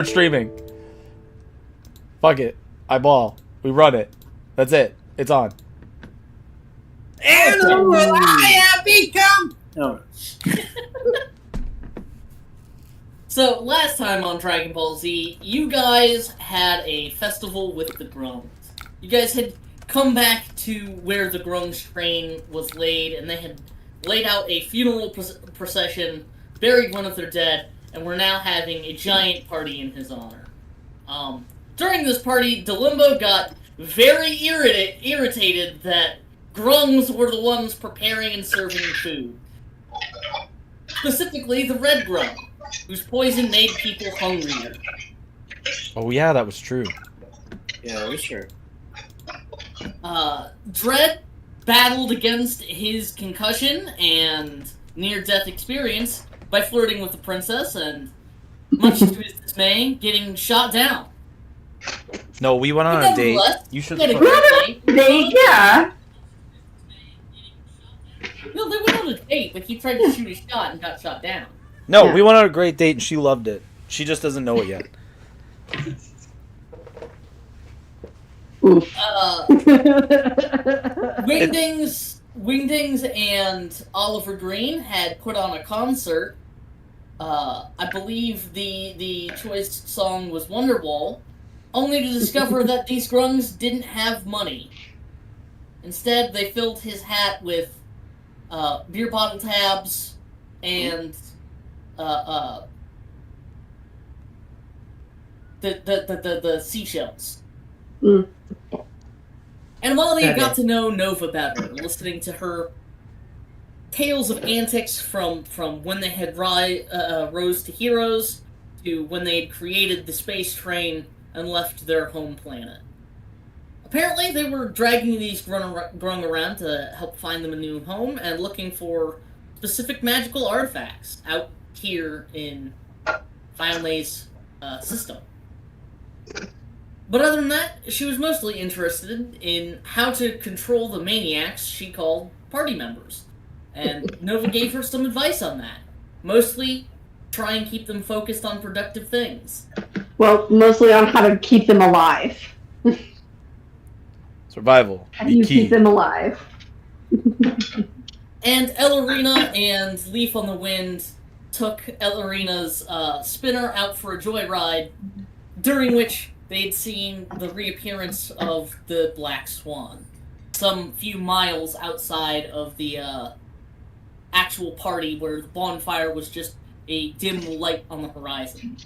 streaming. Fuck it. I ball. We run it. That's it. It's on. And I have become. Oh. So, last time on Dragon Ball Z, you guys had a festival with the Grungs. You guys had come back to where the Grungs train was laid, and they had laid out a funeral procession, buried one of their dead, and were now having a giant party in his honor. During this party, Delimbo got very irritated that Grungs were the ones preparing and serving food. Specifically, the Red Grung, whose poison made people hungrier. Oh yeah, that was true. Yeah, we sure. Dread battled against his concussion and near-death experience by flirting with the princess and, much to his dismay, getting shot down. No, we went on a date. You should. Had a great date. Yeah. No, they went on a date, but he tried to shoot a shot and got shot down. No, Yeah. we went on a great date and she loved it. She just doesn't know it yet. Oof. Wingdings and Oliver Green had put on a concert. I believe the choice song was Wonderwall, only to discover that these Grungs didn't have money. Instead, they filled his hat with beer bottle tabs and the seashells. Mm. And Amalia got to know Nova better, listening to her tales of antics from when they had rose to heroes to when they had created the space train and left their home planet. Apparently, they were dragging these Grung around to help find them a new home and looking for specific magical artifacts out here in Finlay's system. But other than that, she was mostly interested in how to control the maniacs she called party members. And Nova gave her some advice on that. Mostly, try and keep them focused on productive things. Well, mostly on how to keep them alive. Survival. How do you keep them alive? And Ellerina and Leaf on the Wind took Ellerina's spinner out for a joyride, during which they'd seen the reappearance of the Black Swan, some few miles outside of the actual party where the bonfire was just a dim light on the horizon.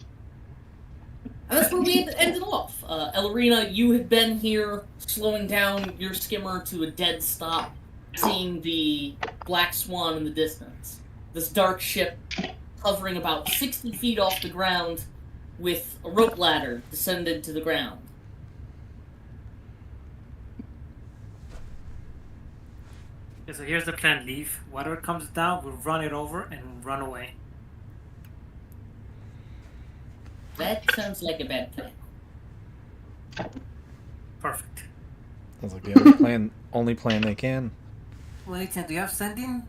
And that's where we had ended off. Ellerina, you had been here, slowing down your skimmer to a dead stop, seeing the Black Swan in the distance. This dark ship hovering about 60 feet off the ground with a rope ladder descended to the ground. Okay, so here's the plan, Leaf. Whatever comes down, we'll run it over and run away. That sounds like a bad plan. Perfect. Sounds like the only plan they can. Wait, and do you have sending,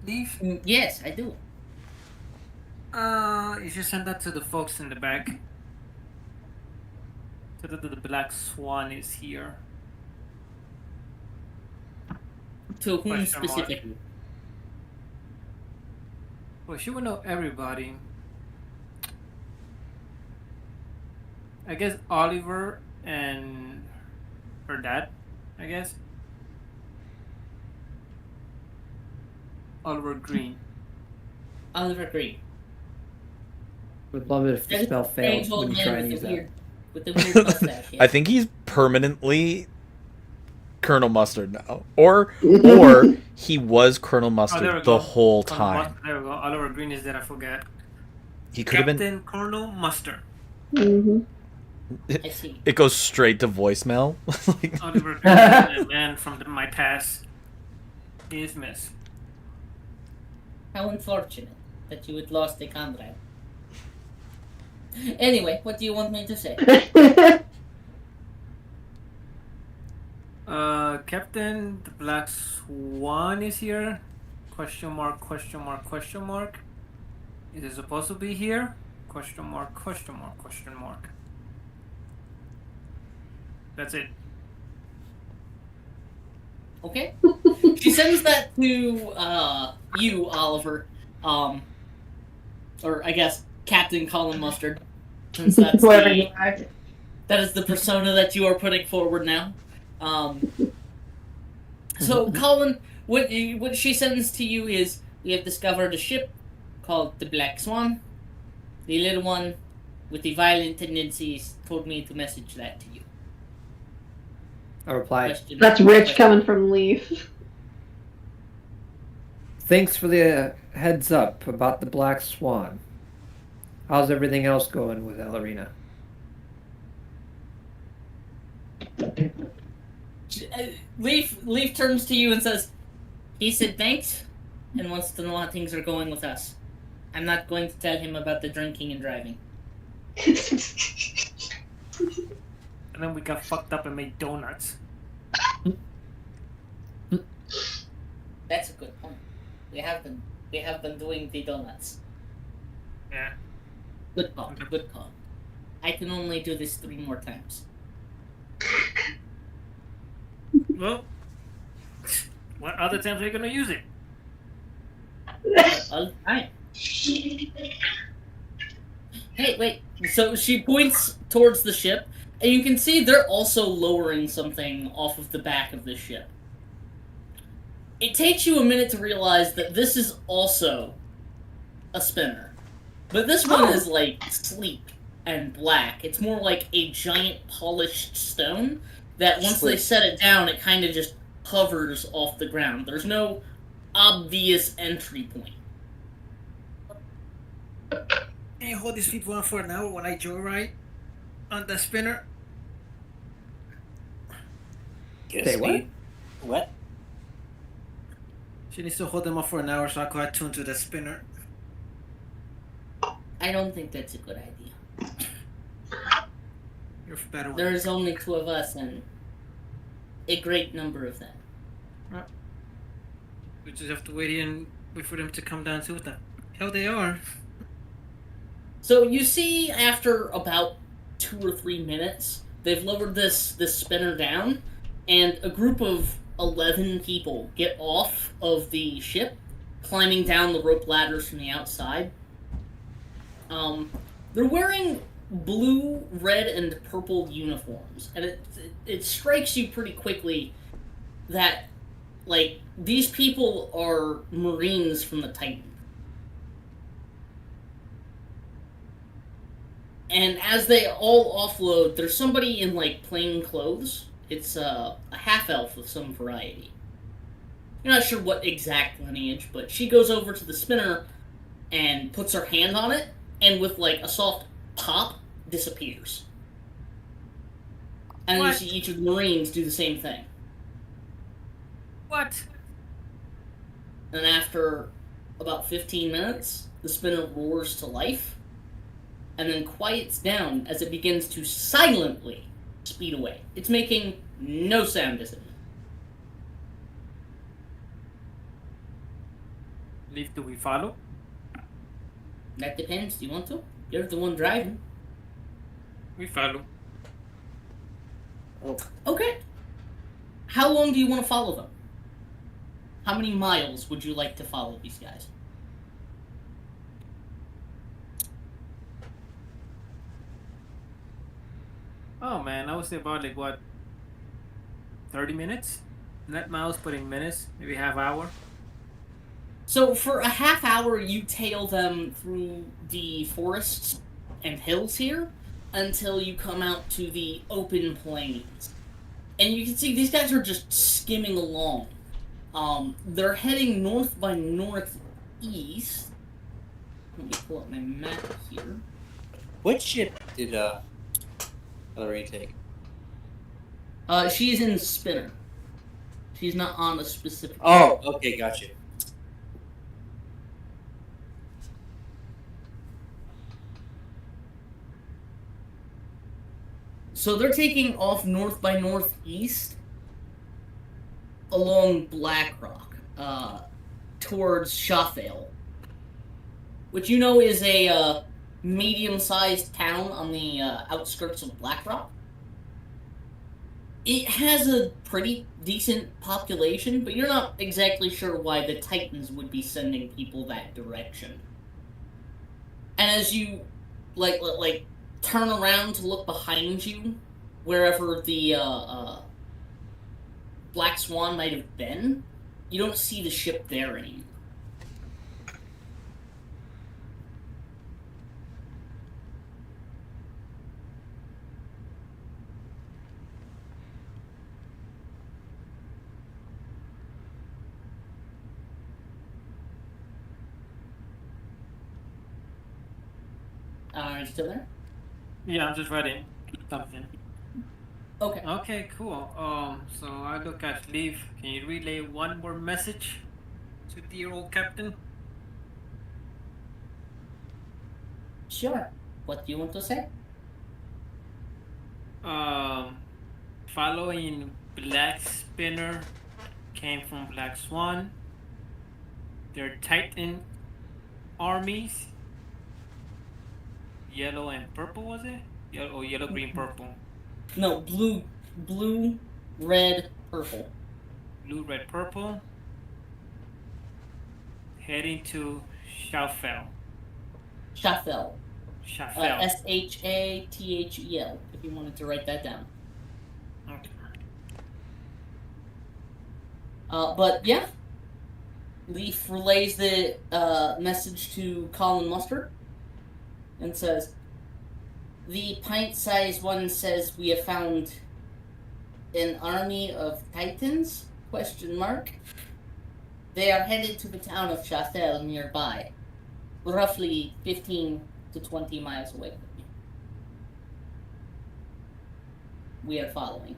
Leaf? Yes, I do. You should send that to the folks in the back. So that the Black Swan is here. To whom Question mark. specifically? Well, she would know everybody. I guess Oliver and her dad, I guess. Oliver Green. Oliver Green. Would love it if the spell failed when you try and use that. With the weird mustache. Yeah. I think he's permanently Colonel Mustard now, or he was Colonel Mustard the whole time. There we go. Oliver Green is there. I forget. He could have been. Captain Colonel Mustard. Mm-hmm. I see. It goes straight to voicemail. Oliver Green is a man from my past. He is missed. How unfortunate that you had lost a comrade. Anyway, what do you want me to say? Captain, the Black Swan is here. Question mark, question mark, question mark. Is it supposed to be here? question mark, question mark, question mark. That's it. Okay. She sends that to you, Oliver. Or I guess Captain Colin Mustard, since that's Whoever you the are. that is the persona that you are putting forward now. So Colin, what she sends to you is, we have discovered a ship called the Black Swan. The little one with the violent tendencies told me to message that to you. I replied, Question. That's rich coming from Leaf. thanks for the heads up about the Black Swan. How's everything else going with Ellerina? Leaf turns to you and says, he said thanks and wants to know how things are going with us. I'm not going to tell him about the drinking and driving. And then we got fucked up and made donuts. That's a good point. We have been doing the donuts. Yeah. Good call. Good call. I can only do this 3 more times. Well, what other times are you gonna use it? All the time. Hey, wait. So she points towards the ship, and you can see they're also lowering something off of the back of the ship. It takes you a minute to realize that this is also a spinner. But this one is, like, sleek and black. It's more like a giant polished stone that once they set it down, it kind of just hovers off the ground. There's no obvious entry point. Can you hold these people on for an hour when I joyride on the spinner? Say what? What? She needs to hold them up for an hour so I can attune to the spinner. I don't think that's a good idea. You're better. There's only 2 of us and a great number of them. We just have to wait here and wait for them to come down to what the hell they are. So you see, after about 2 or 3 minutes, they've lowered this spinner down, and a group of 11 people get off of the ship, climbing down the rope ladders from the outside. They're wearing blue, red, and purple uniforms, and it strikes you pretty quickly that, like, these people are Marines from the Titan. And as they all offload, there's somebody in, like, plain clothes. It's a half-elf of some variety. You're not sure what exact lineage, but she goes over to the spinner and puts her hand on it, and with, like, a soft pop, disappears. And then you see each of the Marines do the same thing. What? And after about 15 minutes, the spinner roars to life, and then quiets down as it begins to silently speed away. It's making no sound as it moves. Leaf, do we follow? That depends. Do you want to? You're the one driving. We follow. Okay. How long do you want to follow them? How many miles would you like to follow these guys? Oh man, I would say about like what, 30 minutes? Not miles, but in minutes, maybe half hour. So for a half hour, you tail them through the forests and hills here until you come out to the open plains. And you can see these guys are just skimming along. They're heading north by northeast. Let me pull up my map here. What ship did Ellerina take? She's in Spinner. She's not on a specific... Oh, okay, gotcha. So they're taking off north by northeast along Blackrock, towards Shafale, which you know is a medium-sized town on the outskirts of Blackrock. It has a pretty decent population, but you're not exactly sure why the Titans would be sending people that direction. And as you like turn around to look behind you, wherever the Black Swan might have been, you don't see the ship there anymore. Are you still there? Yeah, I'm just writing something. Okay. Okay, cool. So I look at Leaf. Can you relay one more message to the old captain? Sure. What do you want to say? Following Black Spinner came from Black Swan. Their Titan armies. Yellow and purple, was it? Yellow, green, purple. No, blue, red, purple. Blue, red, purple. Heading to Shafel. Shafel. Shafel. Shathel, if you wanted to write that down. Okay. But yeah. Leaf relays the message to Colin Mustard and says, the pint-sized one says we have found an army of Titans? ? They are headed to the town of Shathel nearby, roughly 15 to 20 miles away from you. We are following.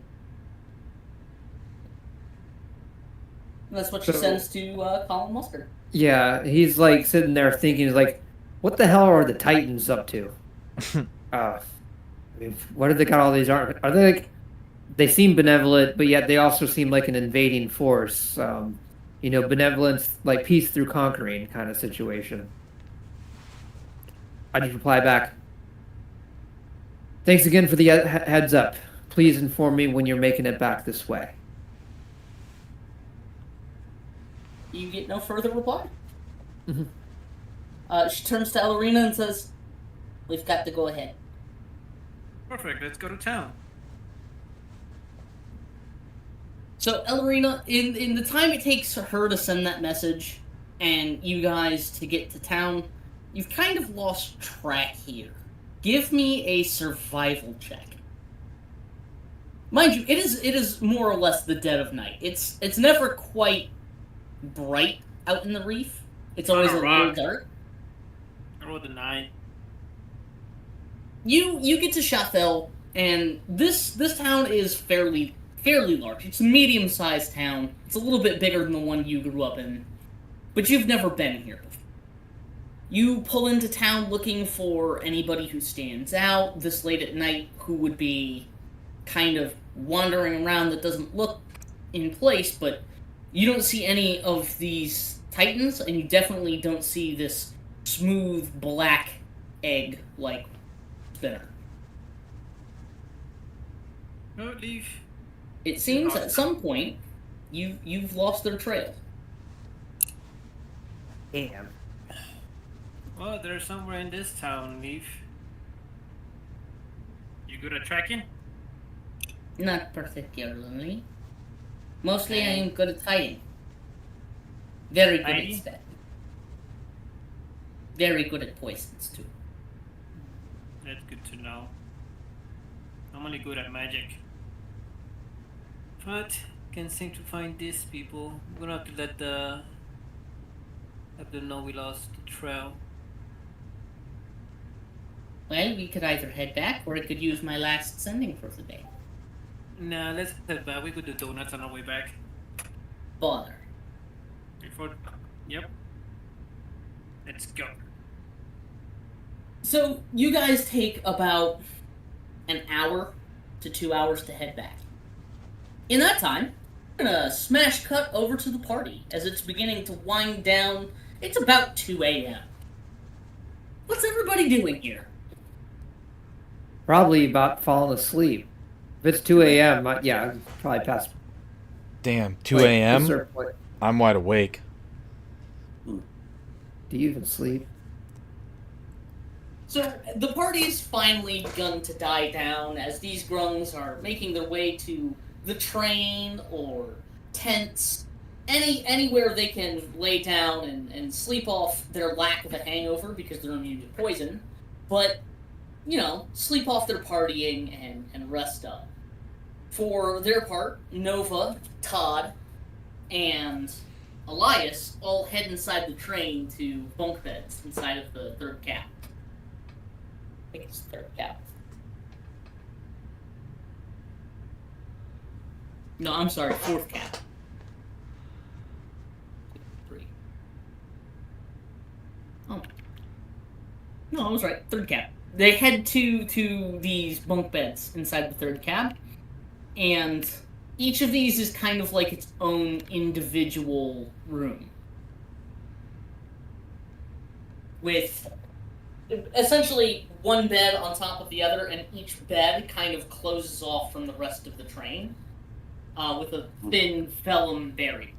That's what she sends to Colin Mustard. Yeah, he's like sitting there thinking, like, what the hell are the Titans up to? I mean, what have they got all these armies? Are they like, they seem benevolent, but yet they also seem like an invading force. Benevolence, like peace through conquering kind of situation. I just reply back. Thanks again for the heads up. Please inform me when you're making it back this way. You get no further reply. Mm-hmm. She turns to Ellerina and says, we've got to go ahead. Perfect, let's go to town. So, Ellerina, in the time it takes her to send that message and you guys to get to town, you've kind of lost track here. Give me a survival check. Mind you, it is more or less the dead of night. It's never quite bright out in the reef. It's always a little dark. I rolled a 9. You get to Shathel, and this town is fairly large. It's a medium-sized town. It's a little bit bigger than the one you grew up in, but you've never been here before. You pull into town looking for anybody who stands out this late at night, who would be kind of wandering around that doesn't look in place, but you don't see any of these Titans, and you definitely don't see this smooth black egg-like spinner. No, Leaf. It seems at some point you've lost their trail. Damn. Well, they're somewhere in this town, Leaf. You good at tracking? Not particularly. Mostly I am good at hiding. Very good at that. Very good at poisons too. That's good to know. I'm only good at magic. But can't seem to find these people. We're gonna have to let them know we lost the trail. Well, we could either head back, or I could use my last sending for the day. Nah, let's head back. We could do donuts on our way back. Bother. Yep. Let's go. So, you guys take about an hour to 2 hours to head back. In that time, we're gonna smash cut over to the party as it's beginning to wind down. It's about 2 a.m. What's everybody doing here? Probably about falling asleep. If it's 2 a.m., yeah, probably past. Damn, 2 like, a a.m. certain point. I'm wide awake. Do you even sleep? So the party's finally begun to die down as these grungs are making their way to the train or tents, anywhere they can lay down and sleep off their lack of a hangover because they're immune to poison, but, sleep off their partying and rest up. For their part, Nova, Todd, and Elias all head inside the train to bunk beds inside of the third cab. I think it's the third cab. No, I'm sorry, fourth cab. 3. Oh. No, I was right, third cab. They head to these bunk beds inside the third cab, and each of these is kind of like its own individual room. With essentially one bed on top of the other, and each bed kind of closes off from the rest of the train with a thin vellum barrier.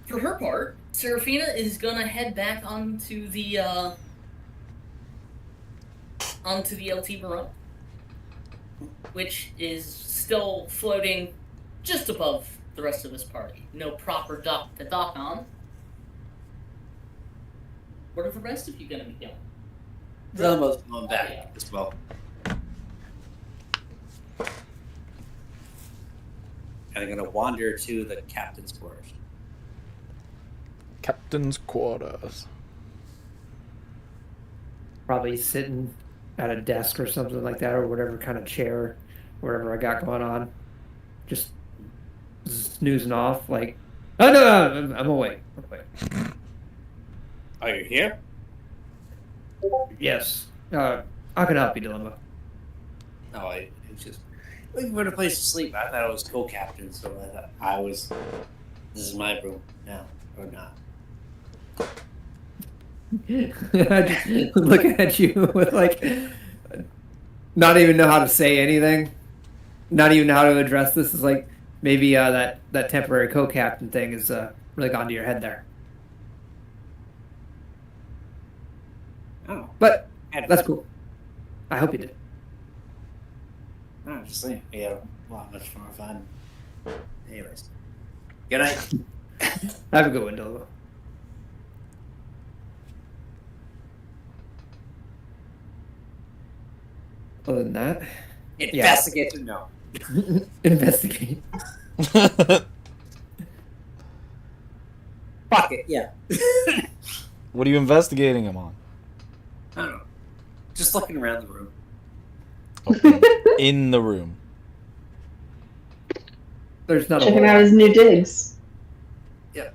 For her part, Serafina is gonna head back onto the LT Baron, which is still floating just above the rest of this party. No proper dock to dock on. What are the rest of you gonna be doing? Zelma's going back as well. And I'm gonna wander to the captain's quarters. Captain's quarters. Probably sitting at a desk or something like that, or whatever kind of chair, whatever I got going on. Just snoozing off, like, oh no, I'm awake. Are you here? Yes. How can I help you, Dilemma? No, I was just looking for a place to sleep. I thought I was co-captain, so I thought this is my room now, or not. I just look at you with like, not even know how to say anything, not even know how to address this. Is like maybe that temporary co-captain thing is really gone to your head there. Oh, But that's cool. I hope you did. no, just saying. We had a lot much more fun. Anyways, good night. Have a good one, Dilemma. Other than that, Investigate. No. investigate. Fuck it. Yeah. What are you investigating him on? I don't know. Just looking around the room. Oh, in the room. There's not Checking a out whole his new digs. Yeah.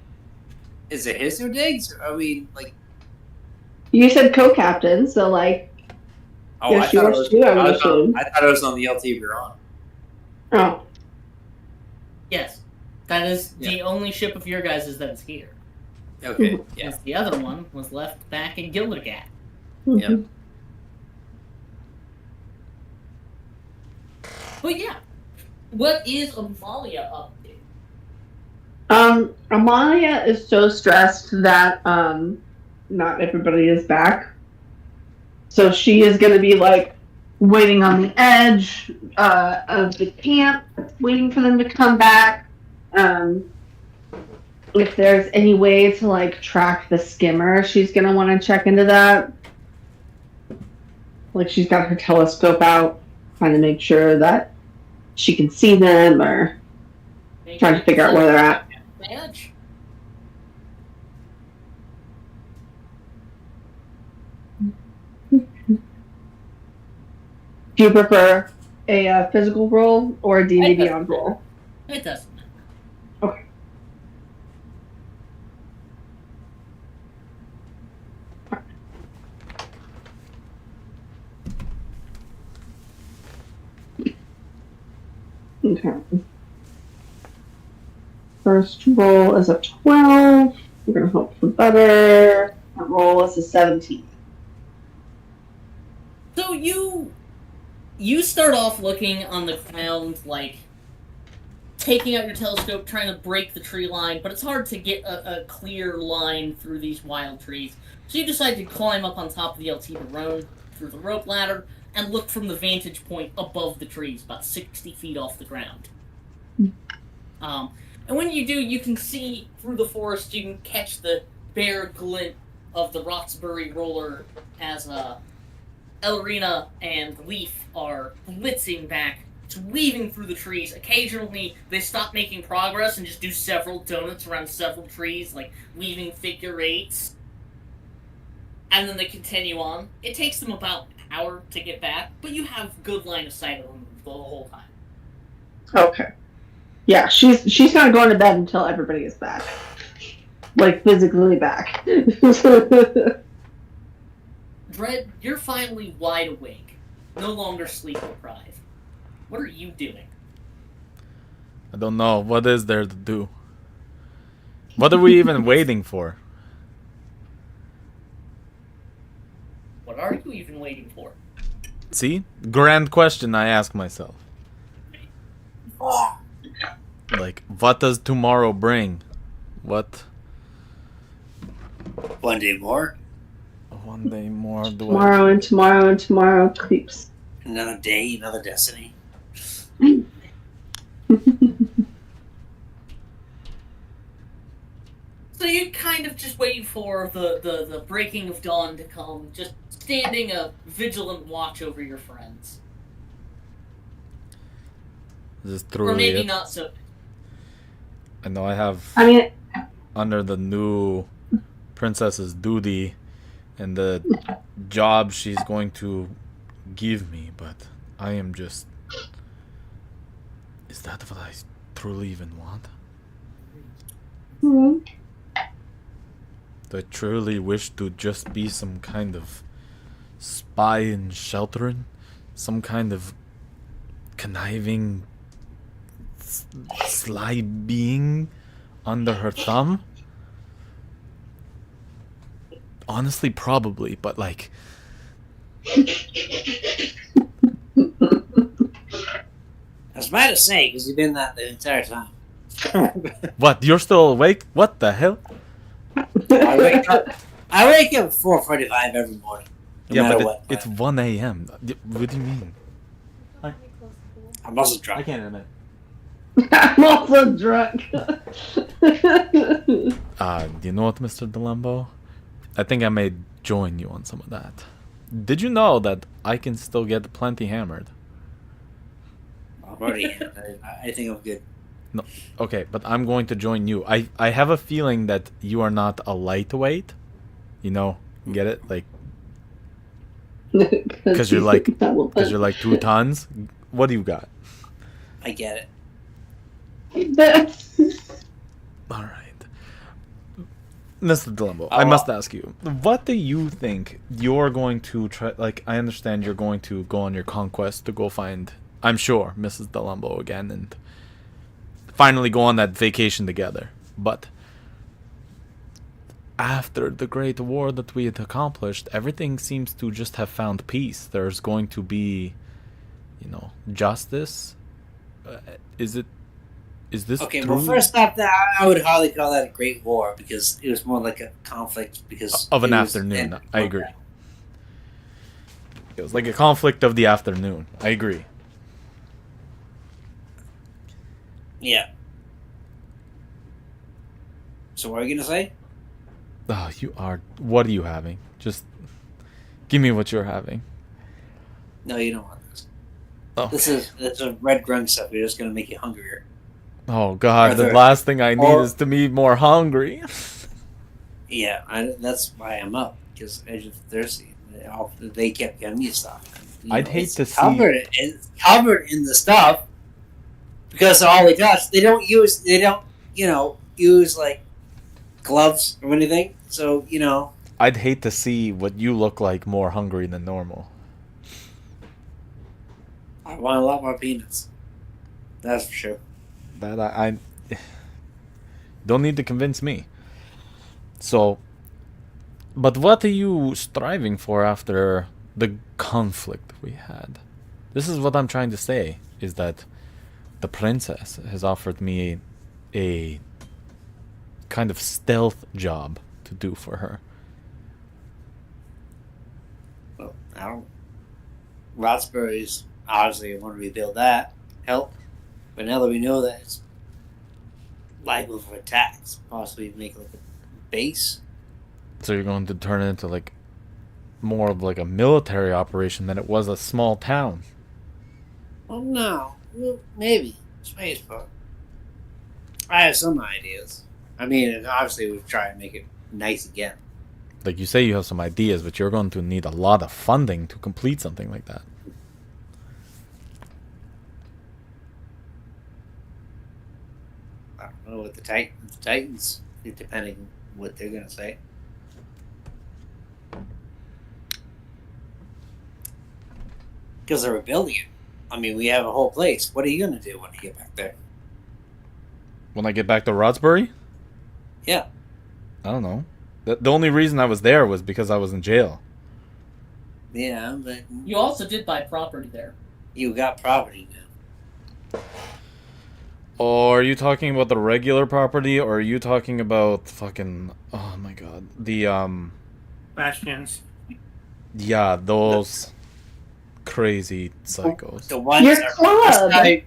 Is it his new digs? I mean, like. You said co-captain, so like. Oh, Yes, yours too, I would assume. I thought it was on the LT we're on. Oh, Yes. That is the only ship of your guys' that is here. Okay. Yeah. Because the other one was left back in Gildergat. Yeah. But yeah. What is Amalia up to? Amalia is so stressed that not everybody is back. So she is going to be like waiting on the edge of the camp, waiting for them to come back. If there's any way to like track the skimmer, she's going to want to check into that. Like she's got her telescope out, trying to make sure that she can see them or trying to figure out where they're at. Badge? Do you prefer a physical roll or a D&D Beyond roll? It doesn't matter. Okay. Okay. First roll is a 12. We're going to hope for better. That roll is a 17. So you start off looking on the ground, like taking out your telescope, trying to break the tree line, but it's hard to get a clear line through these wild trees. So you decide to climb up on top of the LT Barone through the rope ladder and look from the vantage point above the trees, about 60 feet off the ground. And when you do, you can see through the forest, you can catch the bare glint of the Roxbury roller as Ellerina and Leaf are blitzing back, just weaving through the trees. Occasionally, they stop making progress and just do several donuts around several trees, like weaving figure eights. And then they continue on. It takes them about an hour to get back, but you have good line of sight of them the whole time. Okay. Yeah, she's not going to bed until everybody is back. Like, physically back. Dread, you're finally wide awake, no longer sleep deprived. What are you doing? I don't know. What is there to do? What are we even waiting for? What are you even waiting for? See? Grand question I ask myself. Like, what does tomorrow bring? What? One day more. One day more. Tomorrow and tomorrow and tomorrow creeps. Another day, another destiny. So you kind of just wait for the breaking of dawn to come, just standing a vigilant watch over your friends. Is this Or truly maybe it? not so. I know I have I mean, under the new princess's duty and the job she's going to give me, but I am just... Is that what I truly even want? hmm. Do I truly wish to just be some kind of spy and sheltering? Some kind of conniving, sly being under her thumb? Honestly, probably, but like... I was about to say, because you've been that the entire time. What, you're still awake? What the hell? I wake up at 4:45 every morning. No Yeah, matter but what. it's 1 a.m. What do you mean? I'm also drunk. can't admit. I'm also drunk. You know what, Mr. DeLambo? I think I may join you on some of that. Did you know that I can still get plenty hammered? I'm already in. I think I'm good. No, okay, but I'm going to join you. I have a feeling that you are not a lightweight. You know, get it? Like, because you're like 2 tons. What do you got? I get it. All right. Mr. Delambo, I must ask you, what do you think you're going to try? Like, I understand you're going to go on your conquest to go find, I'm sure, Mrs. Delambo again and finally go on that vacation together. But after the great war that we had accomplished, everything seems to just have found peace. There's going to be, justice. Is this okay, true? well, first off, I would hardly call that a great war because it was more like a conflict because of an afternoon. I agree. It was like a conflict of the afternoon. I agree. Yeah. So what are you gonna say? Oh, you are. What are you having? Just give me what you're having. No, you don't want this. Oh. This is red grunt stuff. You're just gonna make you hungrier. Oh God! The Arthur, last thing I need is to be more hungry. Yeah, that's why I'm up because I just thirsty. They kept giving me stuff. I'd hate to see It's covered in the stuff because of all they touch. They don't use like gloves or anything. So I'd hate to see what you look like more hungry than normal. I want a lot more peanuts. That's for sure. That I Don't need to convince me. So, but what are you striving for after the conflict we had? This is what I'm trying to say, is that the princess has offered me a kind of stealth job to do for her. Well, I don't. Roxbury's obviously want to rebuild that. Help. But now that we know that it's liable for attacks, possibly make like a base. So you're going to turn it into like more of like a military operation than it was a small town. Well, no. Well, maybe. Spaceport. I have some ideas. I mean, and obviously we've tried to make it nice again. Like you say you have some ideas, but you're going to need a lot of funding to complete something like that. I don't know what the Titans, depending what they're going to say. Because they're rebuilding it. I mean, we have a whole place. What are you going to do when you get back there? When I get back to Roxbury? Yeah. I don't know. The only reason I was there was because I was in jail. Yeah, but You also did buy property there. you got property now. Or are you talking about the regular property, or are you talking about fucking... Oh my god. The, Bastions. Yeah, those crazy psychos. The ones Your that are club.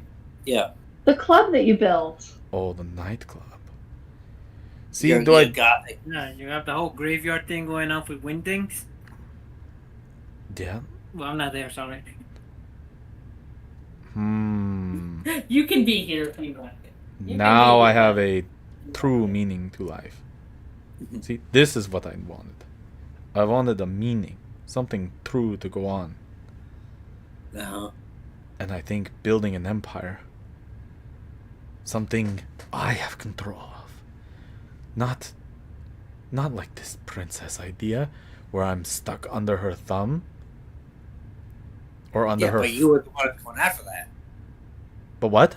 yeah. The club that you built. Oh, the nightclub. See, You do I... got Yeah, you have the whole graveyard thing going on with wingdings. Yeah. Well, I'm not there, sorry. You can be here if you want. You Now can I be have here. a true meaning to life. See, this is what I wanted. I wanted a meaning. Something true to go on. no. And I think building an empire. Something I have control of. Not like this princess idea where I'm stuck under her thumb. Or under Yeah, her... but you were the one going after that. But what?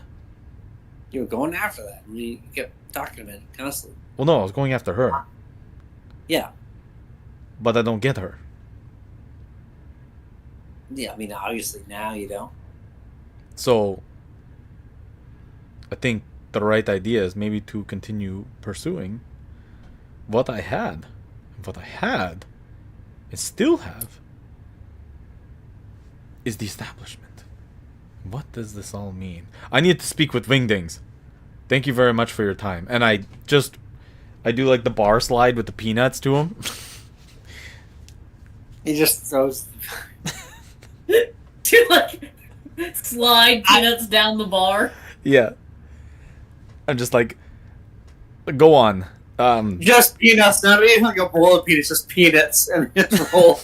You were going after that. I mean, you kept talking about it constantly. Well, no, I was going after her. Yeah. But I don't get her. Yeah, I mean, obviously now you don't. So, I think the right idea is maybe to continue pursuing what I had. And what I had, and still have, is the establishment. What does this all mean? I need to speak with Wingdings. Thank you very much for your time. And I do like the bar slide with the peanuts to him. He just throws. To like slide peanuts down the bar. Yeah. I'm just like, go on. Just peanuts, not even like a bowl of peanuts, just peanuts and just roll.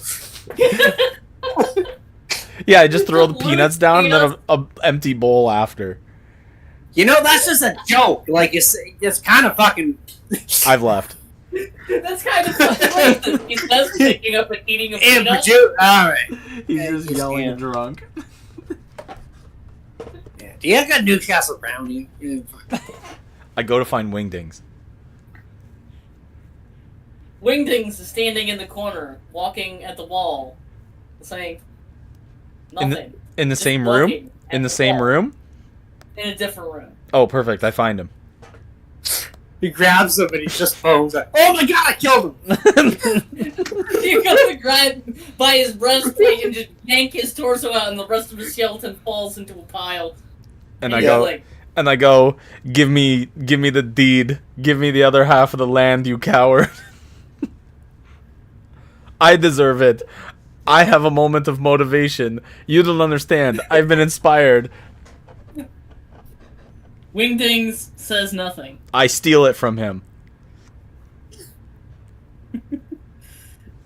Yeah, I just throw the What? peanuts down and then a empty bowl after. You know, that's just a joke. Like, it's kind of fucking. I've left. That's kind of racist. He's just picking up and eating a And peanut. alright. He's Yeah, just you yelling can. drunk. Yeah. Do you got Newcastle around you? I go to find Wingdings. Wingdings is standing in the corner, walking at the wall, saying nothing. In the Just same room? walking at In the same wall. room? In a different room. Oh, perfect. I find him. He grabs him and he just foams like, oh my god, I killed him! You go to grab by his breastplate and just yank his torso out, and the rest of his skeleton falls into a pile. And I he's go, like, give me the deed. Give me the other half of the land, you coward. I deserve it. I have a moment of motivation. You don't understand. I've been inspired. Wingdings says nothing. I steal it from him.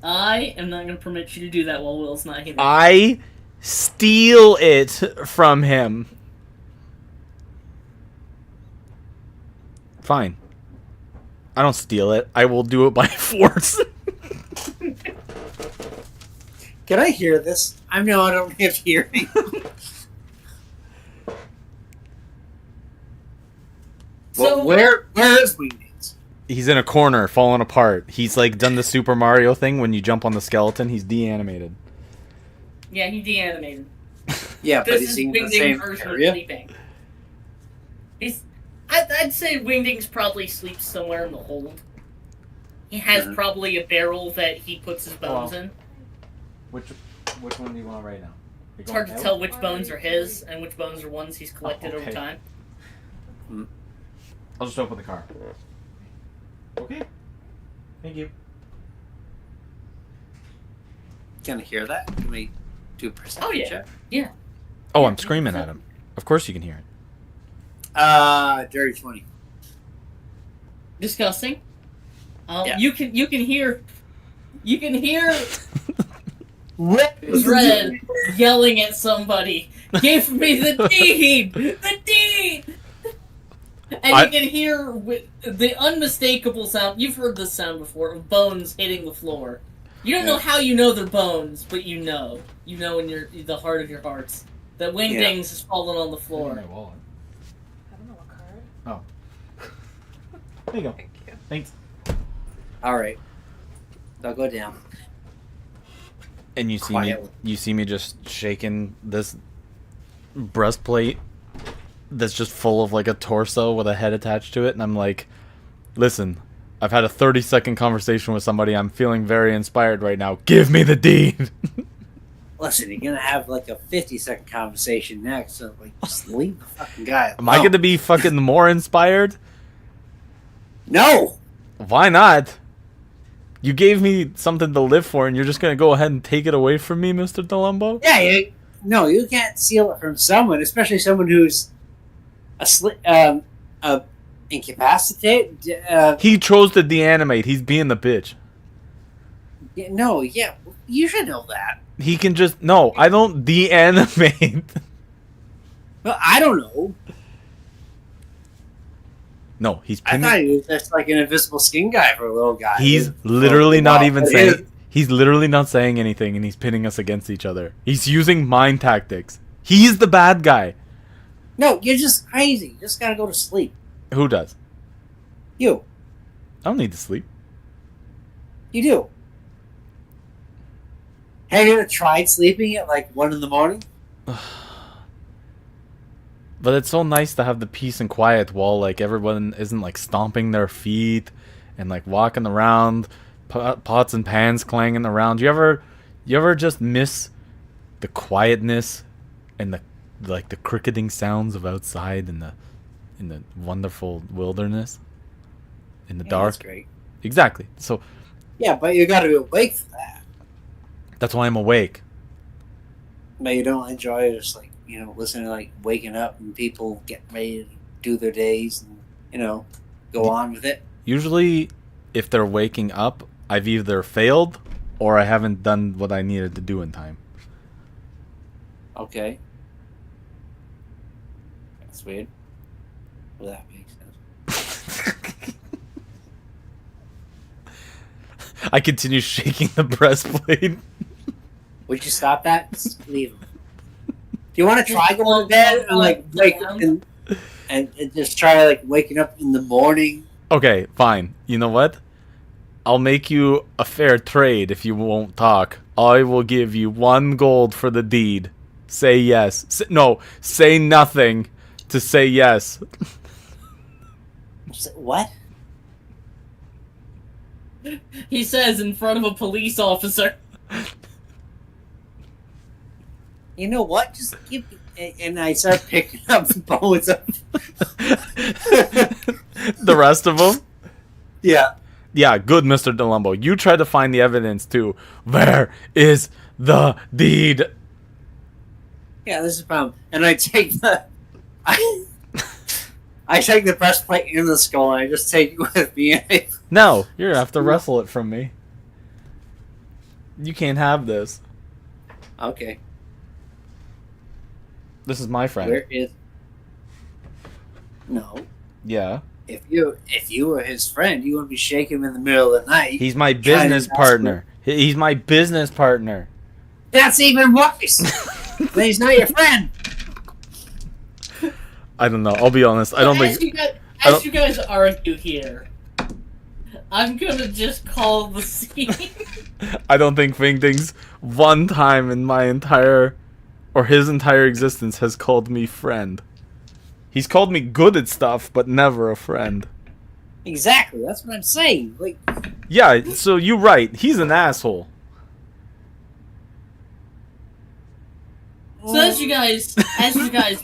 I am not going to permit you to do that while Will's not here. I steal it from him. Fine. I don't steal it. I will do it by force. Can I hear this? I know I don't have hearing. So- Well, where is Wingdings? He's in a corner, falling apart. He's like done the Super Mario thing when you jump on the skeleton. He's de-animated. Yeah, he de-animated. Yeah, but This he's is in the Wingding's same version of area. sleeping. I'd say Wingding's probably sleeps somewhere in the hold. He has probably a barrel that he puts his bones in. Which one do you want right now? It's hard to tell which bones are his and which bones are ones he's collected over okay. time. I'll just open the car. Okay. Thank you. Can I hear that? Can we do a perception Oh, yeah. check? Yeah. Oh, I'm screaming at him. Of course you can hear it. Dirty 20. Disgusting. Yeah. You can hear Red yelling at somebody. Give me the deed! The deed! And you can hear the unmistakable sound. You've heard this sound before of bones hitting the floor. You don't know how you know they're bones, but you know. You know in the heart of your hearts that Wingdings has fallen on the floor. My wallet. I don't know what card. Oh. There you go. Thank you. Thanks. All right. I'll go down. And you see Quietly. you see me just shaking this breastplate that's just full of like a torso with a head attached to it, and I'm like, listen, I've had a 30-second conversation with somebody. I'm feeling very inspired right now. Give me the deed. Listen, you're gonna have like a 50-second conversation next, so like just leave the fucking guy. Am I gonna be fucking more inspired? No. Why not? You gave me something to live for, and you're just gonna go ahead and take it away from me, Mr. Delumbo? Yeah, you can't steal it from someone, especially someone who's incapacitated. He chose to deanimate. He's being the bitch. Yeah, you should know that. He can just no. I don't deanimate. Well, I don't know. No, he's I pinning. thought he was just like an invisible skin guy for a little guy. He's literally not even It saying. is. He's literally not saying anything, and he's pinning us against each other. He's using mind tactics. He's the bad guy. No, you're just crazy. You just gotta go to sleep. Who does? You I don't need to sleep. do. Have you ever tried sleeping at like 1 a.m? But it's so nice to have the peace and quiet while like everyone isn't like stomping their feet and like walking around, pots and pans clanging around. You ever just miss the quietness and the cricketing sounds of outside in the wonderful wilderness in the dark? That's great. Exactly. So Yeah, but you gotta be awake for that. that's why I'm awake. But you don't enjoy just like, listening to like waking up and people getting ready to do their days and, go on with it. Usually, if they're waking up, I've either failed or I haven't done what I needed to do in time. Okay. That's weird. Well, that makes sense. I continue shaking the breastplate. Would you stop that? Just leave him. Do you want to try going to bed and like wake up and just try like waking up in the morning? Okay, fine. You know what? I'll make you a fair trade if you won't talk. I will give you 1 gold for the deed. Say yes. Say nothing to say yes. What? He says in front of a police officer. You know what? Just give me... And I start picking up the bones of... The rest of them? Yeah. Yeah, good, Mr. Delumbo. You try to find the evidence, too. Where is the deed? Yeah, this is the problem. And I take the... I take the breastplate in the skull and I just take it with me. No, you're gonna have to wrestle it from me. You can't have this. Okay. This is my friend. Where is... No. Yeah. If you were his friend, you wouldn't be shaking him in the middle of the night. He's my trying to business ask partner. He's my business partner. That's even worse. Then he's not your friend. I don't know. I'll be honest. I don't think. As you guys argue here, I'm gonna just call the scene. I don't think Fingdings one time in my entire, or his entire existence has called me friend. He's called me good at stuff, but never a friend. Exactly, that's what I'm saying. Like, Yeah, so you're right. He's an asshole. So as you guys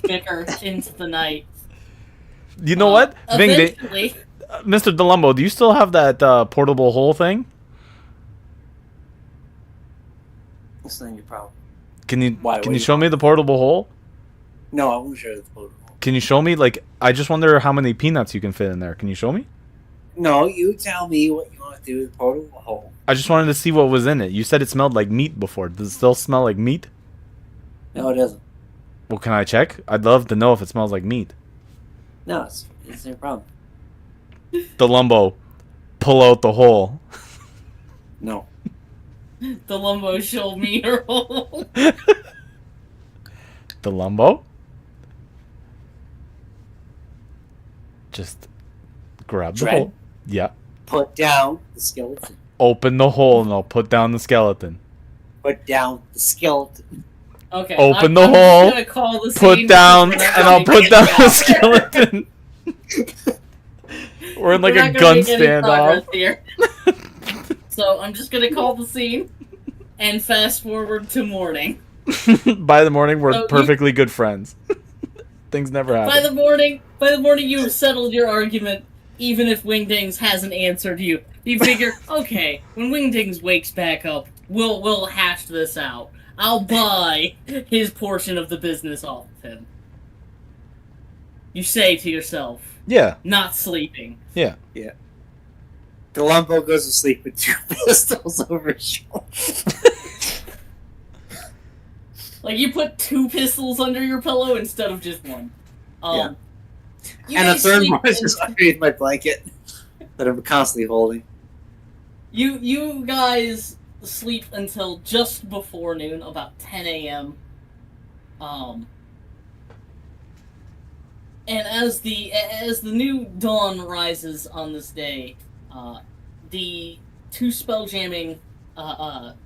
bicker into the night, You know what? eventually, Mr. DeLumbo, do you still have that portable hole thing? that's not your problem. Can you Why, can what you do show me the portable hole? No, I won't show the photo. Can you show me? Like, I just wonder how many peanuts you can fit in there. Can you show me? No, you tell me what you want to do with the portable hole. I just wanted to see what was in it. You said it smelled like meat before. Does it still smell like meat? No, it doesn't. Well, can I check? I'd love to know if it smells like meat. No, it's no problem. DeLumbo, pull out the hole. No. the Lumbo showed me her hole. DeLumbo? Just grab the Dread. hole. Yeah. Put down the skeleton. Open the hole and I'll put down the skeleton. Put down the skeleton. Okay. Open the I'm hole, Just gonna call the Put scene down, because and we're not I'll gonna put get down the progress. skeleton. We're in like We're a not gonna gun make any progress standoff. here. So I'm just gonna call the scene and fast forward to morning. By the morning, we're So you- perfectly good friends. Things never happen. By the morning, you have settled your argument. Even if Wingdings hasn't answered you, you figure, okay, when Wingdings wakes back up, we'll hash this out. I'll buy his portion of the business off of him. You say to yourself, Yeah, not sleeping. yeah. The Lumbo goes to sleep with 2 pistols over his shoulder. Like you put 2 pistols under your pillow instead of just one. Yeah. You And a guys third sleep one is just until- underneath my blanket that I'm constantly holding. You guys sleep until just before noon, about 10 a.m. And as the new dawn rises on this day, the 2 spelljamming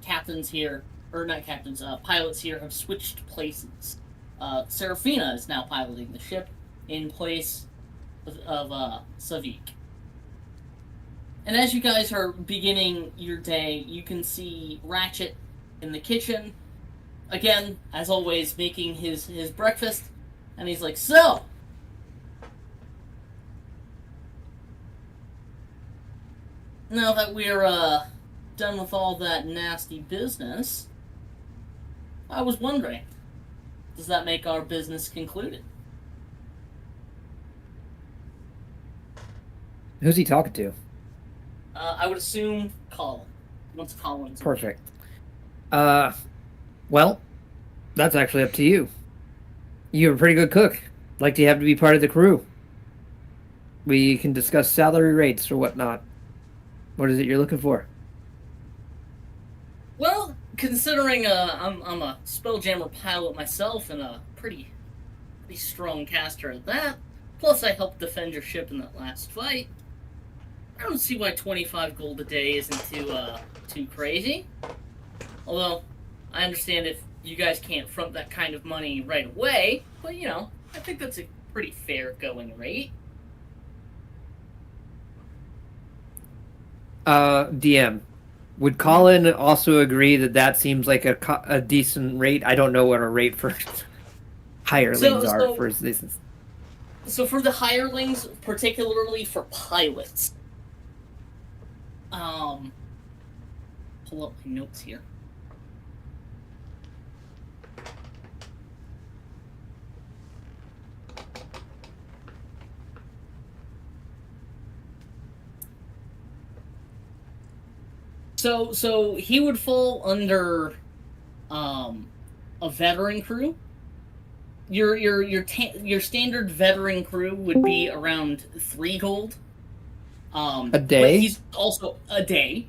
captains here, or not captains, pilots here have switched places. Serafina is now piloting the ship in place of Savik. And as you guys are beginning your day, you can see Ratchet in the kitchen, again, as always, making his breakfast, and he's like, so, now that we're done with all that nasty business, I was wondering, does that make our business concluded? Who's he talking to? I would assume Colin. Once Colin's Perfect. Well, that's actually up to you. You're a pretty good cook. Like to have to be part of the crew. We can discuss salary rates or whatnot. What is it you're looking for? Well, considering I'm a spelljammer pilot myself and a pretty strong caster at that, plus I helped defend your ship in that last fight, I don't see why 25 gold a day isn't too crazy. Although, I understand if you guys can't front that kind of money right away, but you know, I think that's a pretty fair going rate. DM, would Colin also agree that that seems like a decent rate? I don't know what a rate for hirelings are for this. So for the hirelings, particularly for pilots, pull up my notes here. So he would fall under a veteran crew. Your standard veteran crew would be around 3 gold. A day? But he's also a day.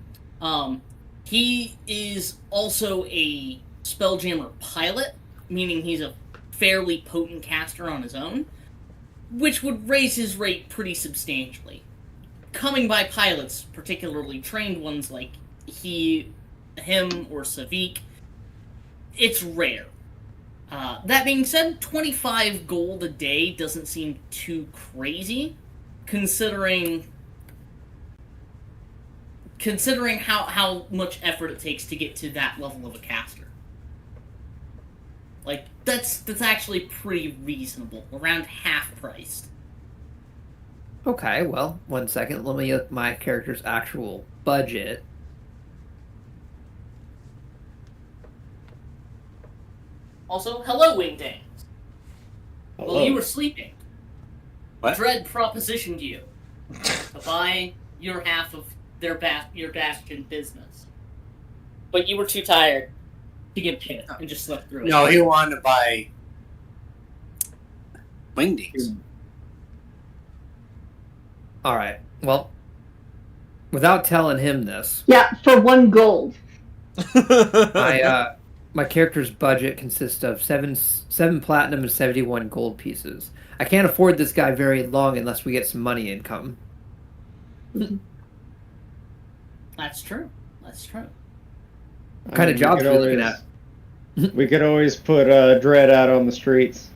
He is also a spelljammer pilot, meaning he's a fairly potent caster on his own, which would raise his rate pretty substantially. coming by pilots, particularly trained ones like him, or Savik, it's rare. That being said, 25 gold a day doesn't seem too crazy, considering how much effort it takes to get to that level of a caster. Like, that's actually pretty reasonable, around half priced. Okay, well, 1 second. Let me look at my character's actual budget. Also, hello, Wingdings. Hello. While you were sleeping, What? Dread propositioned you to buy your half of your Bastion business. But you were too tired to get paid and just slept through it. No, he wanted to buy wingdings. All right. Well, without telling him this, Yeah, for 1 gold. my character's budget consists of seven platinum and 71 gold pieces. I can't afford this guy very long unless we get some money income. That's true. That's true. What kind of jobs are we looking at? We could always put Dread out on the streets.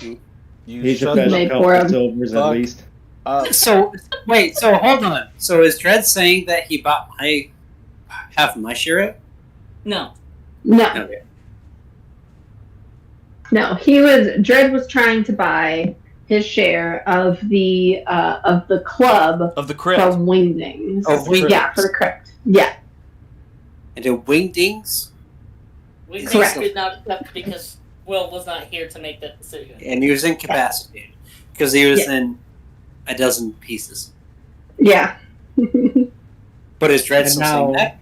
You He's your shut best the Made couple for him. of silvers at Fuck. least. So wait, so hold on. So is Dredd saying that he bought my half of my share? No. No, Okay. no. Dredd was trying to buy his share of the club of the crypt. from Wingdings. Oh, Wingdings. Yeah, for the crypt. Yeah. And the wingdings, We Correct. did not accept because Will was not here to make that decision. and he was incapacitated because he was Yeah. in a dozen pieces. Yeah. But is Dredd And still now- saying that?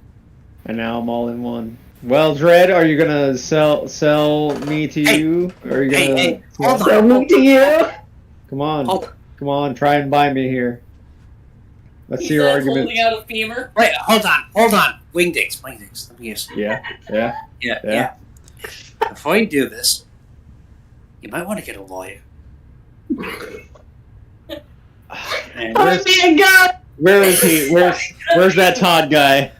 And now I'm all in one. Well, Dread, are you gonna sell me to Hey. you? Or are you gonna Hey, hold on. So move to you. Come on, Hold on. come on, try and buy me here. Let's see your argument. Holding out a femur. Wait, hold on. Wingdings. Let me guess. Yeah. Yeah. Before you do this, you might want to get a lawyer. And Oh where's, my god. where is he? Where's that Todd guy?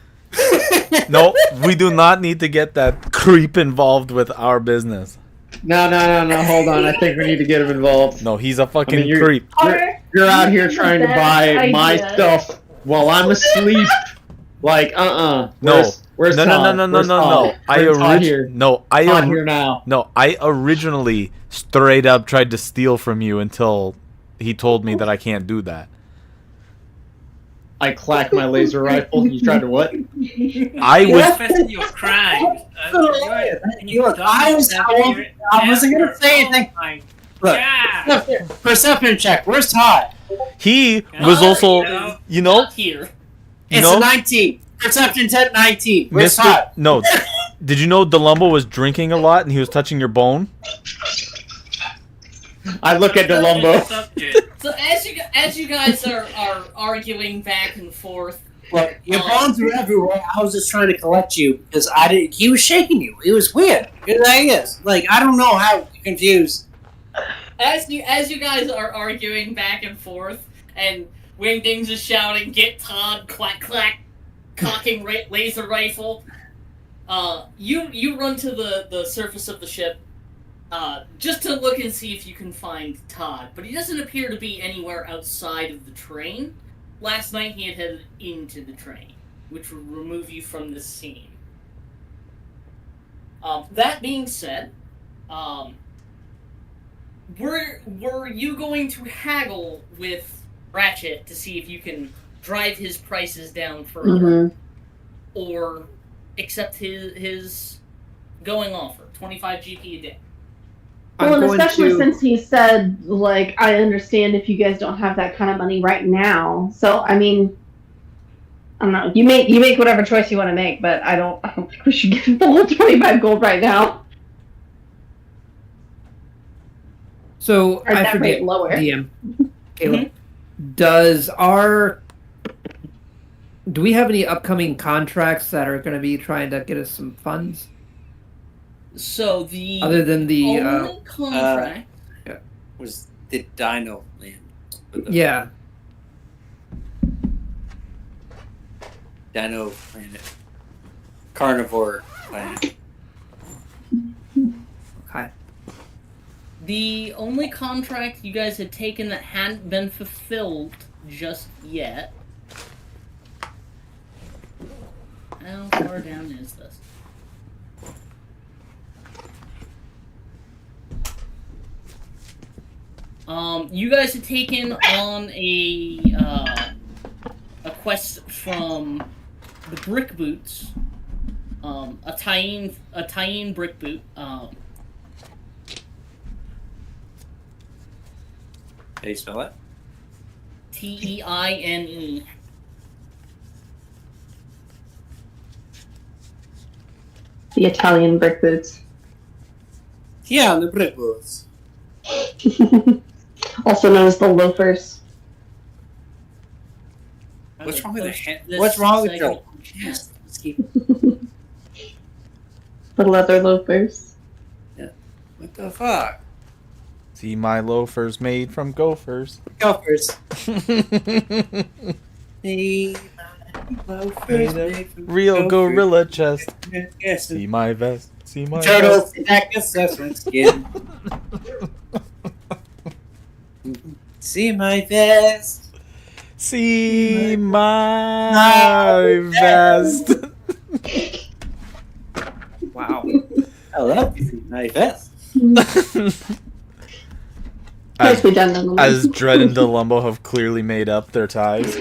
No, we do not need to get that creep involved with our business. No. Hold on. I think we need to get him involved. No, he's a fucking I mean, creep. You're out here trying to buy my idea. stuff while I'm asleep. Like, No. Where's No. Todd? No. Where's Todd? Where's Todd here? Todd here now. I originally straight up tried to steal from you until he told me that I can't do that. I clacked my laser rifle. You tried to what? I was Confessing your crimes. Look, I wasn't gonna say anything. Look, Yeah. perception check. Where's Todd? he was also you know Not here. It's No. a 19. Perception 10, 19. Where's Mr. Todd? No. Did you know Delumbo was drinking a lot and he was touching your bone? I look at Delumbo. So as you guys are arguing back and forth, Look, your bones were everywhere. I was just trying to collect you because I didn't. He was shaking you. It was weird. It is. Like, I don't know how confused. as you guys are arguing back and forth, and Wingdings is shouting, "Get Todd!" Clack clack, cocking laser rifle. You run to the surface of the ship, just to look and see if you can find Todd, but he doesn't appear to be anywhere outside of the train. Last night he had headed into the train, which would remove you from the scene. That being said, were you going to haggle with Ratchet to see if you can drive his prices down further, or accept his going offer, 25 GP a day? Well, and I'm going especially to- since he said, like, I understand if you guys don't have that kind of money right now. So, I mean, I don't know. You make whatever choice you want to make, but I don't think we should give him the whole 25 gold right now. So Or I that forget, rate lower. DM. Caleb, do we have any upcoming contracts that are going to be trying to get us some funds So the other than the only contract Was the Dino land? With the- yeah? Dino planet. Carnivore planet. Okay. The only contract you guys had taken that hadn't been fulfilled just yet. How far down is this? You guys had taken on a quest from the Brick Boots, a tie-in Brick Boot. How do you spell it? Teine. The Italian brick boots. Yeah, the brick boots. Also known as the loafers. What's wrong with the Post hand? What's wrong with your segment. chest? Let's keep. The leather loafers. What the fuck? See my loafers made from gophers. Gophers. See my loafers made from Real gophers. gorilla chest. Yes. See my vest. See my Turtles, neck assessment skin. See my vest. See my vest. Wow. I love my vest. Nicely done, gentlemen. As Dredd and Delumbo have clearly made up their ties.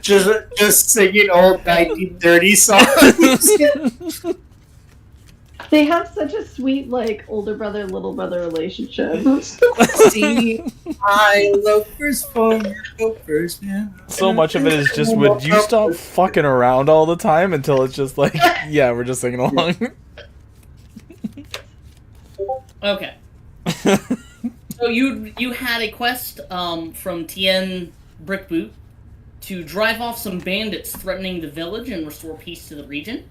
Just singing old 1930 songs. They have such a sweet, like, older brother, little brother relationship. See my loafers for your gophers, man. So much of it is just, would you stop fucking around all the time until it's just like, yeah, we're just singing along. Okay. So you had a quest from Tien Brickboot to drive off some bandits threatening the village and restore peace to the region.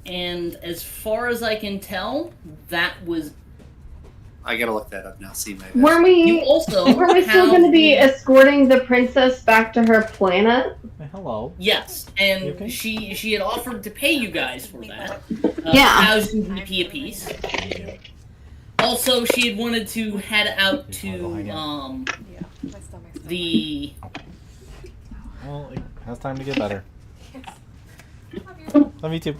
And as far as I can tell, that was. I gotta look that up now. See my vest. Were You we also still have going to be the- escorting the princess back to her planet? Hello. Yes, and You okay? she had offered to pay you guys for that. Yeah. 1,000 BP apiece. Also, she had wanted to head out to Yeah, my stomach's not. the. Well, it has time to get better. Love you. Love you too.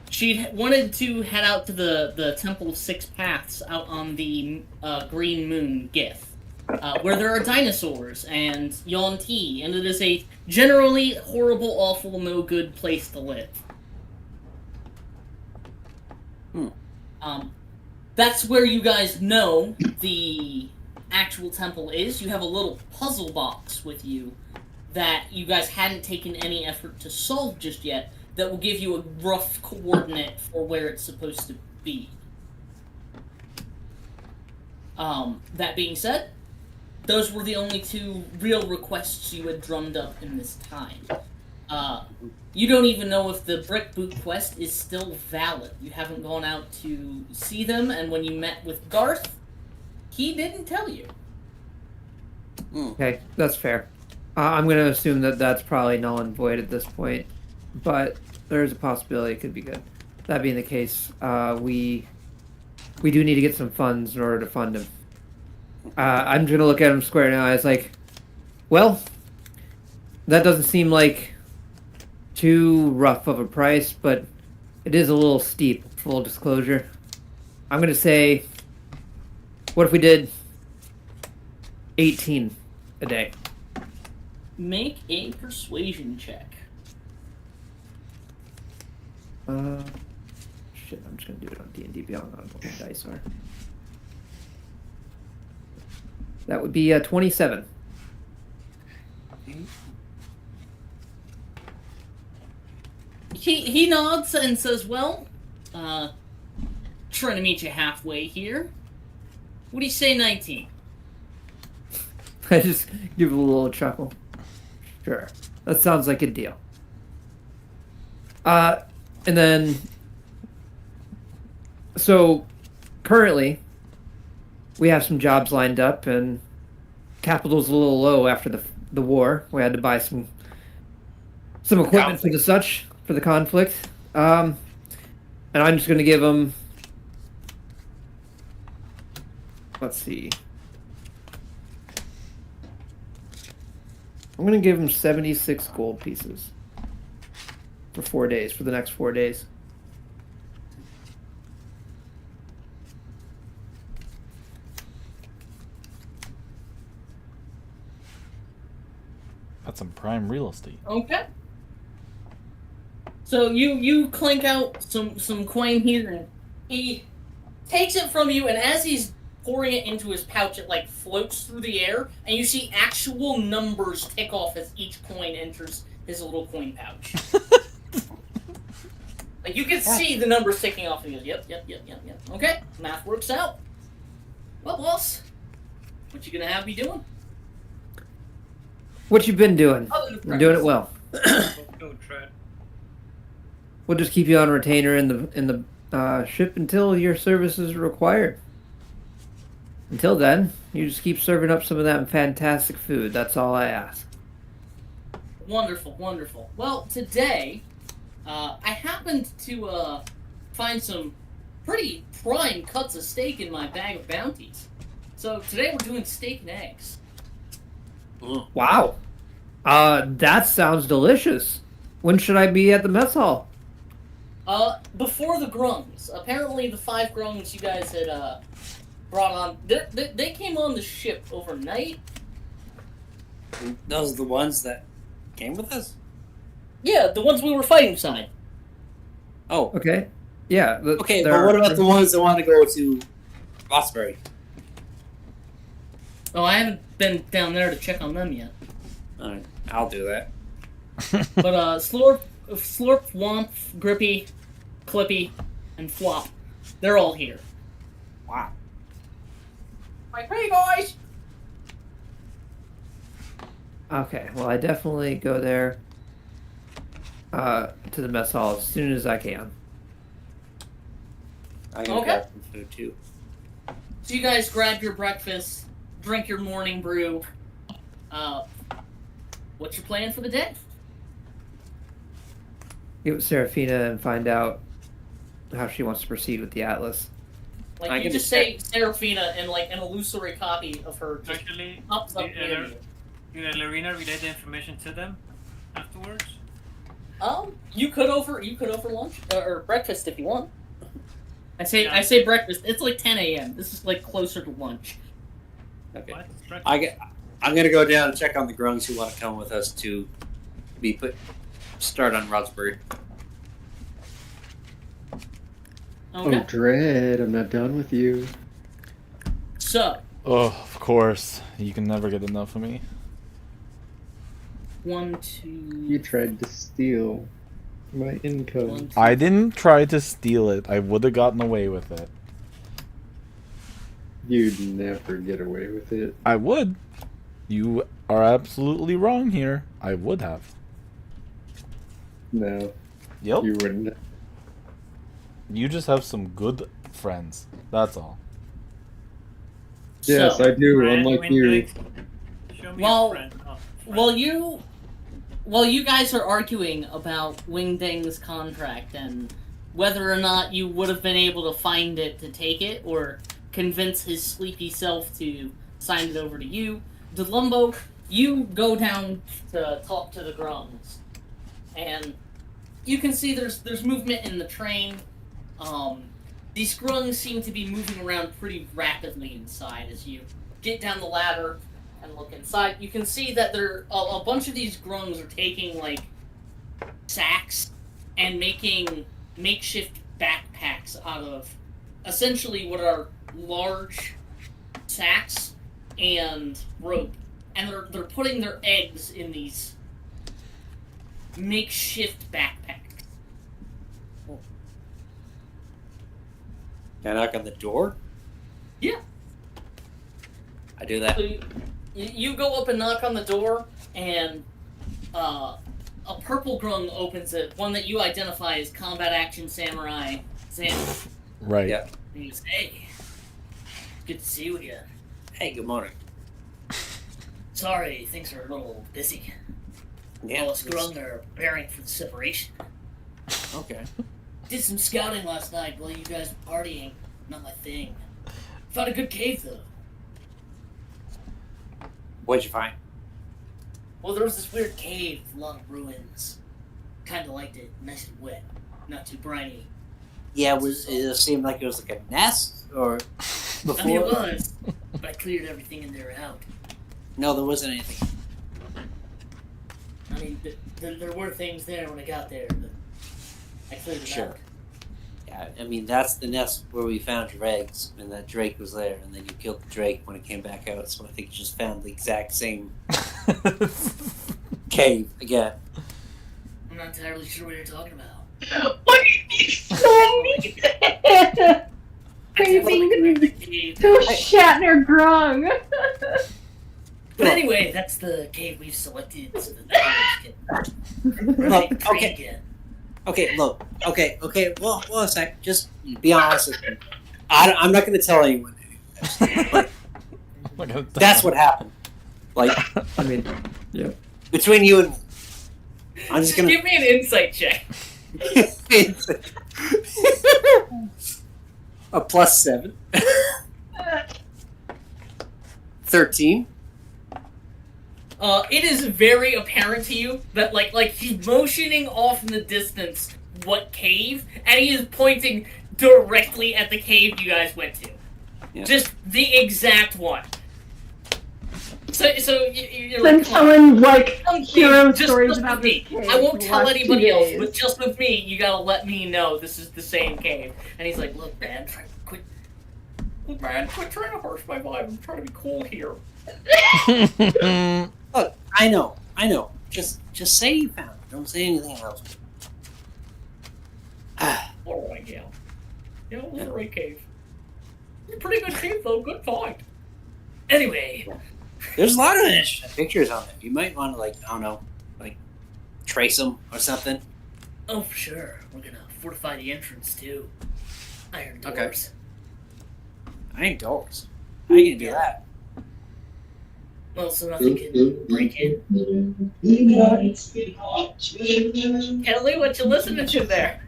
She wanted to head out to the Temple of Six Paths out on the Green Moon Gith, where there are dinosaurs and Yuan-Ti, and it is a generally horrible, awful, no good place to live. That's where you guys know the actual temple is. You have a little puzzle box with you that you guys hadn't taken any effort to solve just yet, that will give you a rough coordinate for where it's supposed to be. That being said, those were the only two real requests you had drummed up in this time. You don't even know if the Brick Boot quest is still valid. You haven't gone out to see them, and when you met with Garth, he didn't tell you. Okay, that's fair. I'm going to assume that that's probably null and void at this point, but there's a possibility it could be good. That being the case, we do need to get some funds in order to fund him. I'm going to look at him square in the eyes like, well, that doesn't seem like too rough of a price, but it is a little steep, full disclosure. I'm going to say, what if we did 18 a day? Make a persuasion check. Shit, I'm just gonna do it on D&D Beyond. I don't know what my dice are. That would be 27. He nods and says, well, trying to meet you halfway here. What do you say, 19? I just give it a little chuckle. Sure, that sounds like a deal. And then, so currently, we have some jobs lined up, and capital's a little low after the war. We had to buy some equipment for the conflict. And I'm just gonna give them. Let's see. I'm gonna give them 76 gold pieces for 4 days. For the next 4 days. That's some prime real estate. Okay. So you clink out some coin here, and he takes it from you, and as he's pouring it into his pouch, it like floats through the air, and you see actual numbers tick off as each coin enters his little coin pouch. Like you can see the numbers ticking off, and he goes, yep. Okay, math works out. Well, boss, what you gonna have me doing? What you been doing? Other than I'm doing it well. Let's go, Tread. We'll just keep you on retainer in the ship until your services are required. Until then, you just keep serving up some of that fantastic food. That's all I ask. Wonderful. Well, today, I happened to find some pretty prime cuts of steak in my bag of bounties. So today we're doing steak and eggs. Wow. That sounds delicious. When should I be at the mess hall? Before the grungs. Apparently the 5 grungs you guys had brought on, they came on the ship overnight. Those are the ones that came with us? Yeah, the ones we were fighting beside. Oh. Okay. Yeah. Okay, but what about the ones that want to go to Rossbury? Oh, I haven't been down there to check on them yet. Alright, I'll do that. But Slorp, Womp, Grippy, Clippy, and Flop, they're all here. Wow. Like, hey guys! Okay. Well, I definitely go there to the mess hall as soon as I can. I can Okay. grab some food too. So you guys grab your breakfast, drink your morning brew. What's your plan for the day? Get with Serafina and find out how she wants to proceed with the Atlas. Like, I you can just say Serafina and, like, an illusory copy of her just Actually, pops up near you. did Lorena relay the information to them afterwards? You could over lunch or breakfast if you want. I say breakfast. It's like 10 a.m. This is like closer to lunch. Okay. What? I'm gonna go down and check on the grungs who want to come with us to start on Rodsbury. Okay. Oh, Dread, I'm not done with you. So Oh, of course. You can never get enough of me. 1, 2. You tried to steal my income. 1, 2. I didn't try to steal it. I would have gotten away with it. You'd never get away with it. I would. You are absolutely wrong here. I would have. No, Yep. you wouldn't. You just have some good friends. That's all. Yes, So, I do. Friend, Unlike you. Windrake, show me Well- a friend. Oh, friend. while you guys are arguing about Wingding's contract and whether or not you would have been able to find it to take it or convince his sleepy self to sign it over to you, DeLumbo, you go down to talk to the grungs, and you can see there's movement in the train. These grungs seem to be moving around pretty rapidly inside. As you get down the ladder and look inside, you can see that a bunch of these grungs are taking like sacks and making makeshift backpacks out of essentially what are large sacks and rope, and they're putting their eggs in these makeshift backpacks. Can I knock on the door? Yeah. I do that. So you go up and knock on the door, and a purple grung opens it, one that you identify as Combat Action Samurai Zamu. Right. Yeah. And he goes, hey, good to see you again. Hey, good morning. Sorry, things are a little busy. Yeah. All us grung are preparing for the separation. Okay. Did some scouting last night while you guys were partying. Not my thing. Found a good cave, though. What'd you find? Well, there was this weird cave with a lot of ruins. Kinda liked it, nice and wet. Not too briny. Yeah, it seemed like it was like a nest, or before? I mean, it was. But I cleared everything in there out. No, there wasn't anything. I mean, there were things there when I got there, but I cleared it Sure. out. Yeah, I mean, that's the nest where we found your eggs, and that Drake was there, and then you killed the Drake when it came back out, so I think you just found the exact same cave again. I'm not entirely sure what you're talking about. What are you so mean? Crazy. Cave. So Shatner grung. But anyway, that's the cave we've selected so that the players can Look, train okay. again. Okay, look. Okay. Well, a sec. Just be honest with me. I'm not going to tell anyone. But that's what happened. Like, I mean, yeah. between you and me. I'm just going to... Give me an insight check. A +7. 13. It is very apparent to you that like he's motioning off in the distance what cave, and he is pointing directly at the cave you guys went to. Yeah. Just the exact one. So you're Then like, come on. telling like Come hero just stories with about me. this cave. I won't for the tell last anybody 2 else, days. but just with me, you gotta let me know this is the same cave. And he's like, look, man, quit trying to harsh my vibe. I'm trying to be cool here. Look, I know. Just say you found it. Don't say anything else. All right, yeah. You know, it was a great cave. It's a pretty good cave, though. Good find. Anyway, There's a lot of interesting pictures on it. You might want to, like, I don't know, like, trace them or something. oh, for sure. We're gonna fortify the entrance, too. Iron Okay. doors. Iron doors. How are you gonna do that? Well, so nothing can break in. Kelly, what you listening to there?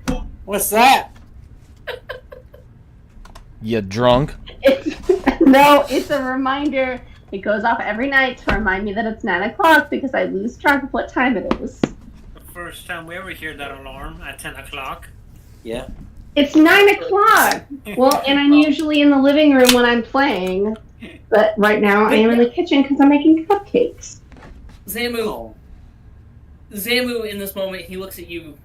What's that? You drunk? No, it's a reminder. It goes off every night to remind me that it's 9 o'clock because I lose track of what time it is. The first time we ever hear that alarm at 10 o'clock. Yeah. It's 9 o'clock. Well, and I'm usually in the living room when I'm playing, but right now I am in the kitchen because I'm making cupcakes. Zamu, Oh. in this moment, he looks at you,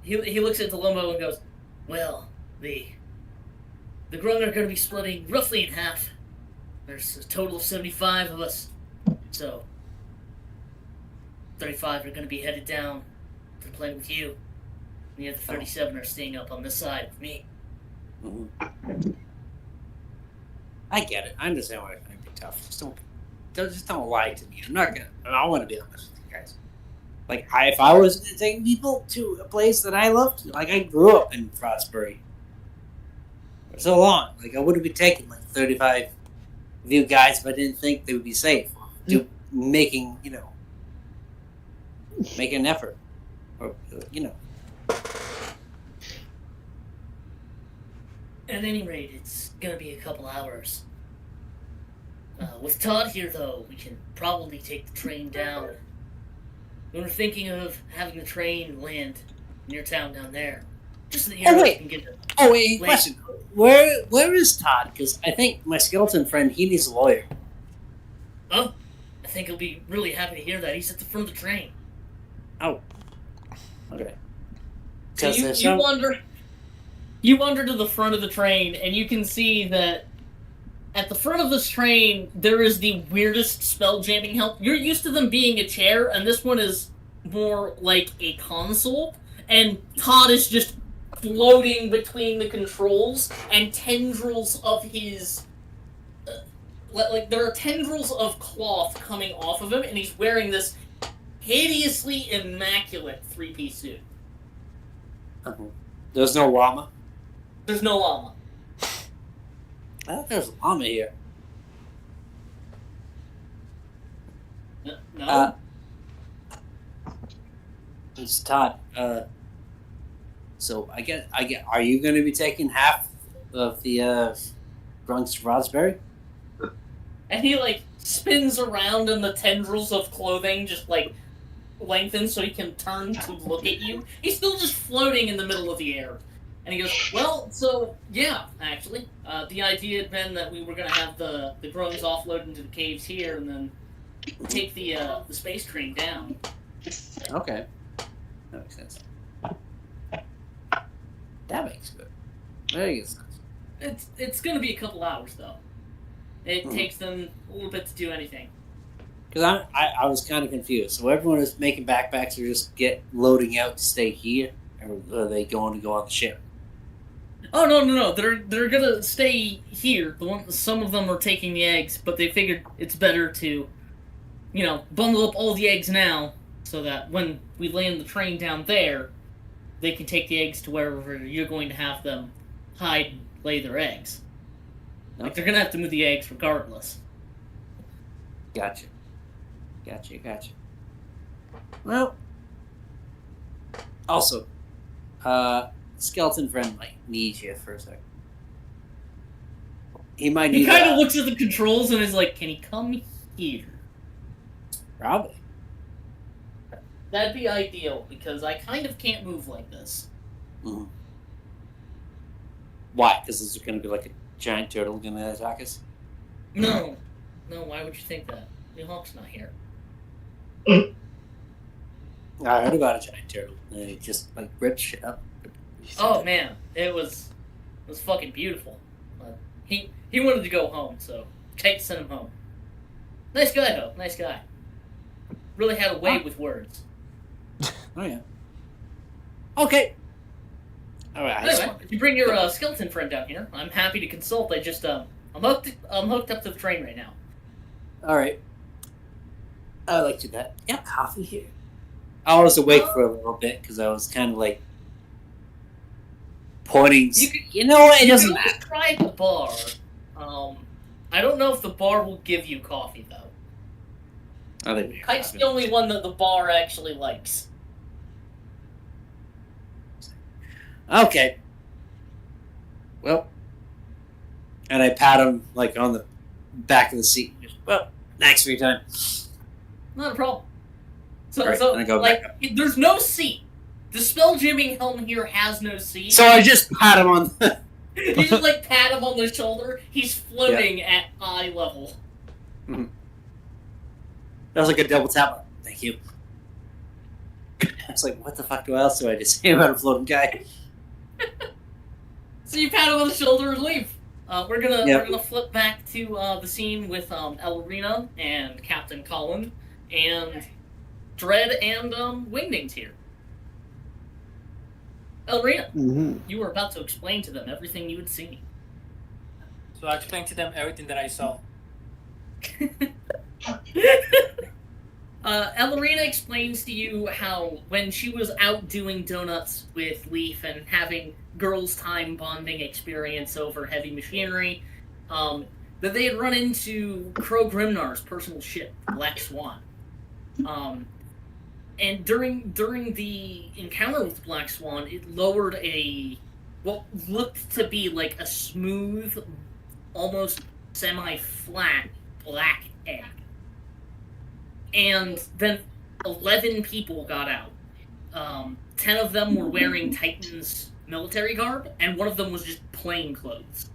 he looks at the Lumbo and goes, well, the Grung are going to be splitting roughly in half. There's a total of 75 of us, so 35 are going to be headed down to play with you. And the other 37 are staying up on this side with me. Mhm. I get it. I understand why it might be tough. Just don't lie to me. I want to be honest with you guys. Like, if I was to take people to a place that I loved, like I grew up in Frostbury for so long, like I wouldn't be taking like 35 of you guys if I didn't think they would be safe. Making an effort, or At any rate, it's gonna be a couple hours. With Todd here, though, we can probably take the train down. We were thinking of having the train land near town down there. Just so the heroes wait. can get to... Oh wait, Wait. question. Where is Todd? Because I think my skeleton friend, he needs a lawyer. Oh, I think he'll be really happy to hear that. He's at the front of the train. Oh. Okay. So 'Cause you wander to the front of the train, and you can see that at the front of this train, there is the weirdest spell jamming help. You're used to them being a chair, and this one is more like a console, and Todd is just floating between the controls, and tendrils of his... like, there are tendrils of cloth coming off of him, and he's wearing this hideously immaculate three-piece suit. There's no llama. There's no llama. I thought there was a llama here. No. It's Todd. So I get. Are you going to be taking half of the Grunk's raspberry? And he like spins around and the tendrils of clothing just like lengthen so he can turn to look at you. He's still just floating in the middle of the air. And he goes, well, so yeah, actually. The idea had been that we were gonna have the grunts offload into the caves here and then take the space train down. Okay. That makes sense. That makes good. Very good sense. It's gonna be a couple hours though. It takes them a little bit to do anything. Because I was kind of confused. So everyone is making backpacks or just loading out to stay here? Or are they going to go on the ship? Oh no! They're gonna stay here. Some of them are taking the eggs, but they figured it's better to, bundle up all the eggs now, so that when we land the train down there, they can take the eggs to wherever you're going to have them hide and lay their eggs. Like they're gonna have to move the eggs regardless. Gotcha. Well, also, skeleton friend might need you for a second. He might need. He kind of looks at the controls and is like, "Can he come here?" Probably. That'd be ideal because I kind of can't move like this. Mm-hmm. Why? Because there's going to be like a giant turtle going to attack us? No. Why would you think that? The Hawk's not here. I heard about a giant turtle, and it just like ripped shit up. Oh man, it was fucking beautiful. He wanted to go home, so Kate sent him home. Nice guy though, nice guy. Really had a way with words. Oh yeah. Okay. All right. Anyway, if you bring your skeleton friend down here, I'm happy to consult. I just I'm hooked up to the train right now. All right. I would like to do that. Yeah, coffee here. I was awake for a little bit because I was kind of like pointing. You know what? It doesn't matter. Just try the bar. I don't know if the bar will give you coffee though. I think Kite's the only one that the bar actually likes. Okay. Well, and I pat him like on the back of the seat. Well, thanks for your time. Not a problem. So, Right, so and I go like, back up. there's no seat. The spell-jamming helm here has no seat. So I just pat him on. You just like pat him on the shoulder. He's floating at eye level. That was like a double tap. Thank you. I was like, what the fuck else do I just say about a floating guy? So you pat him on the shoulder and leave. We're gonna flip back to the scene with Elrina and Captain Colin and Dread and Wingdings here. Elrina, you were about to explain to them everything you had seen. So I explained to them everything that I saw. Elrina explains to you how when she was out doing donuts with Leaf and having girls' time bonding experience over heavy machinery, that they had run into Crow Grimnar's personal ship, Black Swan. And during the encounter with Black Swan, it lowered what looked to be like a smooth, almost semi-flat black egg. And then 11 people got out. 10 of them were wearing Titan's military garb, and one of them was just plain clothes.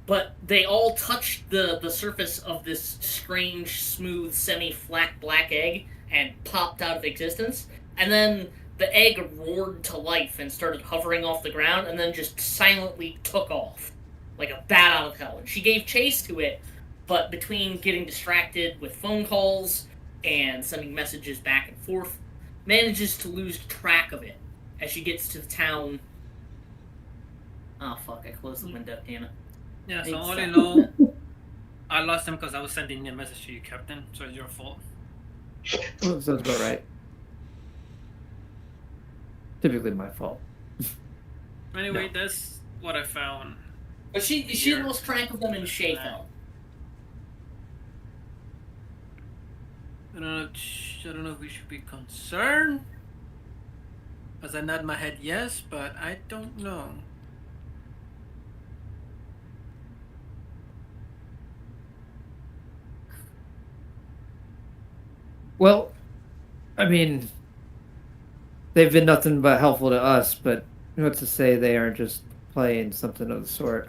But they all touched the surface of this strange, smooth, semi-flat black egg and popped out of existence. And then the egg roared to life and started hovering off the ground and then just silently took off. Like a bat out of hell. And she gave chase to it, but between getting distracted with phone calls and sending messages back and forth, manages to lose track of it as she gets to the town. Oh fuck, I closed the window, damn it. Yeah, so all in all, I lost him because I was sending a message to you, Captain, so it's your fault. Well, sounds about right. Typically my fault. Anyway, that's what I found. But she lost track of them in Shayfell. I don't know if we should be concerned. As I nod my head yes, but I don't know. Well, I mean, they've been nothing but helpful to us, but what's to say they aren't just playing something of the sort?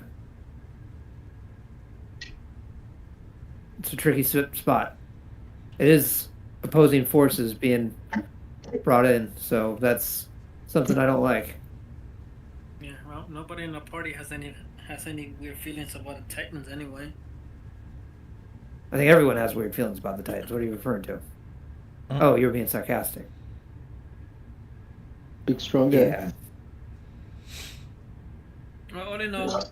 It's a tricky spot. It is opposing forces being brought in, so that's something I don't like. Yeah, well, nobody in the party has any weird feelings about the Titans anyway. I think everyone has weird feelings about the Titans. What are you referring to? Oh, you're being sarcastic. Big strong guy. Yeah. Well, all in all,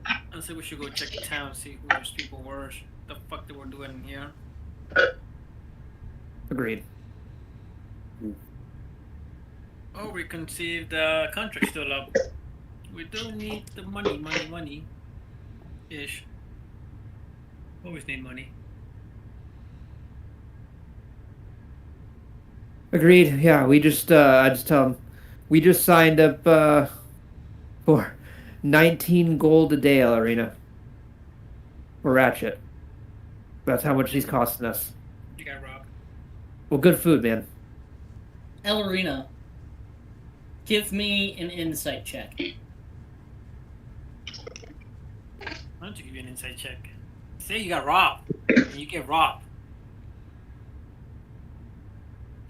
I say we should go check the town, see who those people were, the fuck they were doing here. Agreed. Oh, we can see if the contract's still up. We do need the money. Ish. Always need money. Agreed. Yeah, we just I just tell them we just signed up for 19 gold a day, Ellerina. For Ratchet. That's how much he's costing us. You got robbed. Well, good food, man. Ellerina, give me an insight check. Why don't you give you an insight check? Say you got robbed, and you get robbed.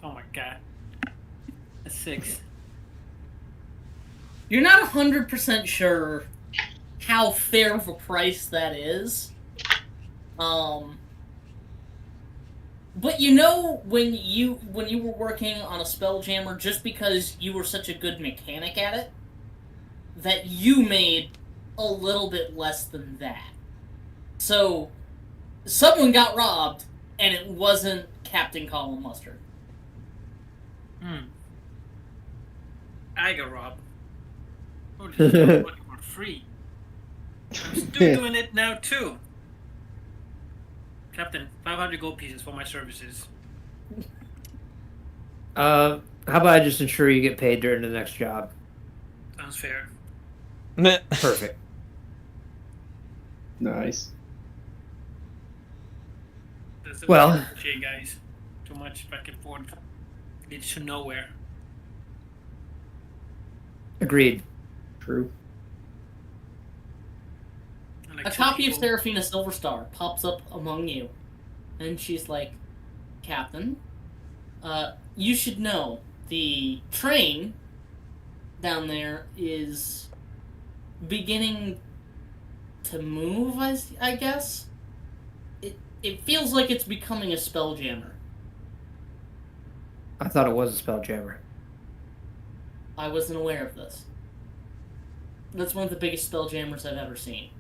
Oh my god. That's 6. You're not 100% sure how fair of a price that is. But you know when you were working on a Spelljammer, just because you were such a good mechanic at it, that you made a little bit less than that. So, someone got robbed, and it wasn't Captain Colin Mustard. I got robbed. Holy shit, working for free. I'm still doing it now too. Captain, 500 gold pieces for my services. How about I just ensure you get paid during the next job? Sounds fair. Perfect. Nice. That's the Well- way I appreciate, guys. Too much back and forth. Leads to nowhere. Agreed. True. I like A to copy of people- Seraphina Silverstar pops up among you, and she's like, Captain, you should know the train down there is beginning to move, I guess. It feels like it's becoming a Spelljammer. I thought it was a Spelljammer. I wasn't aware of this. That's one of the biggest Spelljammers I've ever seen.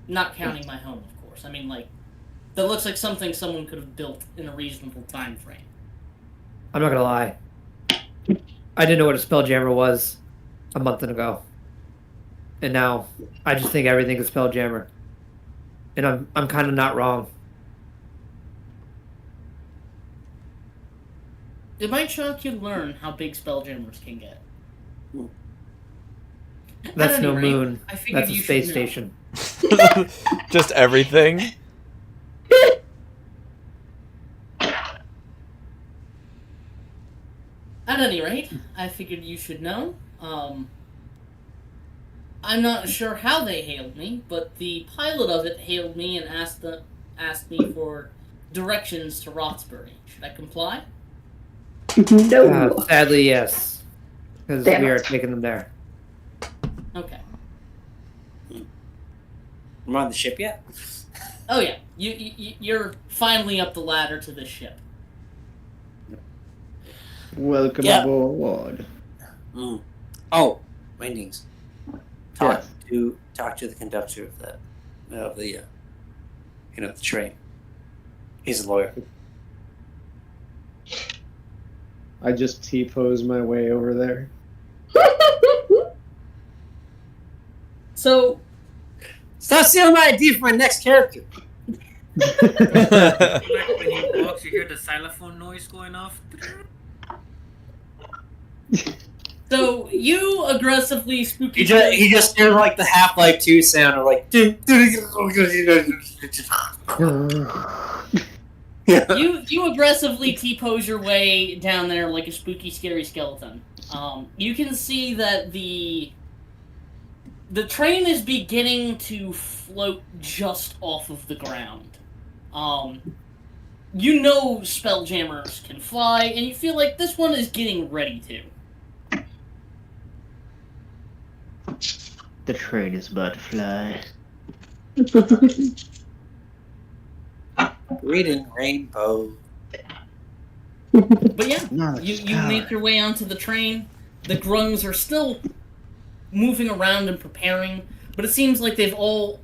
Not counting my home, of course. I mean, like, that looks like something someone could have built in a reasonable time frame. I'm not gonna lie. I didn't know what a Spelljammer was a month ago. And now I just think everything is Spelljammer. And I'm kind of not wrong. It might shock you to learn how big Spelljammers can get. That's At no any rate, moon. I figured That's a you space should know. station. Just everything. At any rate, I figured you should know. I'm not sure how they hailed me, but the pilot of it hailed me and asked me for directions to Roxbury. Should I comply? No. Sadly, yes. Because Damn we are it. taking them there. Okay. I'm on the ship yet? Oh yeah, you're finally up the ladder to this ship. Welcome Yeah. aboard. Mm. Oh, Windings. Talk Yes. talk to the conductor of the the train. He's a lawyer. I just T-pose my way over there. So, Stop stealing my idea for my next character. Like when he walks, you hear the xylophone noise going off. so you aggressively spooky. He just did like the Half-Life 2 sound of like. You aggressively T-pose your way down there like a spooky, scary skeleton. You can see that the train is beginning to float just off of the ground. You know spelljammers can fly, and you feel like this one is getting ready to. The train is about to fly. Reading Rainbow. But yeah, Knowledge you is power. make your way onto the train. The grungs are still moving around and preparing, but it seems like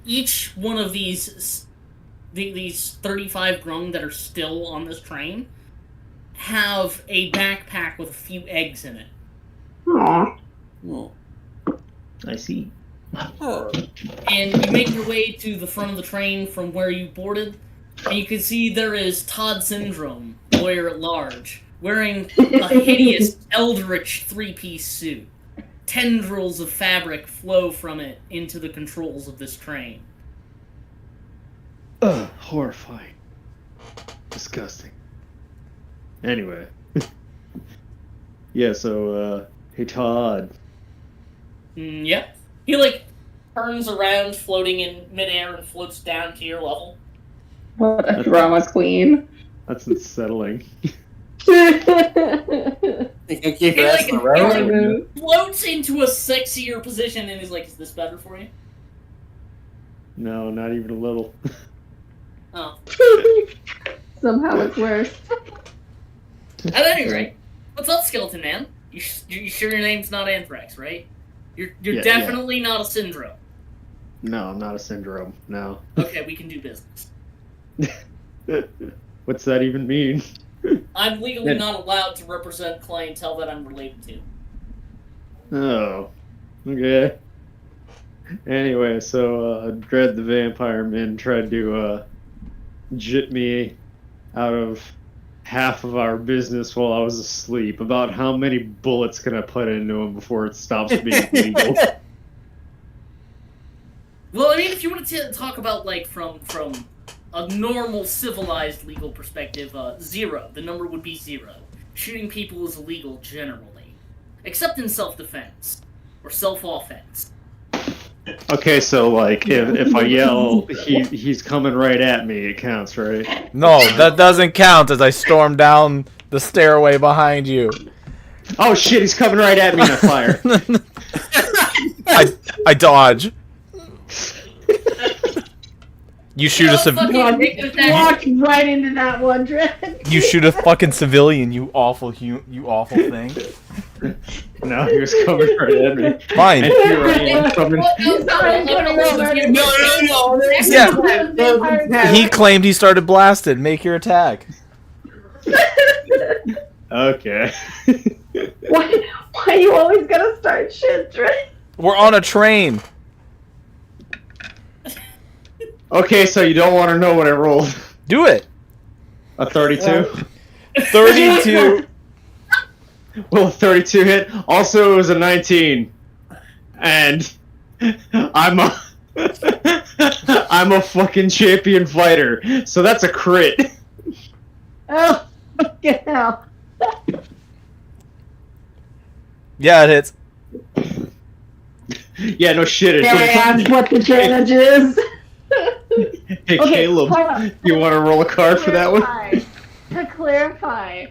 each one of these 35 grung that are still on this train have a backpack with a few eggs in it. Aw. I see. And you make your way to the front of the train from where you boarded, and you can see there is Todd Syndrome, lawyer at large, wearing a hideous eldritch three-piece suit. Tendrils of fabric flow from it into the controls of this train. Ugh, horrifying. Disgusting. Anyway. Yeah, so, hey Todd. Yep. He, turns around, floating in midair, and floats down to your level. What a drama queen. That's unsettling. Think I keep your ass in the road? Floats into a sexier position, and he's like, is this better for you? No, not even a little. Oh. Somehow it's worse. At any rate, what's up, Skeleton Man? You sure your name's not Anthrax, right? You're Yeah, definitely not a Syndrome. No, I'm not a syndrome. No. Okay, we can do business. What's that even mean? I'm legally Yeah. not allowed to represent clientele that I'm related to. Oh. Okay. Anyway, so Dread the Vampire Man tried to jit me out of half of our business while I was asleep. About how many bullets can I put into him before it stops being legal? Well, I mean, if you want to talk about, from a normal, civilized legal perspective, 0. The number would be 0. Shooting people is illegal generally. Except in self-defense. Or self-offense. Okay, so if I yell, he's coming right at me, it counts, right? No, that doesn't count as I storm down the stairway behind you. Oh shit, he's coming right at me in a fire. I dodge. You shoot a Walked right into that one, Dread. you shoot a fucking civilian, you awful thing. No, he was coming right at me. Fine. And here I am coming. Yeah. He claimed he started blasted. Make your attack. Okay. Why you always gotta start shit, Dread? We're on a train. Okay, so you don't want to know what I rolled. Do it. A 32? 32. Will a 32 hit? Also, it was a 19. And I'm a fucking champion fighter, so that's a crit. Oh, fucking hell. Yeah, it hits. Yeah, no shit. It There I ask what the damage is. Hey, Okay, Caleb, hold on. you want to roll a card for that one? To clarify,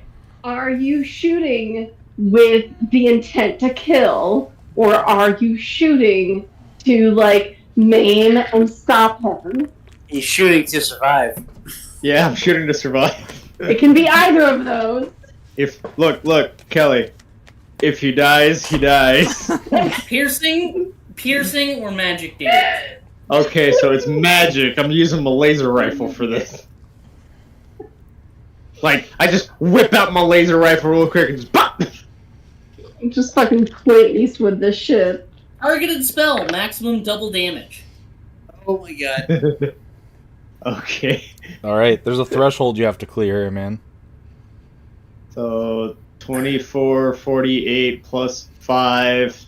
are you shooting with the intent to kill, or are you shooting to, maim and stop him? He's shooting to survive. Yeah, I'm shooting to survive. It can be either of those. Look, Kelly. If he dies, he dies. Piercing or magic damage? Okay, so it's magic. I'm using my laser rifle for this. Like, I just whip out my laser rifle real quick and just pop! Just fucking Clint Eastwood this shit. Targeted spell, maximum double damage. Oh my god. Okay. All right, there's a threshold you have to clear here, man. So, 24, 48 plus 5,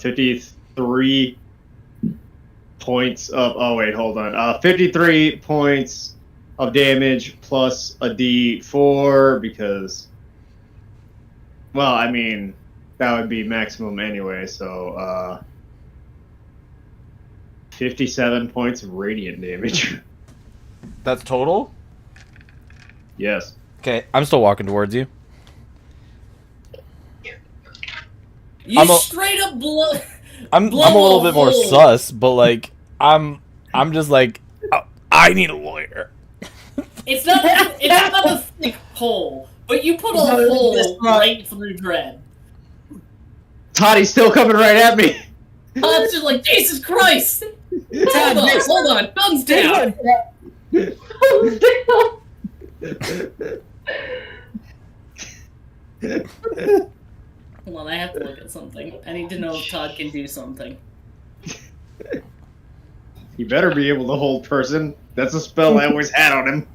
53 points of... Oh, wait, hold on. 53 points of damage plus a D4 because... Well, I mean, that would be maximum anyway, so... 57 points of radiant damage. That's total? Yes. Okay, I'm still walking towards you. You I'm a- straight up blow. I'm blow a little bit more hole. sus, but like I'm just like I need a lawyer. It's not a thick hole, but you put a hole right through Dread. Toddy's still coming right at me! Todd's just like, Jesus Christ! Hold on, guns down! Hold on, I have to look at something. I need to know if Todd can do something. He better be able to hold person. That's a spell I always had on him.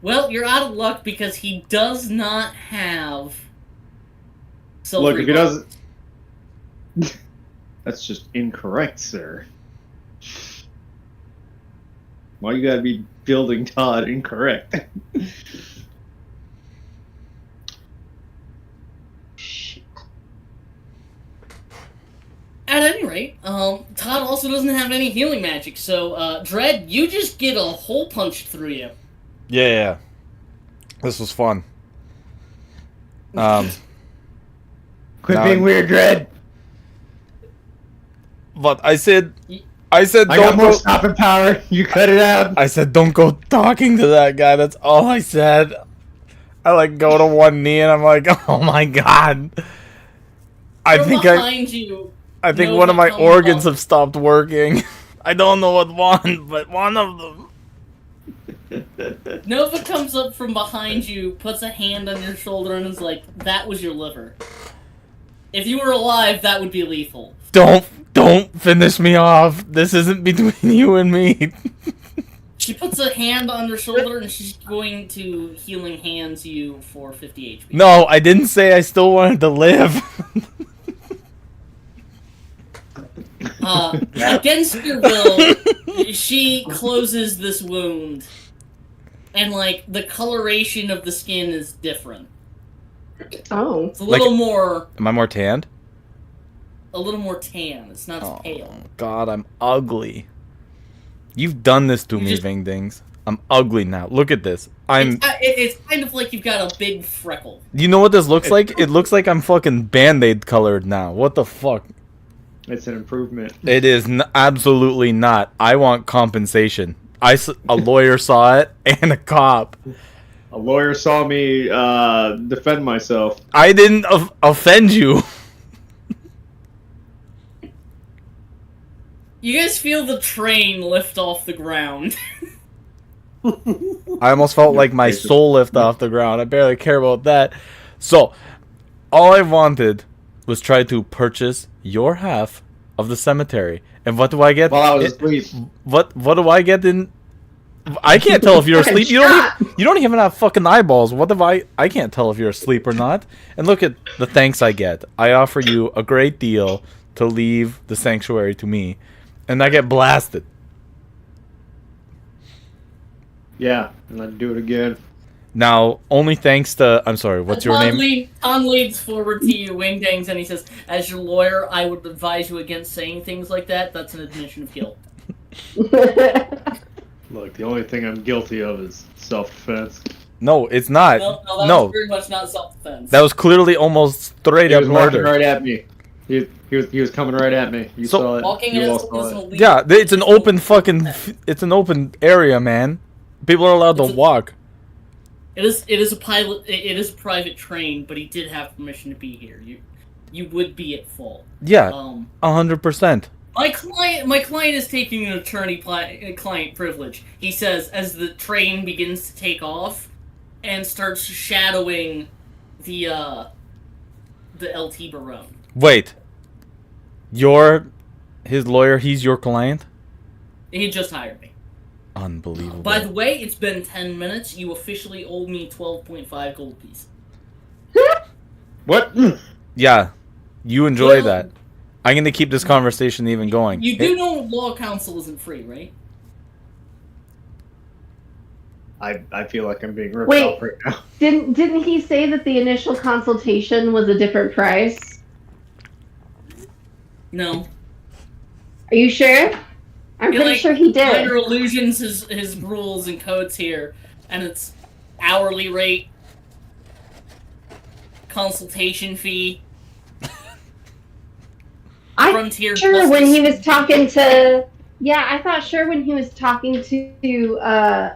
Well, you're out of luck because he does not have silver. Look, if he doesn't... That's just incorrect, sir. Why you gotta be building Todd incorrect? At any rate, Todd also doesn't have any healing magic, so, Dread, you just get a hole punched through you. Yeah. This was fun. Quit Now- being weird, Dredd! But I said I don't got more go. stopping power. You cut it out. I said don't go talking to that guy. That's all I said. I like go to one knee and I'm like, oh my god. I think Nova one of my comes organs up. have stopped working. I don't know what one, but one of them. Nova comes up from behind you, puts a hand on your shoulder, and is like, that was your liver. If you were alive, that would be lethal. Don't finish me off. This isn't between you and me. She puts a hand on your shoulder, and she's going to healing hands you for 50 HP. No, I didn't say I still wanted to live. Against your will, she closes this wound. And, like, the coloration of the skin is different. Oh. It's a little more... Am I more tanned? A little more tan. It's not as pale. God, I'm ugly. You've done this to me, just- Vingdings. I'm ugly now. Look at this. It's kind of like you've got a big freckle. You know what this looks like? It looks like I'm fucking Band-Aid colored now. What the fuck? It's an improvement. It is absolutely not. I want compensation. A lawyer saw it and a cop. A lawyer saw me defend myself. I didn't offend you. You guys feel the train lift off the ground. I almost felt like my soul lift off the ground. I barely care about that. So, all I wanted was try to purchase your half of the cemetery. And what do I get? While I was asleep. What do I get in? I can't tell if you're asleep. You don't even have fucking eyeballs. What if I can't tell if you're asleep or not. And look at the thanks I get. I offer you a great deal to leave the sanctuary to me. And I get blasted. Yeah, and I'd do it again. Now, only thanks to... I'm sorry, what's your name? Ton leads forward to you, Wingdings, and he says, as your lawyer, I would advise you against saying things like that. That's an admission of guilt. Look, the only thing I'm guilty of is self-defense. No, it's not. No, that No. was very much not self-defense. That was clearly almost straight He up was walking murder. right at me. He was coming right at me. You So- saw it. Walking You in all is saw it. a lead. Yeah, it's an open fucking... It's an open area, man. People are allowed to It's a- walk. It is a pilot. It is a private train, but he did have permission to be here. You would be at fault. Yeah, Um, 100%. my client is taking an attorney-client privilege. He says as the train begins to take off and starts shadowing the LT Barone. Wait. You're his lawyer, he's your client? He just hired me. Unbelievable. By the way, it's been 10 minutes. You officially owe me 12.5 gold pieces. What? Yeah, you enjoy Well, that. I'm going to keep this conversation even going. You do know law counsel isn't free, right? I feel like I'm being ripped Wait. off right now. Didn't he say that the initial consultation was a different price? No. Are you sure? I'm You're pretty like, sure he did. Minor illusions his rules and codes here, and it's hourly rate, consultation fee. I'm Frontier sure plus when he this- was talking to, I thought sure when he was talking to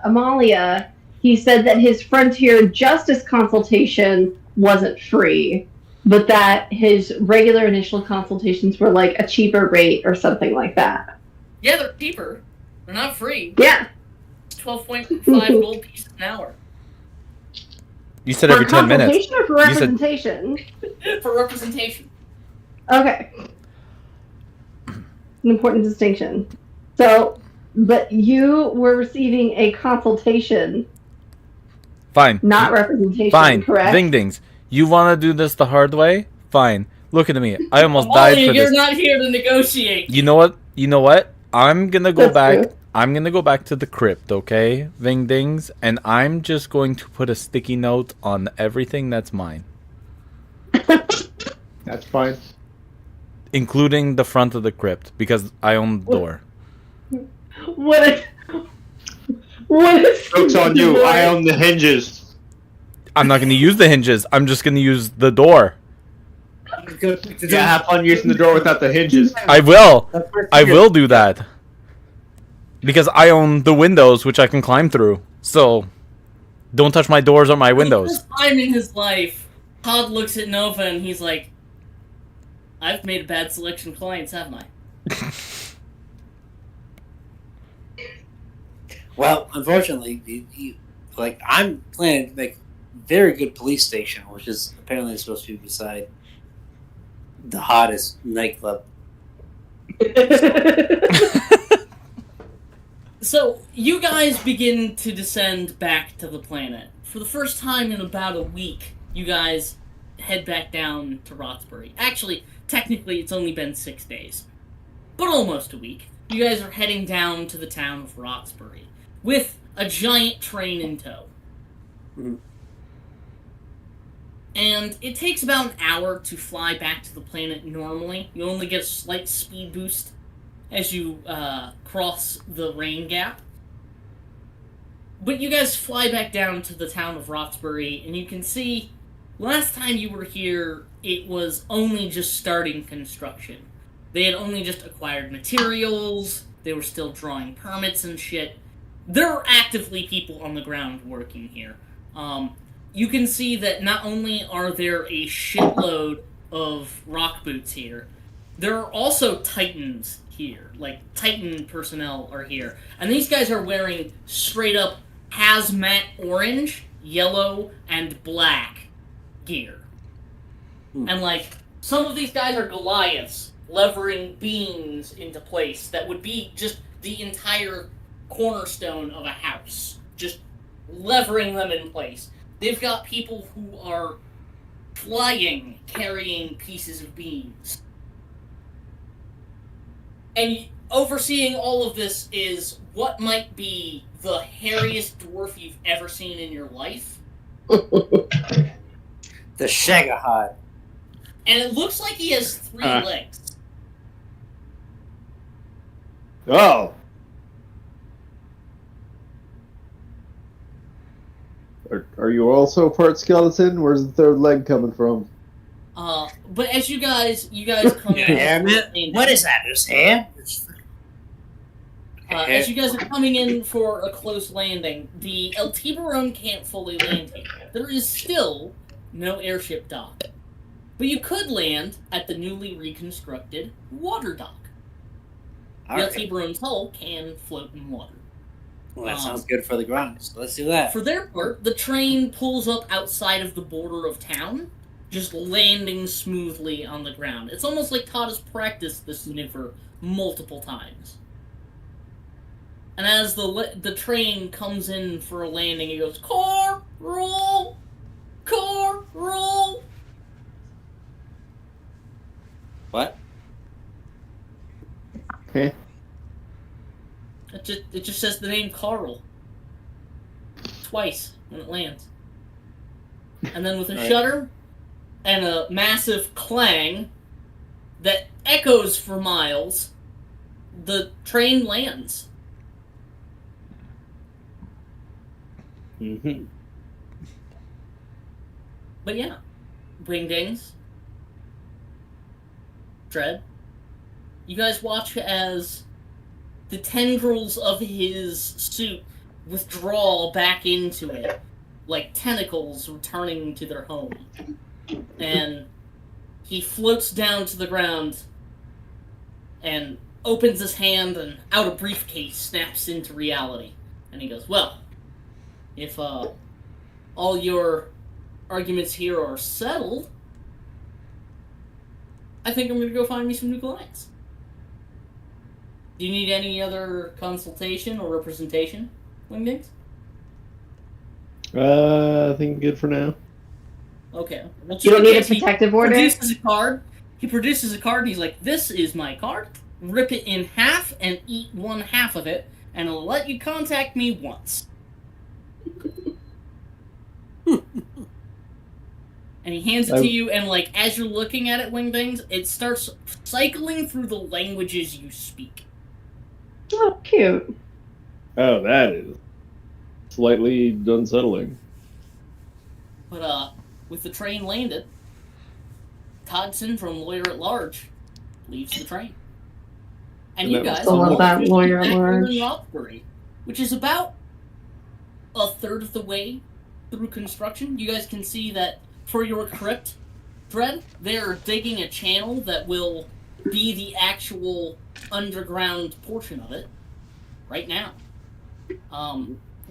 Amalia, he said that his Frontier Justice consultation wasn't free, but that his regular initial consultations were like a cheaper rate or something like that. Yeah, they're cheaper. They're not free. Yeah. 12.5 gold pieces an hour. You said For every 10 minutes. consultation or for You said- representation? For representation. Okay. An important distinction. So, but you were receiving a consultation, Fine. not representation, Fine. correct? Ding dings. You want to do this the hard way? Fine. Look at me. I almost died Amalia, for you're this. not here to negotiate. You know what? I'm going to go That's back. true. I'm going to go back to the crypt, okay? Ving dings. And I'm just going to put a sticky note on everything that's mine. That's fine. Including the front of the crypt. Because I own the door. What is? What is? Joke's on you. I own the hinges. I'm not going to use the hinges. I'm just going to use the door. Yeah, have fun using the door without the hinges. I will. I will do that. Because I own the windows, which I can climb through. So, don't touch my doors or my For the windows. first time in his life, Todd looks at Nova and he's like, I've made a bad selection of clients, haven't I? Well, unfortunately, I'm planning to make a very good police station, which is apparently supposed to be beside the hottest nightclub. So, you guys begin to descend back to the planet. For the first time in about a week, you guys head back down to Roxbury. Actually, technically, it's only been 6 days. But almost a week. You guys are heading down to the town of Roxbury with a giant train in tow. Mhm. And it takes about an hour to fly back to the planet normally. You only get a slight speed boost as you cross the rain gap. But you guys fly back down to the town of Roxbury, and you can see, last time you were here, it was only just starting construction. They had only just acquired materials, they were still drawing permits and shit. There are actively people on the ground working here. You can see that not only are there a shitload of rock boots here, there are also Titans here. Like, Titan personnel are here. And these guys are wearing straight up hazmat orange, yellow, and black gear. And, like, some of these guys are Goliaths, levering beams into place that would be just the entire cornerstone of a house. Just levering them in place. They've got people who are flying, carrying pieces of beams. And overseeing all of this is what might be the hairiest dwarf you've ever seen in your life. The Shagahad. And it looks like he has 3 legs. Oh. Are you also part skeleton? Where's the third leg coming from? But as you guys come Yeah, man. What is that? His hair? As you guys are coming in for a close landing, the El Tiburon can't fully land here. There is still no airship dock. But you could land at the newly reconstructed water dock. The El Alright. Tiburon's hull can float in water. Well, that sounds good for the ground. So let's do that. For their part, the train pulls up outside of the border of town, just landing smoothly on the ground. It's almost like Todd has practiced this maneuver multiple times. And as the train comes in for a landing, it goes, car, roll! Car, roll! What? Okay. It just says the name Carl. Twice when it lands. And then with a Alright. shudder and a massive clang that echoes for miles, the train lands. Mm-hmm. But yeah, Wingdings, Dread, you guys watch as the tendrils of his suit withdraw back into it, like tentacles returning to their home. And he floats down to the ground and opens his hand, and out a briefcase snaps into reality. And he goes, well, if all your arguments here are settled, I think I'm going to go find me some new clients. Do you need any other consultation or representation, Wingdings? I think good for now. Okay. Well, You don't need a he protective order? produces a card. He produces a card, and he's like, this is my card. Rip it in half and eat one half of it, and I'll let you contact me once. And he hands it to you, and like as you're looking at it, Wingdings, it starts cycling through the languages you speak. Oh, cute. Oh, that is slightly unsettling. But with the train landed, Todd Syndrome, lawyer at large, leaves the train. And you guys I love that lawyer at back here large. in Roxbury, which is about a third of the way through construction. You guys can see that for your crypt, Dread, they're digging a channel that will be the actual underground portion of it right now.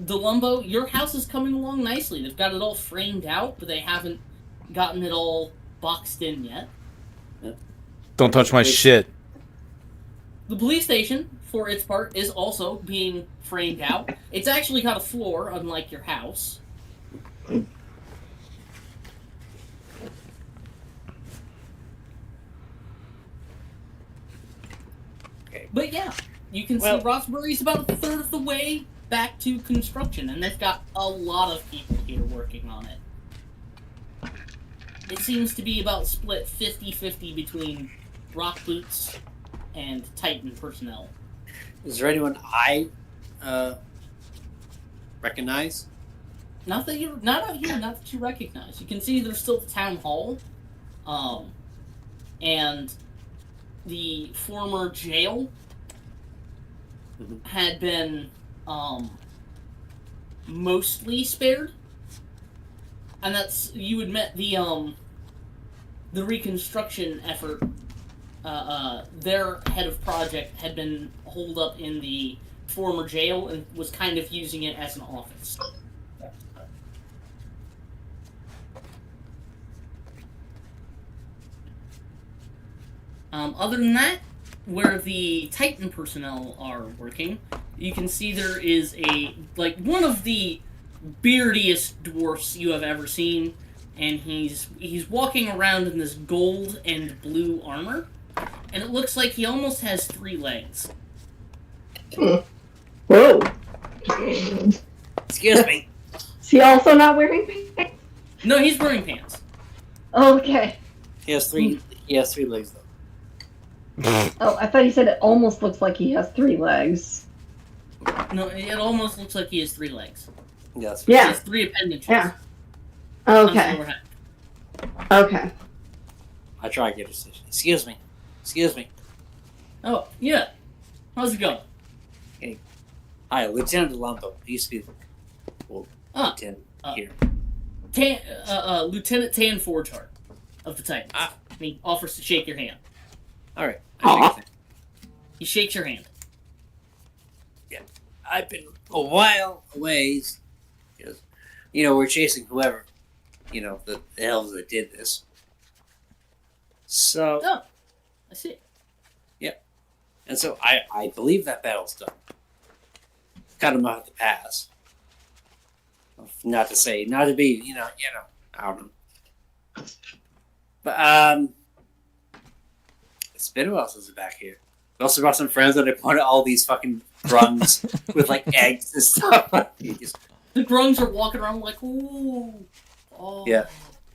Delumbo, your house is coming along nicely. They've got it all framed out, but they haven't gotten it all boxed in yet. Don't touch my shit. The police station, for its part, is also being framed out. It's actually got a floor, unlike your house. Okay. But yeah, you can see Roxbury's about a third of the way back to construction, and they've got a lot of people here working on it. It seems to be about split 50-50 between Rock Boots and Titan personnel. Is there anyone I recognize? Not that you recognize. You can see there's still the town hall, and the former jail had been mostly spared, and that's you had met the reconstruction effort. Their head of project had been holed up in the former jail and was kind of using it as an office. Other than that, where the Titan personnel are working, you can see there is one of the beardiest dwarfs you have ever seen, and he's walking around in this gold and blue armor, and it looks like he almost has 3 legs. Whoa. Excuse me. Is he also not wearing pants? No, he's wearing pants. Okay. He has 3 legs though. Oh, I thought you said it almost looks like he has 3 legs. No, it almost looks like he has 3 legs. Yes. He Yeah. has 3 appendages. Yeah. on his Okay. lower half. Okay. I try to get a decision. Excuse me. Oh, yeah. How's it going? Hey, Hi, Lieutenant Lumbo. He used to be Lieutenant here. Lieutenant Tan Forgeheart of the Titans. Ah. And he offers to shake your hand. All right. Aw. He shakes your hand. I've been a while away. Because, we're chasing whoever, the elves that did this. So, Oh, I see. and so I believe that battle's done. Cut him off the pass. Not to be, I don't know. But, it's been a while since I'm back here. We also brought some friends that I pointed all these fucking drums with, like, eggs and stuff. The grungs are walking around like, ooh. Oh. Yeah.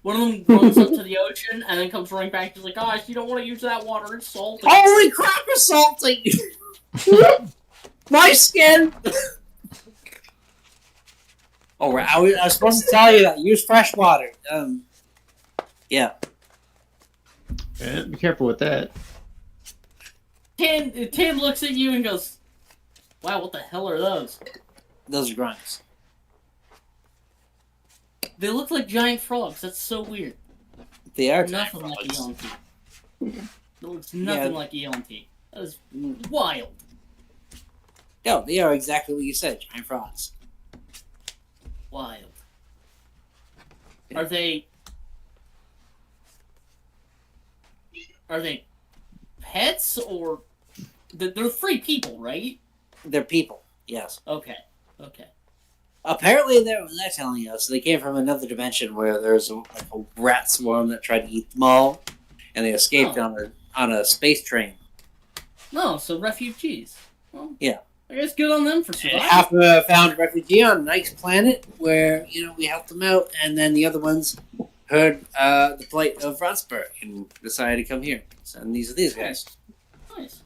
One of them runs up to the ocean and then comes running back. He's like, guys, you don't want to use that water. It's salty. Holy crap, it's salty! My skin! Oh, right. I was supposed to tell you that. Use fresh water. Yeah. Yeah, be careful with that. Tan looks at you and goes, wow, what the hell are those? Those are grunts. They look like giant frogs. That's so weird. They are Nothing like a frogs. Yonki. It looks nothing Yeah. like a Yonki. That is wild. No, they are exactly what you said. Giant frogs. Wild. Yeah. Are they pets or they're free people, right? They're people. Yes. Okay. Apparently, they're telling us they came from another dimension where there's a rat swarm that tried to eat them all, and they escaped on a space train. No, so refugees. Well, Yeah. I guess good on them for And surviving. half of them found a refugee on a nice planet where we helped them out, and then the other ones heard the plight of Rotsburg and decided to come here. So, and these are these guys. Nice.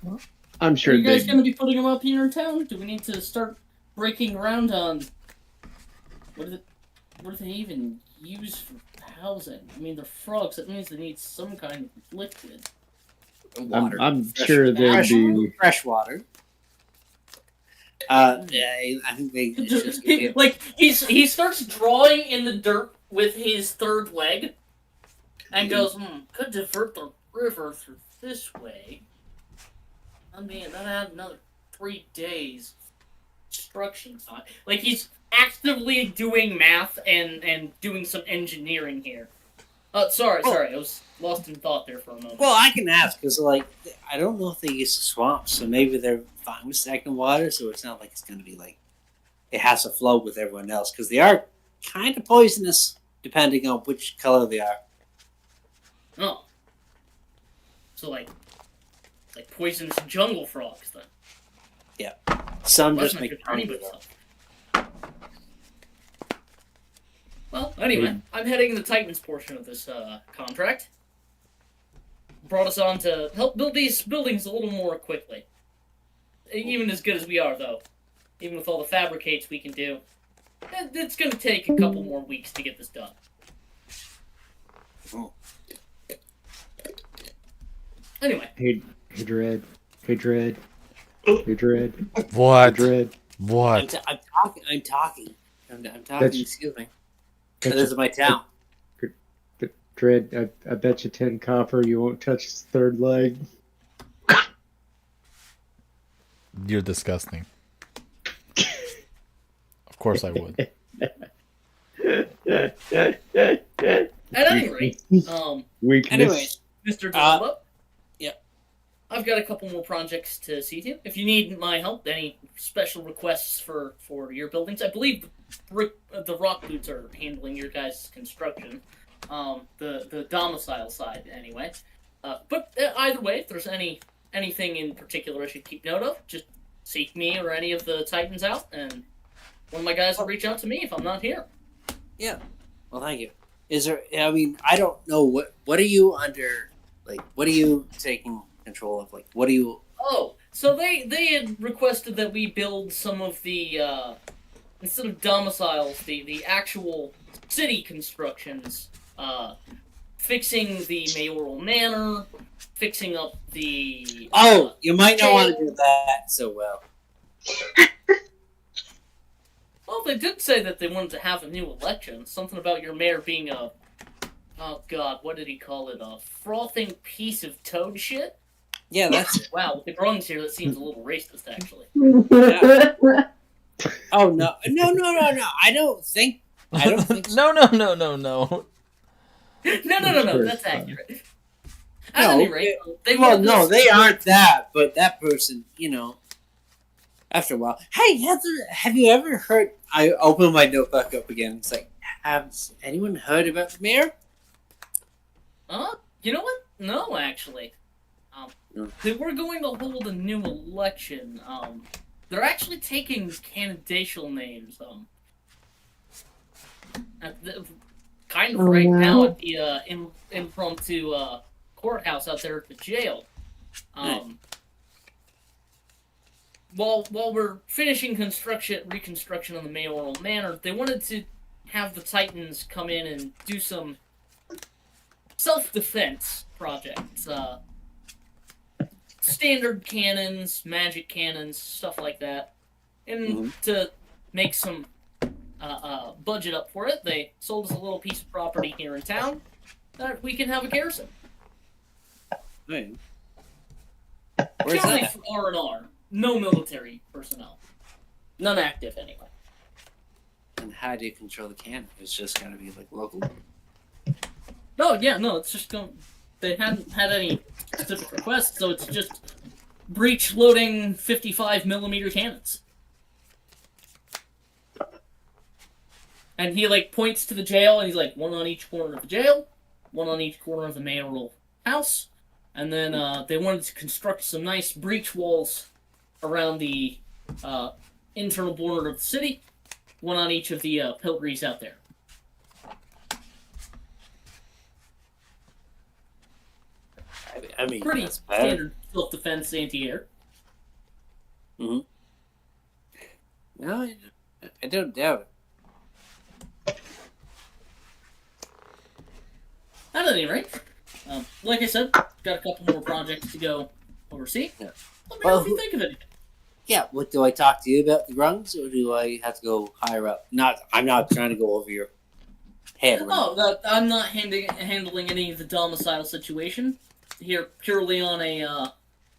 I'm Are sure you guys they. going to be putting them up here in town? Do we need to start breaking around on what do they even use for housing? I mean, they're frogs. That means they need some kind of liquid. Water. I'm sure they'd be. fresh water. Yeah, I think they it's just He starts drawing in the dirt with his third leg, and goes, could divert the river through this way. I mean, that had another 3 days construction time. Like, he's actively doing math and doing some engineering here. Sorry, I was lost in thought there for a moment. Well, I can ask because, I don't know if they use the swamps, so maybe they're fine with stagnant water. So it's not like it's going to be it has to flow with everyone else because they are kind of poisonous depending on which color they are. Oh. So, like poisonous jungle frogs, then. Some Well, that's just not make good for anybody, though. so. Well, anyway, I'm heading the Titans portion of this contract. Brought us on to help build these buildings a little more quickly. Even as good as we are, though. Even with all the fabricates we can do. It's going to take a couple more weeks to get this done. Anyway. Hey, Dread. Hey, Dread. Hey, Dread. Hey, What? Dread. What? I'm talking. I'm talking. That's- Excuse me. This is my town. Dread, I bet you 10 copper you won't touch his third leg. You're disgusting. Of course I would. At any rate, Weakness. Anyway, Mr. Delamba. Yeah. I've got a couple more projects to see to. If you need my help, any special requests for your buildings, I believe the rock boots are handling your guys' construction. The domicile side, anyway. But either way, if there's anything in particular I should keep note of, just seek me or any of the Titans out, and one of my guys will reach out to me if I'm not here. Yeah. Well, thank you. Is there? I mean, I don't know what are you under? What are you taking control of? What do you? Oh, so they had requested that we build some of the instead of domiciles, the actual city constructions, fixing the mayoral manor, fixing up the. Oh, you might not want to do that so well. Well, they did say that they wanted to have a new election. Something about your mayor being a... Oh, God, what did he call it? A frothing piece of toad shit? Yeah, that's it. Wow, with the grungs here, that seems a little racist, actually. Oh no. I don't think so. No. No, that's accurate. At No, any rate, they Well, wanted no, this- they aren't that, but that person, after a while. Hey, have you ever heard? I open my notebook up again. It's like, has anyone heard about the mayor? You know what? No, actually. They were going to hold a new election. They're actually taking candidacial names. Kind of right now at the impromptu courthouse out there at the jail. While we're finishing reconstruction on the mayoral manor, they wanted to have the Titans come in and do some self-defense projects. Standard cannons, magic cannons, stuff like that. And to make some budget up for it, they sold us a little piece of property here in town that we can have a garrison. Hey. Where's Purely that? for R&R. No military personnel. None active, anyway. And how do you control the cannon? It's just gonna be like local. No, it's just going... They hadn't had any specific requests, so it's just breech loading 55mm cannons. And he, points to the jail, and he's like, one on each corner of the jail, one on each corner of the mayoral house, and then they wanted to construct some nice breach walls around the internal border of the city, one on each of the pilgrims out there. I mean, Pretty that's better. standard self-defense anti-air. No, I don't doubt it. At any rate, like I said, got a couple more projects to go oversee. Yeah. Let me know Well, if you think of it. Yeah, what do I talk to you about the grungs, or do I have to go higher up? I'm not trying to go over your head. Oh, I'm not handling any of the domicile situation. Here, purely on a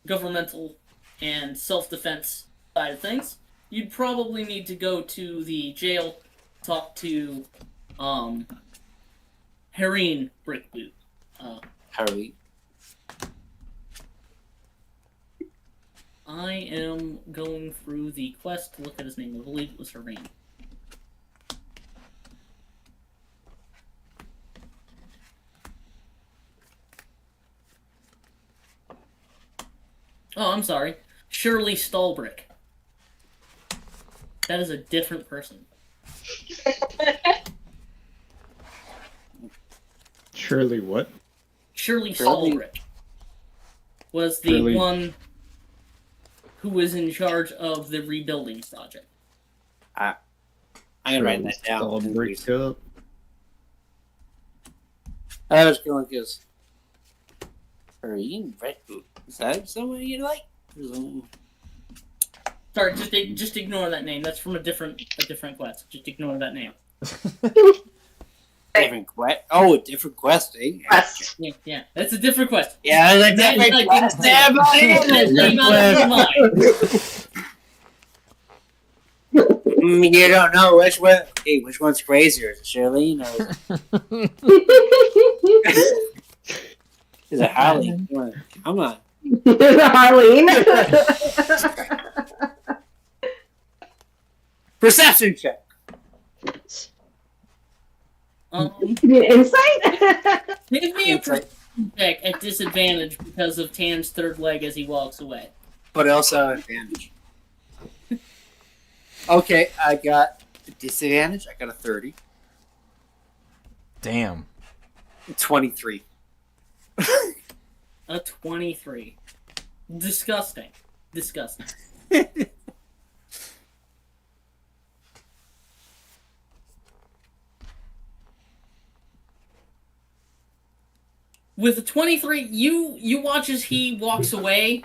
governmental and self-defense side of things. You'd probably need to go to the jail, talk to Hareen Brickboot. Hurry. I am going through the quest to look at his name. I believe it was Hareen. Oh, I'm sorry. Shirley Stallbrick. That is a different person. Shirley, what? Shirley Shirley- Stallbrick was the Shirley- one who was in charge of the rebuilding project. I'm gonna write that down. All bricked up. I was going because Hurry Red Boot. Is that someone you like? Sorry, just ignore that name. That's from a different quest. Just ignore that name. Different quest. Oh, a different quest, eh? Quest. Yeah, that's a different quest. Yeah, like That- different like- quest. Yeah, That name out of your mind. You don't know which one. Hey, which one's crazier? Is it Shirley? No. Is it Holly? Come on. Harleen. Perception check. Insight? Give me a It's like- perception check at disadvantage because of Tan's third leg as he walks away. But also advantage. Okay, I got a disadvantage. I got a 30. Damn. 23. A 23. Disgusting. Disgusting. With a 23, you watch as he walks away.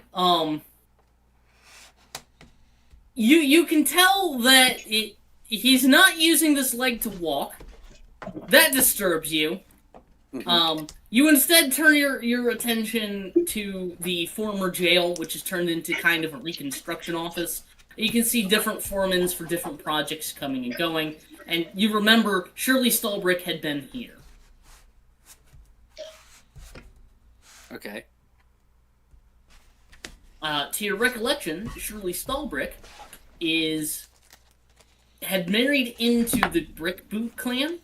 You can tell that he's not using this leg to walk. That disturbs you. You instead turn your attention to the former jail, which is turned into kind of a reconstruction office. You can see different foremans for different projects coming and going, and you remember Shirley Stallbrick had been here. Okay. To your recollection, Shirley Stallbrick had married into the Brick Boot clan,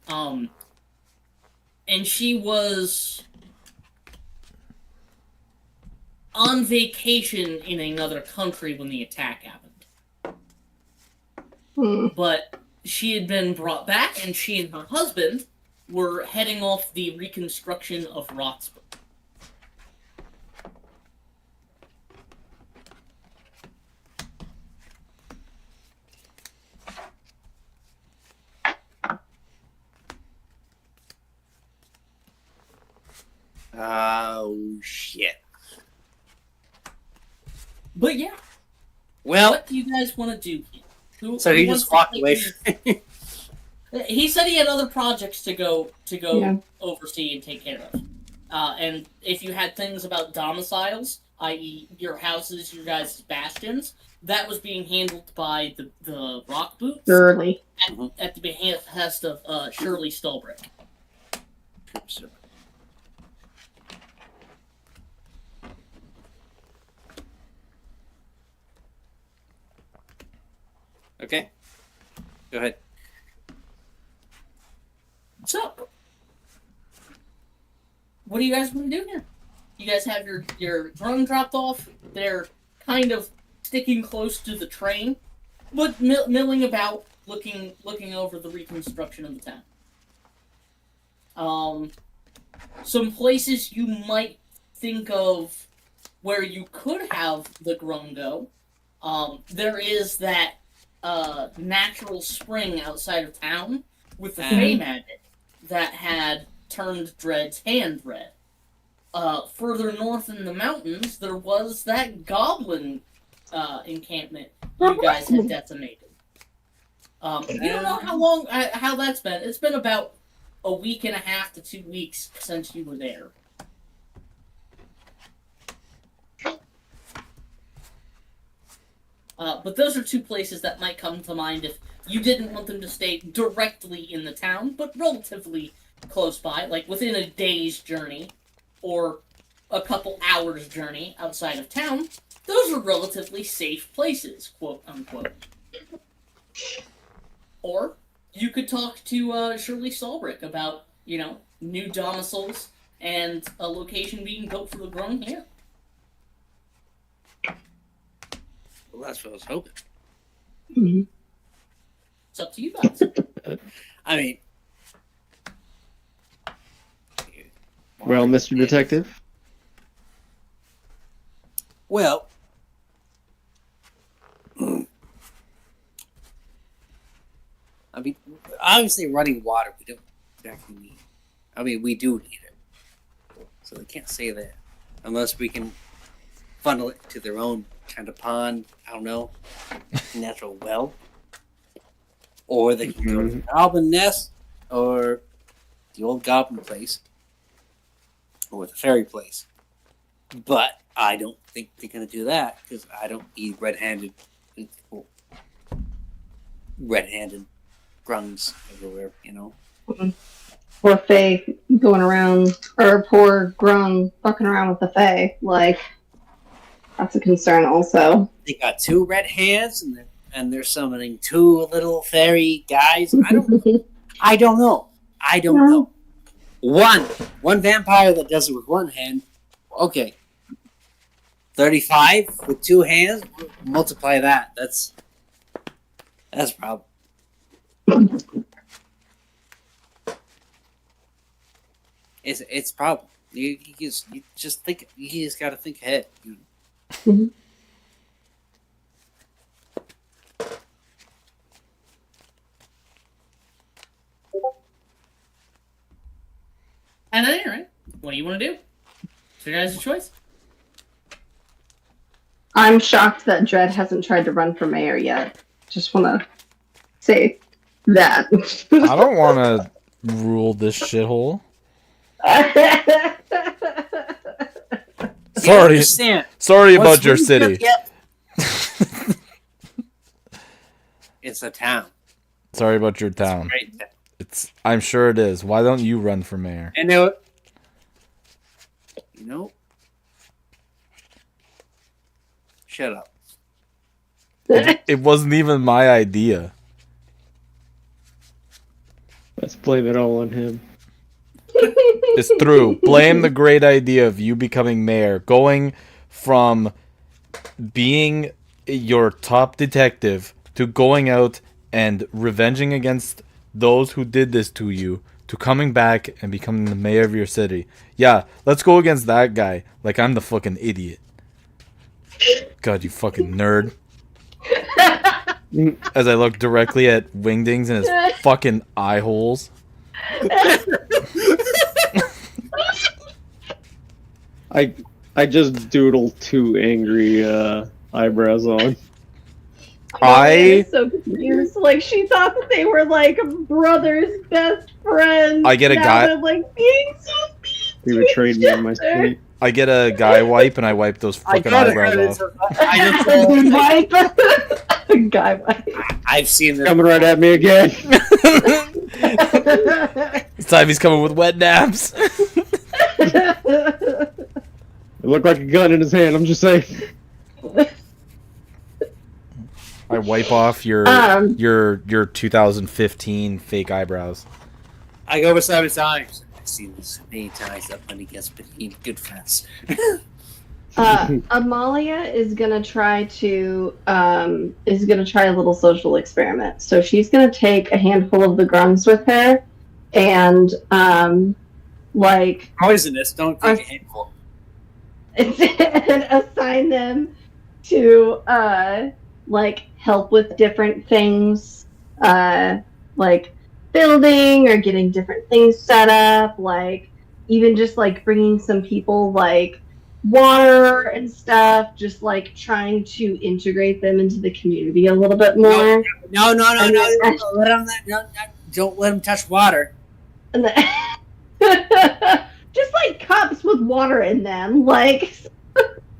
and she was on vacation in another country when the attack happened. But she had been brought back, and she and her husband were heading off the reconstruction of Roxburgh. Oh, shit. But yeah, Well, what do you guys want to do here? so who he wants just to walked take away. these- He said he had other projects to go Yeah. oversee and take care of. And if you had things about domiciles, i.e., your houses, your guys' bastions, that was being handled by the Rock Boots Early. at the behest of Shirley Stallbrick. Okay. Go ahead. So, what do you guys want to do here? You guys have your drone dropped off. They're kind of sticking close to the train, but milling about, looking over the reconstruction of the town. Some places you might think of where you could have the Grung go. There is that natural spring outside of town with the Fey magic that had turned Dread's hand red. Further north in the mountains, there was that goblin encampment you guys had decimated. You don't know how that's been. It's been about a week and a half to 2 weeks since you were there. But those are two places that might come to mind if you didn't want them to stay directly in the town, but relatively close by, like within a day's journey or a couple hours' journey outside of town. Those are relatively safe places, quote unquote. Or you could talk to Shirley Stallbrick about, new domiciles and a location being built for the Grung here. Well, that's what I was hoping. Mhm. It's up to you guys. I mean, Well, Mr. Detective, well, I mean, obviously, running water we don't exactly need. I mean, we do need it, so they can't say that unless we can funnel it to their own kind of pond. I don't know, natural well, or they can go to the Goblin Nest or the old Goblin Place or the Fairy Place. But I don't think they're gonna do that because I don't need red-handed grungs everywhere. Poor Faye going around, or poor Grung fucking around with the Faye. Like, that's a concern also. They got two red hands and they're summoning two little fairy guys. I don't know. I don't know. One vampire that does it with one hand. Okay. 35 with two hands. Multiply that. That's a problem. It's a problem. You just think. You just got to think ahead. Mhm. And at any rate, what do you want to do? It's your guys' choice. I'm shocked that Dredd hasn't tried to run for mayor yet. Just want to say that. I don't want to rule this shithole. Sorry, Understand. sorry about What's your really city. good- Yep. It's a town. Sorry about your It's a town. great town. It's. I'm sure it is. Why don't you run for mayor? And it, you know, shut up. It wasn't even my idea. Let's blame it all on him. It's true. Blame the great idea of you becoming mayor, going from being your top detective to going out and revenging against those who did this to you, to coming back and becoming the mayor of your city. Yeah, let's go against that guy like I'm the fucking idiot. God, you fucking nerd. As I look directly at Wingdings and his fucking eye holes. I just doodled two angry eyebrows on. I was so confused. Like she thought that they were like brothers, best friends. I get a now guy- they're, like being so mean He to betrayed each me in my other. sleep. I get a guy wipe and I wipe those fucking eyebrows off. I just, Guy wipe. I've seen this. Coming right at me again. This time he's coming with wet naps. It looked like a gun in his hand. I'm just saying. I wipe off your 2015 fake eyebrows. I go beside his eyes. I've seen this many times that when he gets between good friends. Amalia is gonna try a little social experiment. So she's gonna take a handful of the grunts with her, and like Poisonous, don't take a handful. and assign them to like help with different things, like building or getting different things set up, like even just like bringing some people like water and stuff, just like trying to integrate them into the community a little bit more. No, let him, don't let him touch water. And then, just like cups with water in them, like.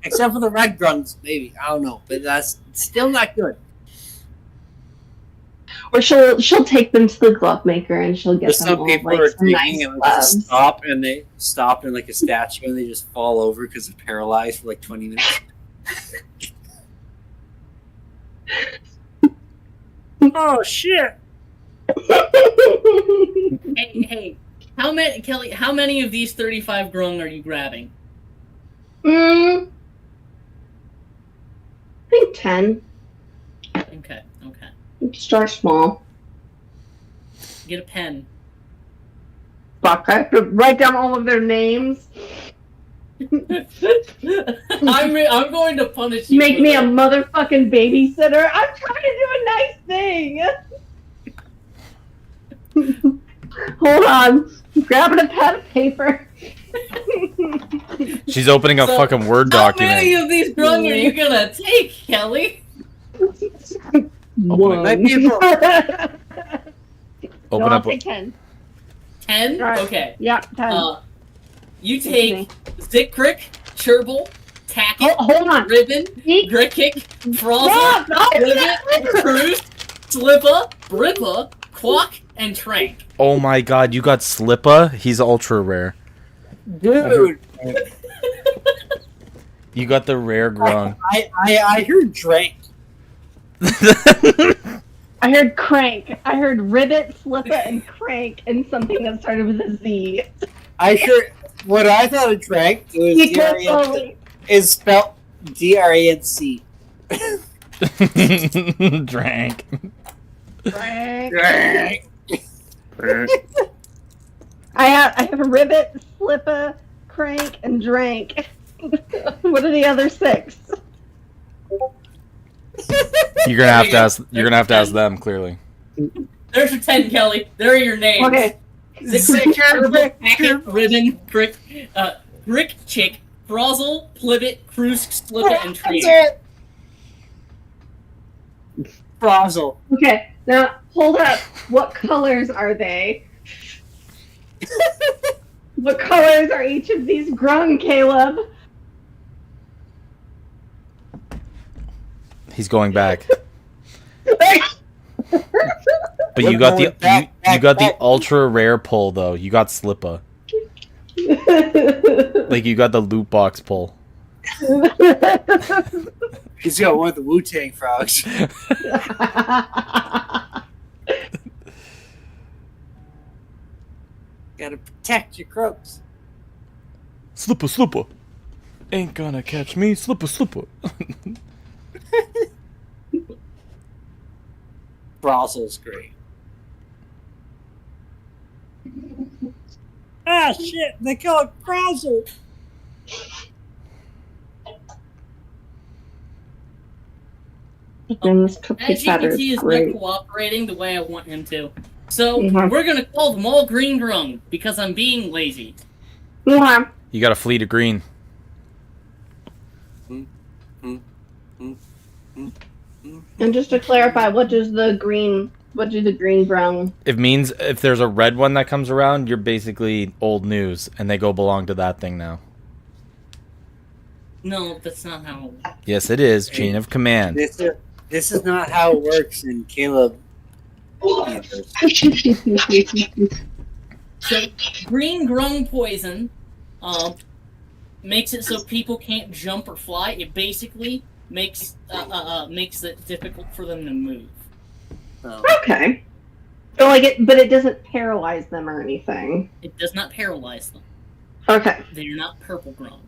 Except for the red grunts, maybe. I don't know, but that's still not good. Or she'll take them to the glove maker and she'll get There's them some all, people like, who are some digging nice and they gloves. just stop and they stop in like a statue and they just fall over because they're paralyzed for like 20 minutes. Oh shit! Hey, how many, Kelly? How many of these 35 grung are you grabbing? I think 10. Okay. Start small. Get a pen. Fuck, I have to write down all of their names. I'm going to punish you. Make for me a that. motherfucking babysitter. I'm trying to do a nice thing. Hold on. Grabbing a pad of paper. She's opening a So, fucking Word How many document. of these grung are you gonna take, Kelly? One. My people. Open No, up. I'll take 10. 10? Right. Okay. Yeah, 10. You take Zikrick, Cherble, Tackett, Hold on. Ribbon, Eek. Grickkick, Fraza, Stop! No, Rivet, Cruise, Slippa, Brippa, Quack, and Trank. Oh my god, you got Slippa? He's ultra rare. Dude, You got the rare grung. I heard Drake. I heard crank. I heard ribbit, slippa, and crank, and something that started with a Z. I heard what I thought of Drake was D-R-A-N-C, is spelled D-R-A-N-C. Drank. Crank. Drake. I have a ribbit, slippa, crank, and drank. What are the other 6? You're gonna have to ask. You're gonna have to ask them clearly. There's your 10, Kelly. There are your names. Okay. Zikrick, Cherble, Tackett, Ribbon, Grick, Chick, Frazzle, Plibbit, Cruise, Slippa, and Trank. Frazzle. Okay. Now, hold up. What colors are they? What colors are each of these grung, Caleb? He's going back. But you got the you got the ultra rare pull though. You got Slippa. Like you got the loot box pull. He's got one of the Wu-Tang frogs. Gotta protect your croaks. Slippa. Ain't gonna catch me. Slippa. Brossel's great. Ah, shit! They call it Brossel! And this cookie As you batter can see, is he's not great. cooperating the way I want him to. So, Mhm. we're gonna call them all green grung, because I'm being lazy. Yeah. You got a fleet of green. And just to clarify, what do the green brown? It means if there's a red one that comes around, you're basically old news, and they go belong to that thing now. No, that's not how. Yes, it is. Chain of command. This is not how it works in Caleb. So, green grung poison makes it so people can't jump or fly. It basically makes it difficult for them to move. Okay. So but it doesn't paralyze them or anything. It does not paralyze them. Okay. They are not purple grung.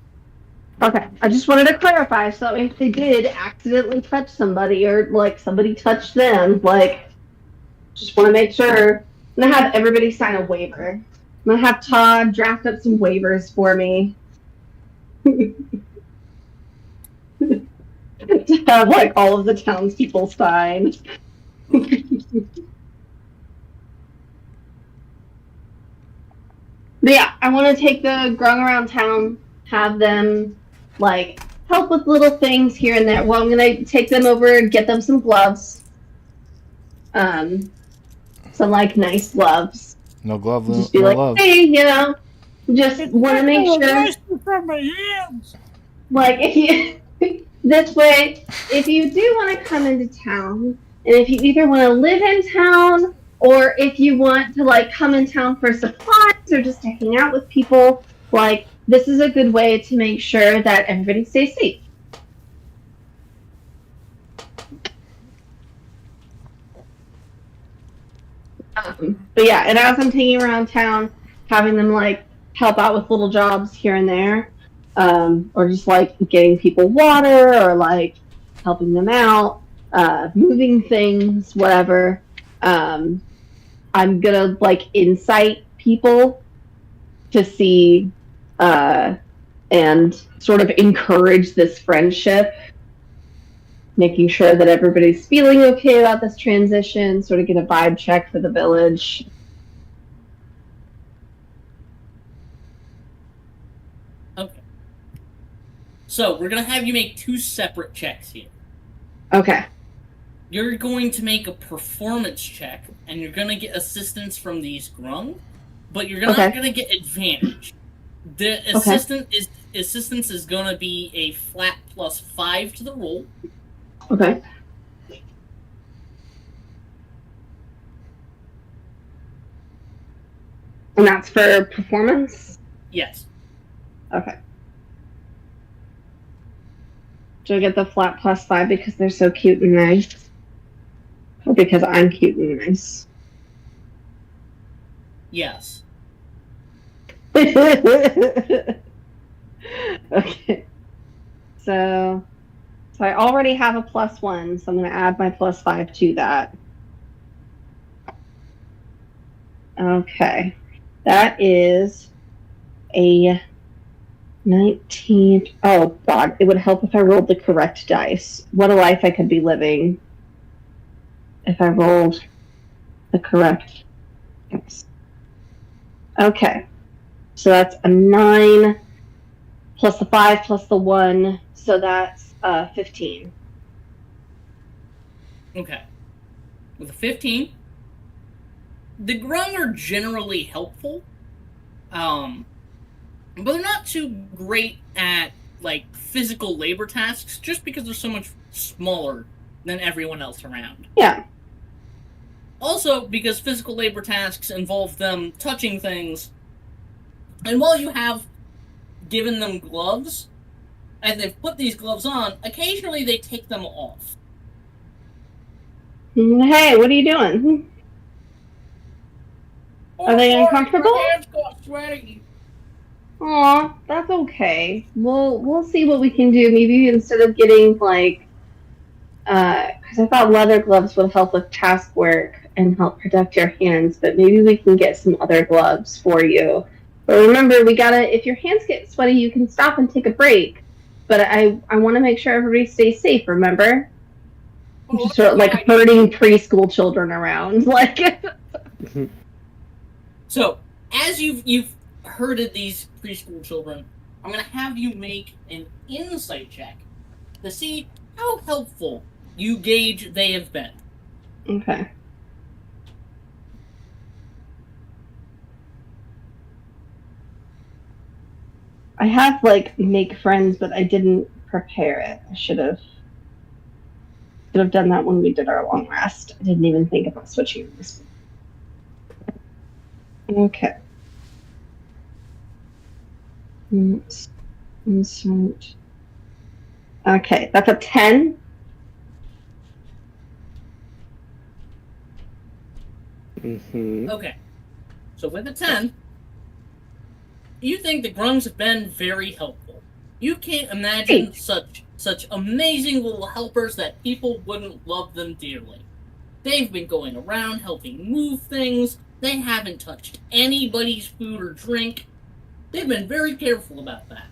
Okay. I just wanted to clarify, so if they did accidentally touch somebody or somebody touched them, just want to make sure. I'm gonna have everybody sign a waiver. I'm gonna have Todd draft up some waivers for me. To have all of the townspeople sign. But yeah, I want to take the grung around town, have them help with little things here and there. Well, I'm gonna take them over and get them some gloves. Some nice gloves. No glove. Just be no like, love. hey, just want to make sure. From my hands. If you this way, if you do want to come into town, and if you either want to live in town or if you want to come in town for supplies or just to hang out with people, this is a good way to make sure that everybody stays safe. But yeah, and as I'm taking around town, having them help out with little jobs here and there, or just getting people water or helping them out, moving things, whatever. I'm gonna incite people to see and sort of encourage this friendship, making sure that everybody's feeling okay about this transition, sort of get a vibe check for the village. Okay. So, we're gonna have you make 2 separate checks here. Okay. You're going to make a performance check, and you're gonna get assistance from these grung, but you're not gonna get advantage. The assistance is gonna be a flat +5 to the roll. Okay. And that's for performance? Yes. Okay. Do I get the flat +5 because they're so cute and nice? Or because I'm cute and nice? Yes. Okay. So I already have a +1, so I'm going to add my +5 to that. Okay. That is a 19. Oh, God. It would help if I rolled the correct dice. What a life I could be living if I rolled the correct dice. Okay. So that's a 9 plus the 5 plus the 1. So that's 15. Okay. with a 15. The Grung are generally helpful, but they're not too great at like physical labor tasks, just because they're so much smaller than everyone else around. Yeah. Also, because physical labor tasks involve them touching things, and while you have given them gloves, and they've put these gloves on, occasionally they take them off. Hey, what are you doing? Are they uncomfortable? My hands got sweaty. Aw, that's okay. We'll see what we can do. Maybe instead of getting like, because I thought leather gloves would help with task work and help protect your hands, but maybe we can get some other gloves for you. But remember, if your hands get sweaty, you can stop and take a break. But I want to make sure everybody stays safe, remember? Just sort of like herding preschool children around. Like. So, as you've herded these preschool children, I'm going to have you make an insight check to see how helpful you gauge they have been. Okay. I have, like, make friends, but I didn't prepare it. I should have done that when we did our long rest. I didn't even think about switching this. Okay. Insert. Okay, that's a 10. Mm-hmm. Okay. So with a 10, you think the Grungs have been very helpful. You can't imagine such amazing little helpers that people wouldn't love them dearly. They've been going around helping move things. They haven't touched anybody's food or drink. They've been very careful about that.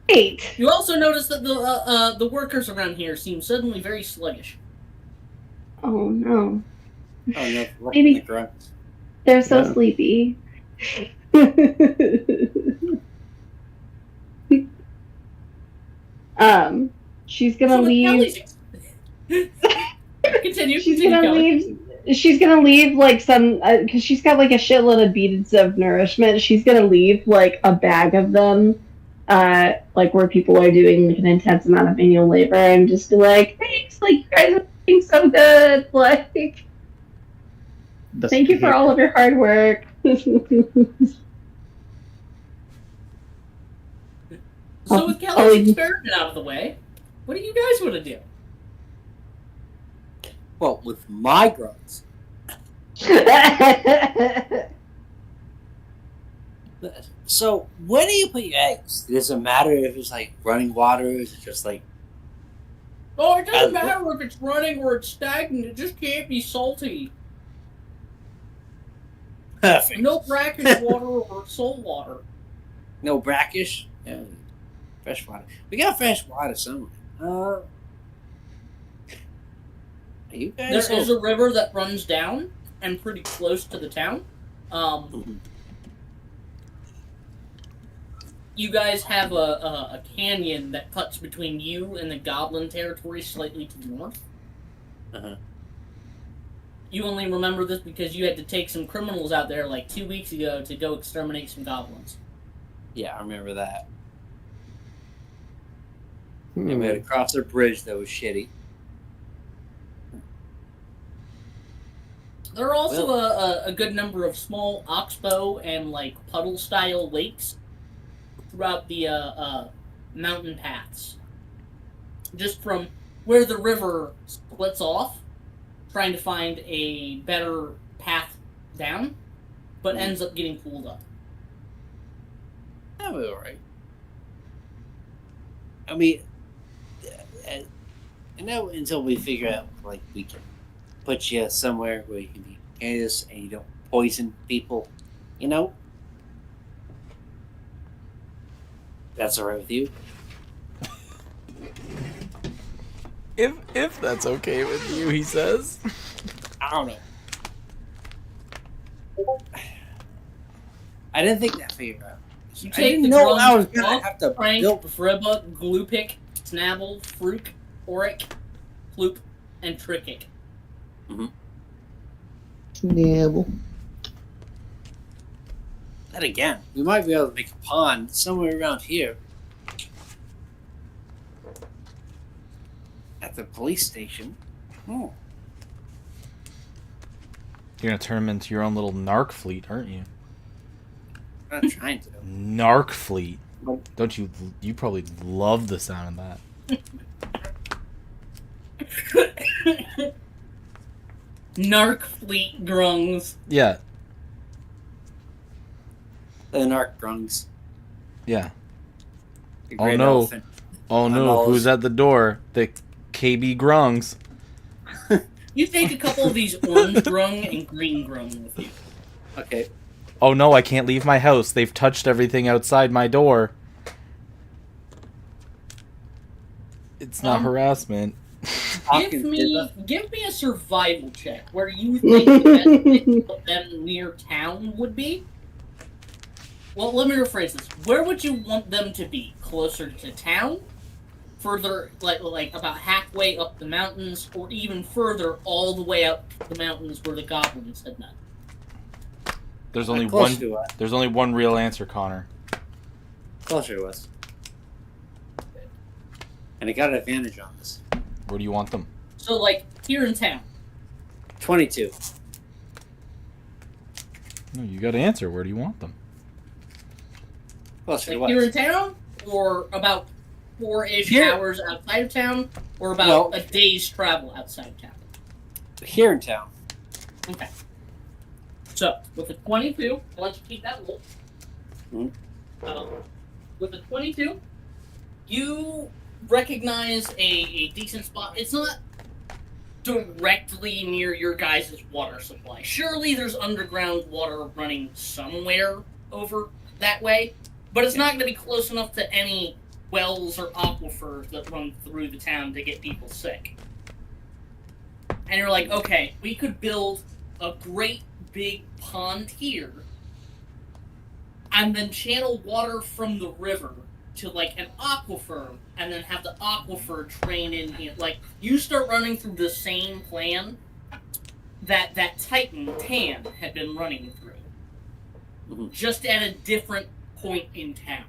Great. You also notice that the workers around here seem suddenly very sluggish. Oh no. Oh no, Maybe- the grunts. They're so Yeah. sleepy. She's gonna So with leave. Kelly's- Continue. She's continue, gonna Kelly. leave. She's gonna leave like some because she's got like a shitload of beads of nourishment. She's gonna leave like a bag of them, like where people are doing like an intense amount of manual labor, and just be like, "Thanks, like you guys are doing so good. Like, thank you for all of your hard work." So with Kelly's experiment out of the way, what do you guys want to do? Well, with my grunts. So, when do you put your eggs? Does it matter if it's like running water? Or is it just like Oh, it doesn't matter if it's running or it's stagnant. It just can't be salty. perfect? No brackish water or salt water. No brackish? Yeah. Fresh water. We got fresh water somewhere. Are you guys? There is a river that runs down and pretty close to the town. You guys have a canyon that cuts between you and the goblin territory slightly to the north. Uh-huh. You only remember this because you had to take some criminals out there like 2 weeks ago to go exterminate some goblins. Yeah, I remember that. And we had to cross a bridge that was shitty. There are also a good number of small oxbow and like puddle style lakes throughout the mountain paths. Just from where the river splits off, trying to find a better path down, but ends up getting pulled up. That was alright. I mean, until we figure out, like, we can put you somewhere where you can be careless and you don't poison people, you know? That's alright with you? If that's okay with you, he says. I don't know. I didn't think that figured out. You I take didn't the know I was drums gonna off, have to Frank, build. Fribba, Gloopik, Snabble, Fruik, Oric, Floop, and tricking. Snibble. That again, we might be able to make a pond somewhere around here. At the police station. Oh. You're gonna turn them into your own little narc fleet, aren't you? I'm not trying to. Narc fleet. Don't you? You probably love the sound of that. Narc fleet grungs. Yeah, The narc grungs. yeah. The Oh great no! elephant. Oh no! Who's at the door? The KB Grungs. You take a couple of these orange grung and green grung with you. Okay. Oh no! I can't leave my house. They've touched everything outside my door. It's not harassment. Give me a survival check where you think the best place to put them near town would be. Well, let me rephrase this. Where would you want them to be? Closer to town? Further, like about halfway up the mountains, or even further, all the way up the mountains where the goblins had met? There's only Close one. to us. There's only one real answer, Connor. Closer to us. And I got an advantage on this. Where do you want them? So, like, here in town. 22. No, you got to answer. Where do you want them? Closer to Like, here in us. town? Or about 4-ish Here. hours outside of town? Or about Well- a day's travel outside of town? Here in town. Okay. So, with a 22, I'll let you keep that roll. With a 22, you recognize a decent spot. It's not directly near your guys' water supply. Surely there's underground water running somewhere over that way, but it's not going to be close enough to any wells or aquifers that run through the town to get people sick. And you're like, okay, we could build a great big pond here and then channel water from the river to like an aquifer and then have the aquifer drain in here. Like, you start running through the same plan that Titan Tan had been running through. Just at a different point in town.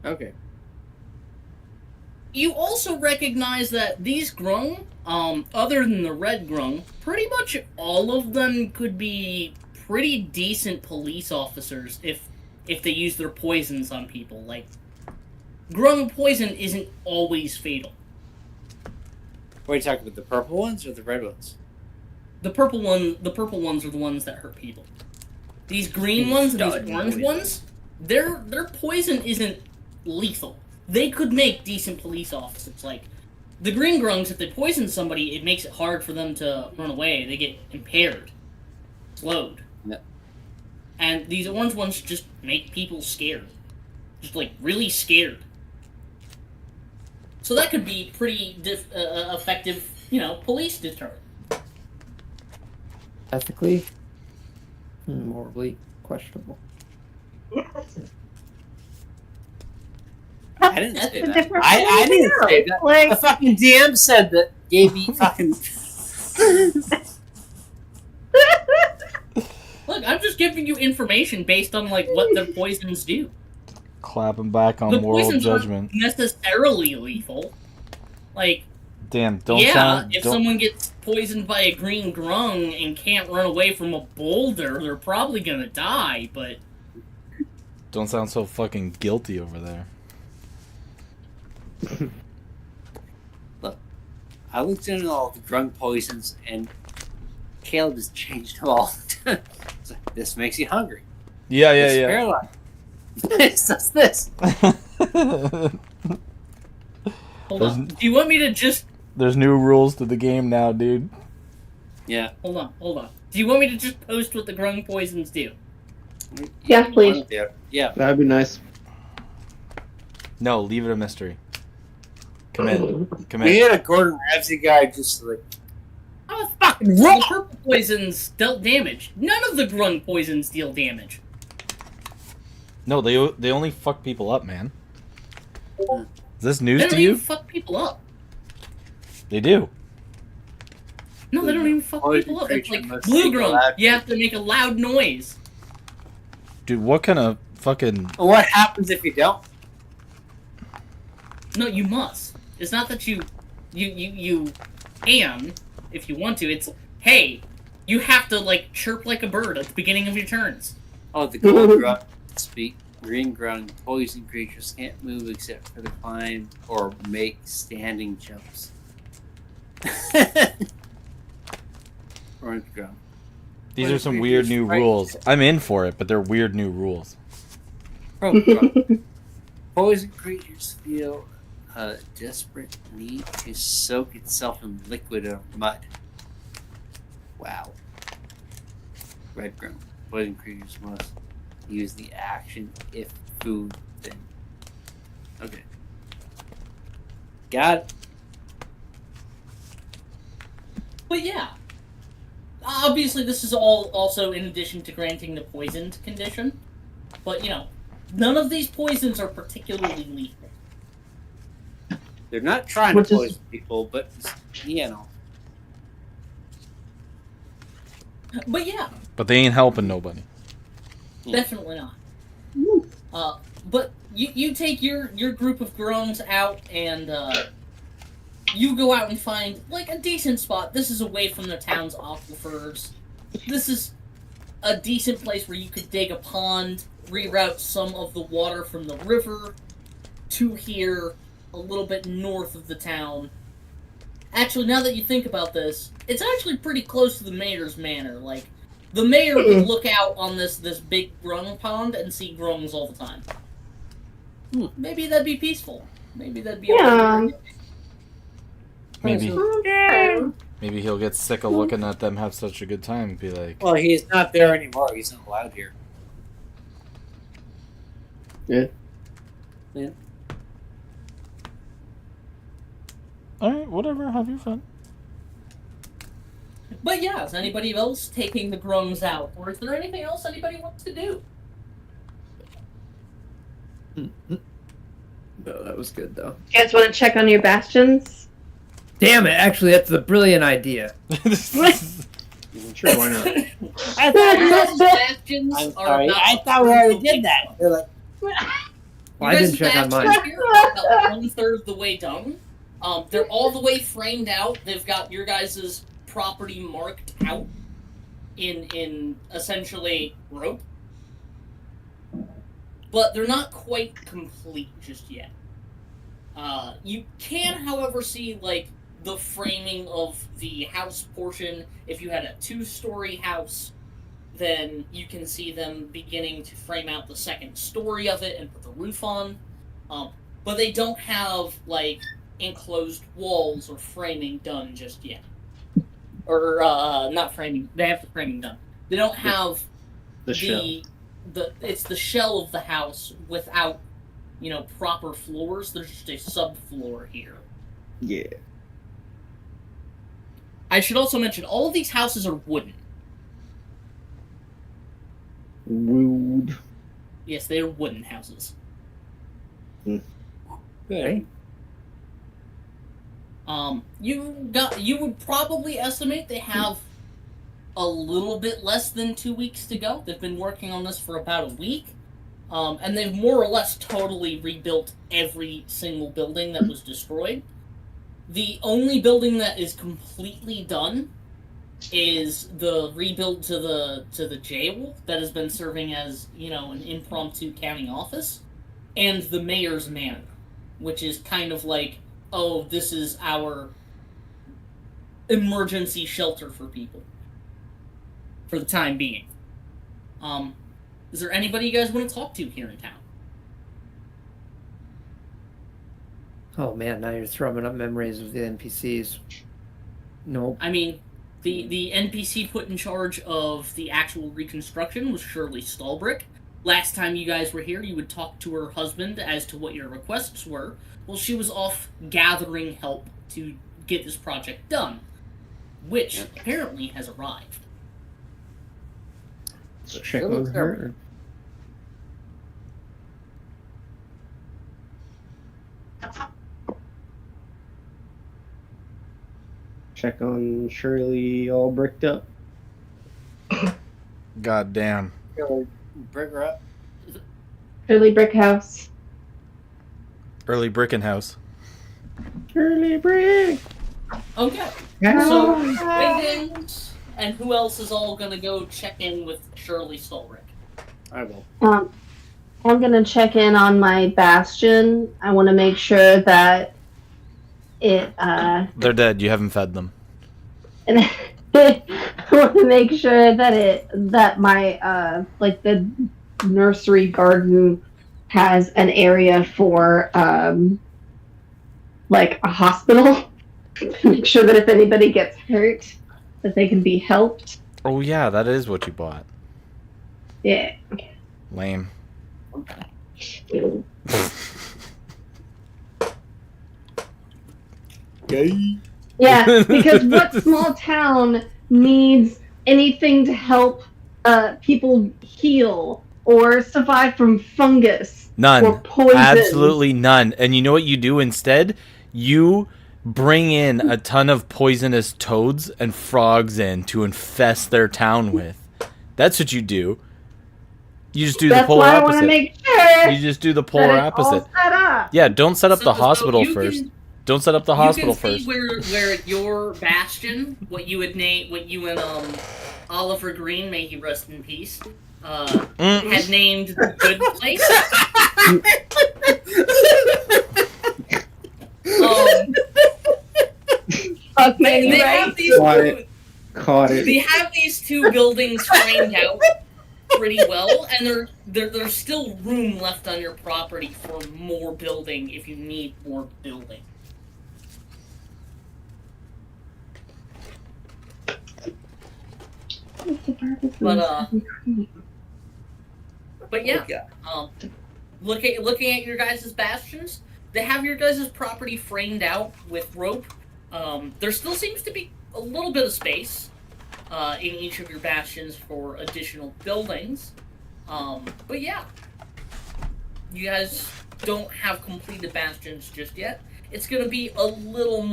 Okay. You also recognize that these grung, other than the red grung, pretty much all of them could be pretty decent police officers if they use their poisons on people. Like, grung poison isn't always fatal. What are you talking about, the purple ones or the red ones? The purple ones are the ones that hurt people. These green ones and these orange ones, their poison isn't lethal. They could make decent police officers. Like, the green grungs, if they poison somebody, it makes it hard for them to run away. They get impaired, slowed. Yeah. And these orange ones just make people scared. Just, like, really scared. So that could be pretty effective, police deterrent. Ethically, morally questionable. I didn't say a that. different I didn't point say of that. view. Like- The fucking DM said that. Gave me fucking. Look, I'm just giving you information based on, like, what their poisons do. Clapping back on The moral poisons judgment. aren't necessarily lethal. Like, Damn, don't yeah, sound. if don't- someone gets poisoned by a green grung and can't run away from a boulder, they're probably gonna die, but... Don't sound so fucking guilty over there. Look, I looked into all the drug poisons, and Caleb has changed them all. So, this makes you hungry. Yeah, It's yeah, paralyzed. This does this. yeah. Hold on. Do you want me to just... There's new rules to the game now, dude. Yeah. Hold on. Do you want me to just post what the grung poisons do? Yes, please. Yeah. That'd be nice. No, leave it a mystery. Come in. Come We in. had a Gordon Ramsay guy just like. Oh, fucking the purple poisons dealt damage. None of the grung poisons deal damage. No, they only fuck people up, man. Is this They news don't to even you? fuck people up. They do. No, they don't even fuck Poison people up. It's creature like must blue make a grung. loud- You have to make a loud noise. Dude, what kind of fucking... Well, what happens if you don't? No, you must. It's not that you can, if you want to. It's, hey, you have to, like, chirp like a bird at the beginning of your turns. Oh, the gold grunt speak. Green grunt. Poison creatures can't move except for the climb or make standing jumps. Orange grunt. These Poison are some creatures weird new frighten- rules. I'm in for it, but they're weird new rules. Purple grunt. Poison creatures feel a desperate need to soak itself in liquid or mud. Wow. Red grunt. Poison creatures must use the action if food, then. Okay. Got it. But yeah. Obviously, this is all also in addition to granting the poisoned condition. But, you know, none of these poisons are particularly lethal. They're not trying Which to is- poison people, but, you know. But yeah, But they ain't helping nobody. definitely not. But you take your group of groans out and you go out and find like a decent spot. This is away from the town's aquifers. This is a decent place where you could dig a pond, reroute some of the water from the river to here, a little bit north of the town. Actually, now that you think about this, it's actually pretty close to the mayor's manor. Like, the mayor would look out on this big grung pond and see grungs all the time. Maybe that'd be peaceful. Maybe that'd be Yeah. Maybe Okay. maybe he'll get sick of looking at them have such a good time and be like, Well, he's not there anymore. He's not allowed here. Yeah. Yeah. alright, whatever, have your fun. But yeah, is anybody else taking the grungs out? Or is there anything else anybody wants to do? No, that was good though. You guys want to check on your bastions? Damn it! Actually, that's a brilliant idea. Sure, why not? I Guys' bastions I'm are sorry. about I thought we already did that. They're like, Well, I didn't check on mine. Here are about 1/3 of the way done. They're all the way framed out. They've got your guys' property marked out in essentially rope. But they're not quite complete just yet. You can, however, see like the framing of the house portion. If you had a 2-story house, then you can see them beginning to frame out the second story of it and put the roof on. But they don't have like enclosed walls or framing done just yet. Or not framing. They have the framing done. They don't have The shell. it's the shell of the house without, you know, proper floors. There's just a subfloor here. Yeah. I should also mention all of these houses are wooden. Rude. Yes, they are wooden houses. good. You would probably estimate they have a little bit less than 2 weeks to go. They've been working on this for about a week. And they've more or less totally rebuilt every single building that was destroyed. The only building that is completely done is the rebuild to the jail that has been serving as, you know, an impromptu county office, and the mayor's manor, which is kind of like, oh, this is our emergency shelter for people for the time being. Is there anybody you guys want to talk to here in town? Oh man, now you're throwing up memories of the NPCs. Nope. I mean, the NPC put in charge of the actual reconstruction was Shirley Stallbrick. Last time you guys were here, you would talk to her husband as to what your requests were. Well, she was off gathering help to get this project done, which apparently has arrived. Check with her. check on Shirley all bricked up. God damn. Bring her up. Early brick house. Early Brickenhouse. Shirley brick. Okay. Yeah. So, Wingdings, and who else is all gonna go check in with Shirley Stolrick? I will. I'm gonna check in on my bastion. I want to make sure that it. They're dead. You haven't fed them. And I want to make sure that my like the nursery garden has an area for like a hospital. Make sure that if anybody gets hurt, that they can be helped. Oh yeah, that is what you bought. Yeah. Lame. Yeah, because what small town needs anything to help people heal or survive from fungus or None. poison? Absolutely none. And you know what you do instead? You bring in a ton of poisonous toads and frogs in to infest their town with. That's what you do. You just do That's the polar why I want to opposite. make sure You just do the that polar it's opposite. all set up. Yeah, don't set up So- the so hospital you first. can- Don't set up the hospital you can first. see where your bastion, what you and Oliver Green, may he rest in peace, had named Good Place. Fuck they, me, they right? have these Quiet. two, Caught it. they have these two buildings framed out pretty well, and there's still room left on your property for more building if you need more building. But yeah, looking at your guys' bastions, they have your guys' property framed out with rope. There still seems to be a little bit of space in each of your bastions for additional buildings. But yeah, you guys don't have completed bastions just yet. It's going to be a little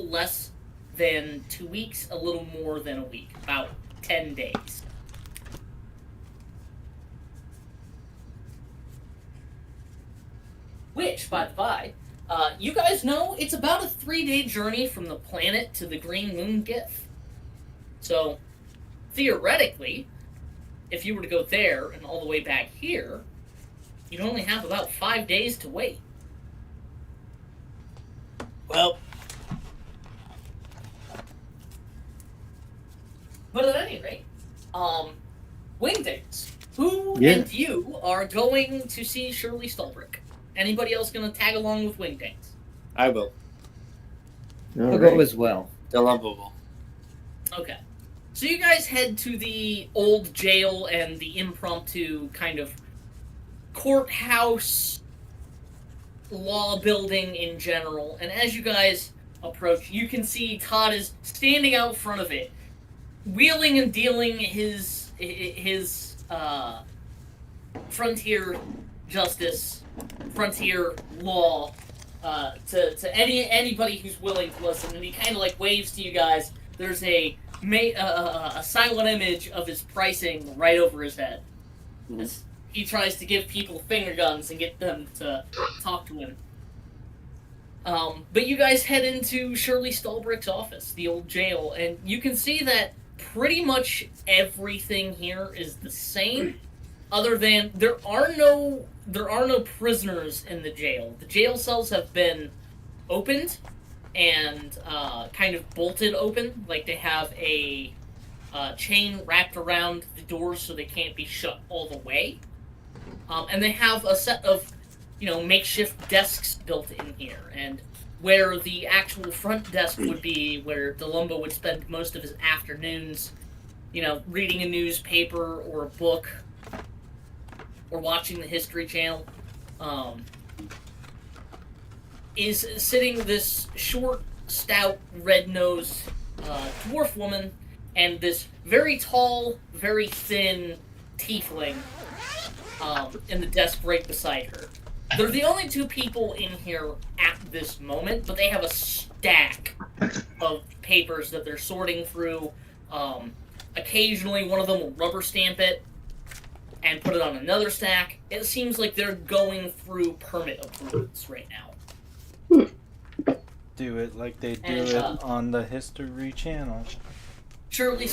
less than 2 weeks, a little more than a week, about 10 days. Which, by the by, you guys know it's about a 3-day journey from the planet to the Green Moon Gith. So, theoretically, if you were to go there and all the way back here, you'd only have about 5 days to wait. Well, But at any rate, Wingdings, who Yeah. and you are going to see Shirley Stolbrick? Anybody else going to tag along with Wingdings? I will. I'll All go right. as well. The lovable. Okay. So you guys head to the old jail and the impromptu kind of courthouse law building in general. And as you guys approach, you can see Todd is standing out front of it, wheeling and dealing his frontier justice, frontier law to anybody who's willing to listen. And he kind of like waves to you guys. There's a silent image of his pricing right over his head. As he tries to give people finger guns and get them to talk to him. But you guys head into Shirley Stolbrick's office, the old jail, and you can see that pretty much everything here is the same, other than there are no prisoners in the jail. The jail cells have been opened and kind of bolted open, like they have a chain wrapped around the doors so they can't be shut all the way. And they have a set of, makeshift desks built in here, and where the actual front desk would be, where Delumbo would spend most of his afternoons, reading a newspaper or a book, or watching the History Channel, is sitting this short, stout, red-nosed dwarf woman and this very tall, very thin tiefling in the desk right beside her. They're the only two people in here at this moment, but they have a stack of papers that they're sorting through. Occasionally, one of them will rubber stamp it and put it on another stack. It seems like they're going through permit approvals right now. Do it like they do And, it on the History Channel. Shirley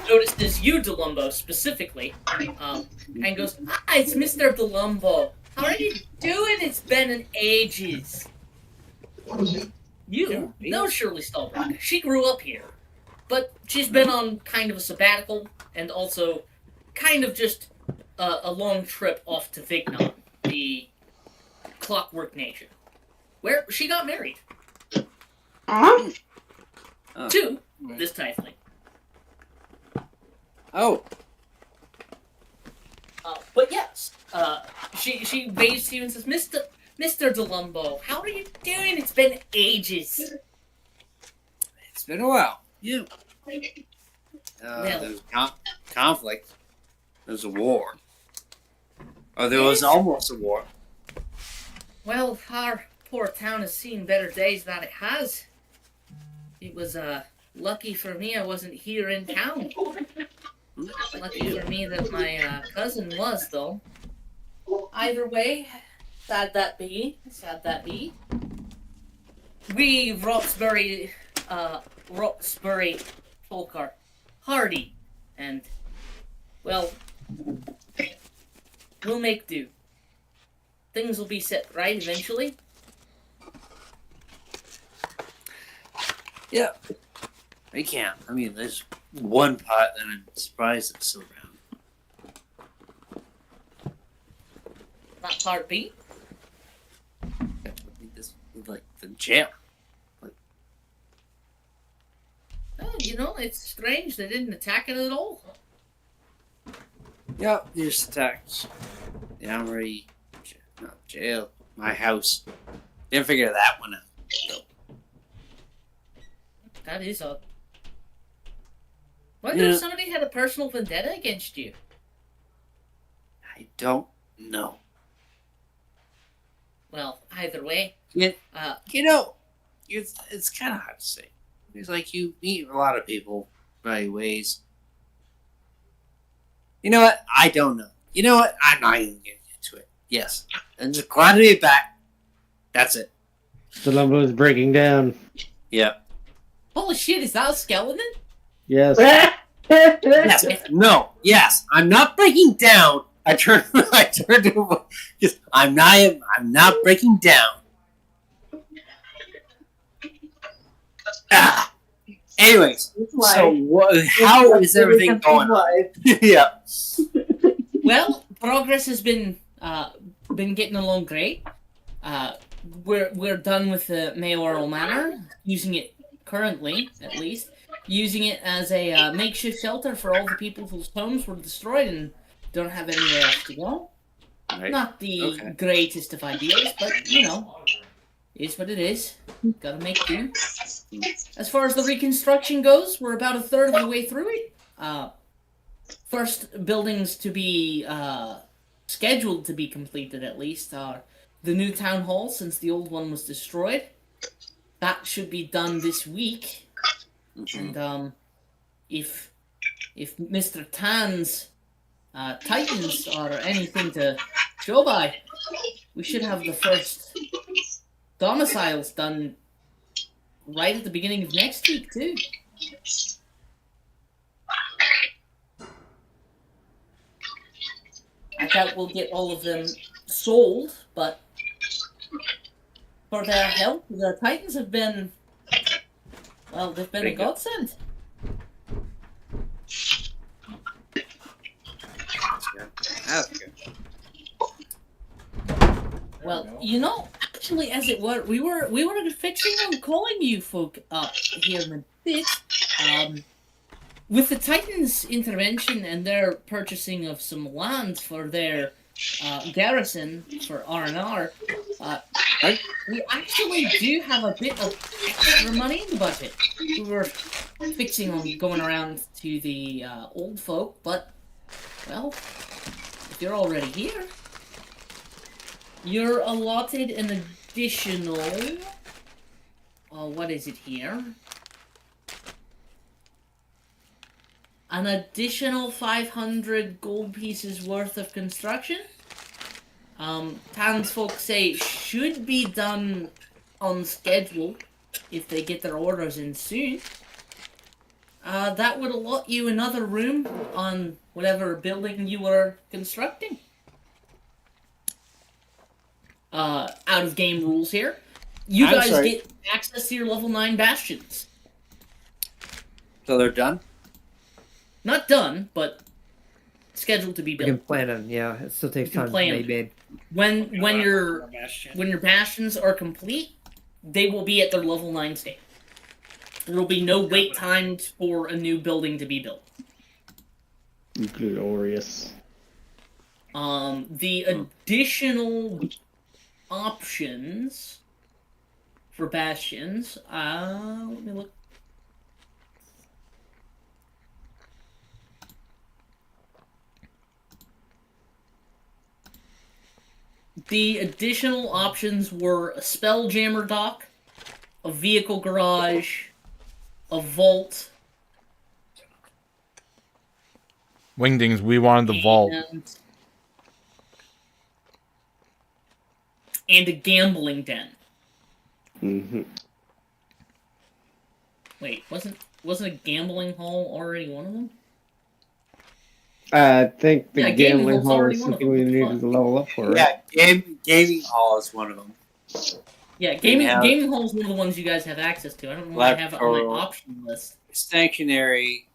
notices you, DeLumbo, specifically, and goes, "Ah, it's Mr. DeLumbo. How are you doing? It's been an ages." You know Shirley Stallbrook. She grew up here, but she's been on kind of a sabbatical, and also kind of just a long trip off to Vignon, the Clockwork Nation, where she got married. To this tiefling. Oh, But yes, she waves to you and says, Mr. DeLumbo, how are you doing? It's been ages. it's been a while. Yeah. Yeah. There was conflict. There was a war. Or there was almost a war. Well, our poor town has seen better days than it has. It was, lucky for me I wasn't here in town. Lucky for me that my, cousin was, though. Either way, sad that be. We, Roxbury folk are hardy, and, well, we'll make do. Things will be set right eventually. Yeah. We can't. I mean, there's one part that I'm surprised it's still around. Not part B. This, like, the jail. Oh, it's strange they didn't attack it at all. Yeah, just attacked the armory, not jail, my house. Didn't figure that one out. So. That is odd. Wonder Yeah. if somebody had a personal vendetta against you. I don't know. Well, either way, You know, it's kind of hard to say. It's like you meet a lot of people by ways. You know what? I don't know. You know what? I'm not even getting into it. Yes. I'm just glad to be back. That's it. Columbo is breaking down. Yep. holy shit, is that a skeleton? Yes. Yes. No. Yes. I'm not breaking down. I turned to just I'm not breaking down. Ah. Anyways, so how is everything going on? Yeah. Well, progress has been getting along great. We're done with the mayoral manor, using it currently, at least, using it as a makeshift shelter for all the people whose homes were destroyed and don't have anywhere else to go. Right. Not the greatest of ideas, but is what it is. Gotta make do. As far as the reconstruction goes, we're about a third of the way through it. First buildings to be scheduled to be completed, at least, are the new town hall, since the old one was destroyed. That should be done this week. And if Mr. Tan's Titans are anything to show by, we should have the first domiciles done right at the beginning of next week, too. I doubt we'll get all of them sold, but for their help, the Titans have been, well, they've been a godsend. That's good. Well, actually, as it were, we were fixing on calling you folk up here in a bit. With the Titans' intervention and their purchasing of some land for their garrison for R&R, we actually do have a bit of extra money in the budget. We were fixing on going around to the old folk, but, well, if you're already here, you're allotted an additional... what is it here? an additional 500 gold pieces worth of construction. Townsfolk say it should be done on schedule if they get their orders in soon. That would allot you another room on whatever building you were constructing. Out of game rules here. You I'm guys sorry. get access to your level 9 bastions. So they're done? Not done, but scheduled to be We can built. plan them. Yeah, it still takes We can time to plan be 'em. made. When your Bastion. when your bastions are complete, they will be at their level 9 state. There will be no wait times for a new building to be built. Glorious. The additional options for bastions, let me look. The additional options were a spelljammer dock, a vehicle garage, a vault, Wingdings, we wanted the vault. and a gambling den. Mm-hmm. Wait, wasn't a gambling hall already one of them? I think the Yeah, gaming gambling hall's hall already is one of something them. we What the needed fuck? to level up for, right? Yeah, gaming hall is one of them. Yeah, Gaming house. gaming hall is one of the ones you guys have access to. I don't know why I have it on my Laboratory. option list. Sanctuary,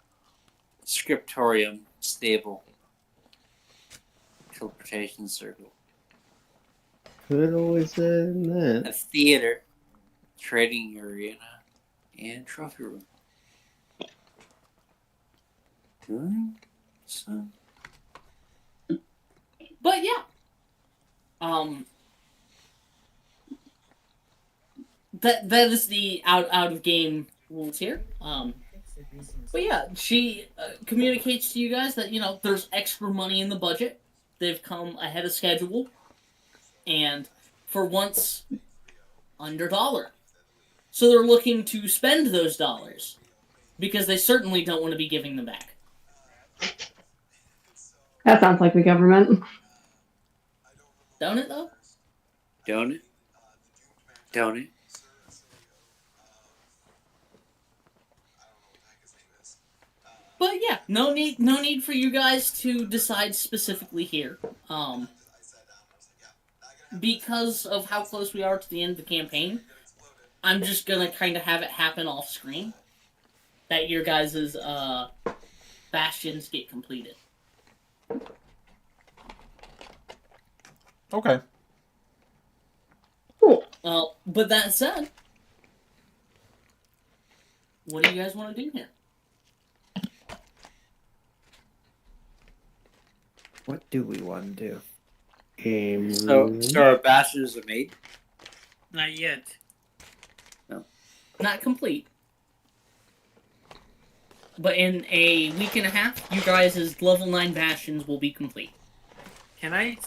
scriptorium, stable, teleportation circle, Could always said that. a theater, trading arena, and trophy room. So, But yeah, that is the out of game rules here. But yeah, she communicates to you guys that there's extra money in the budget. They've come ahead of schedule, and for once, under dollar. So they're looking to spend those dollars because they certainly don't want to be giving them back. That sounds like the government. Don't it though? don't it? Don't it? But yeah, no need for you guys to decide specifically here. Because of how close we are to the end of the campaign, I'm just gonna kind of have it happen off screen. That your guys' bastions get completed. Okay. But that said, what do you guys want to do here? What do we want to do? Game So room. our bastions are made? Not yet. Not complete. But in a week and a half, you guys' level 9 bastions will be complete. Can I,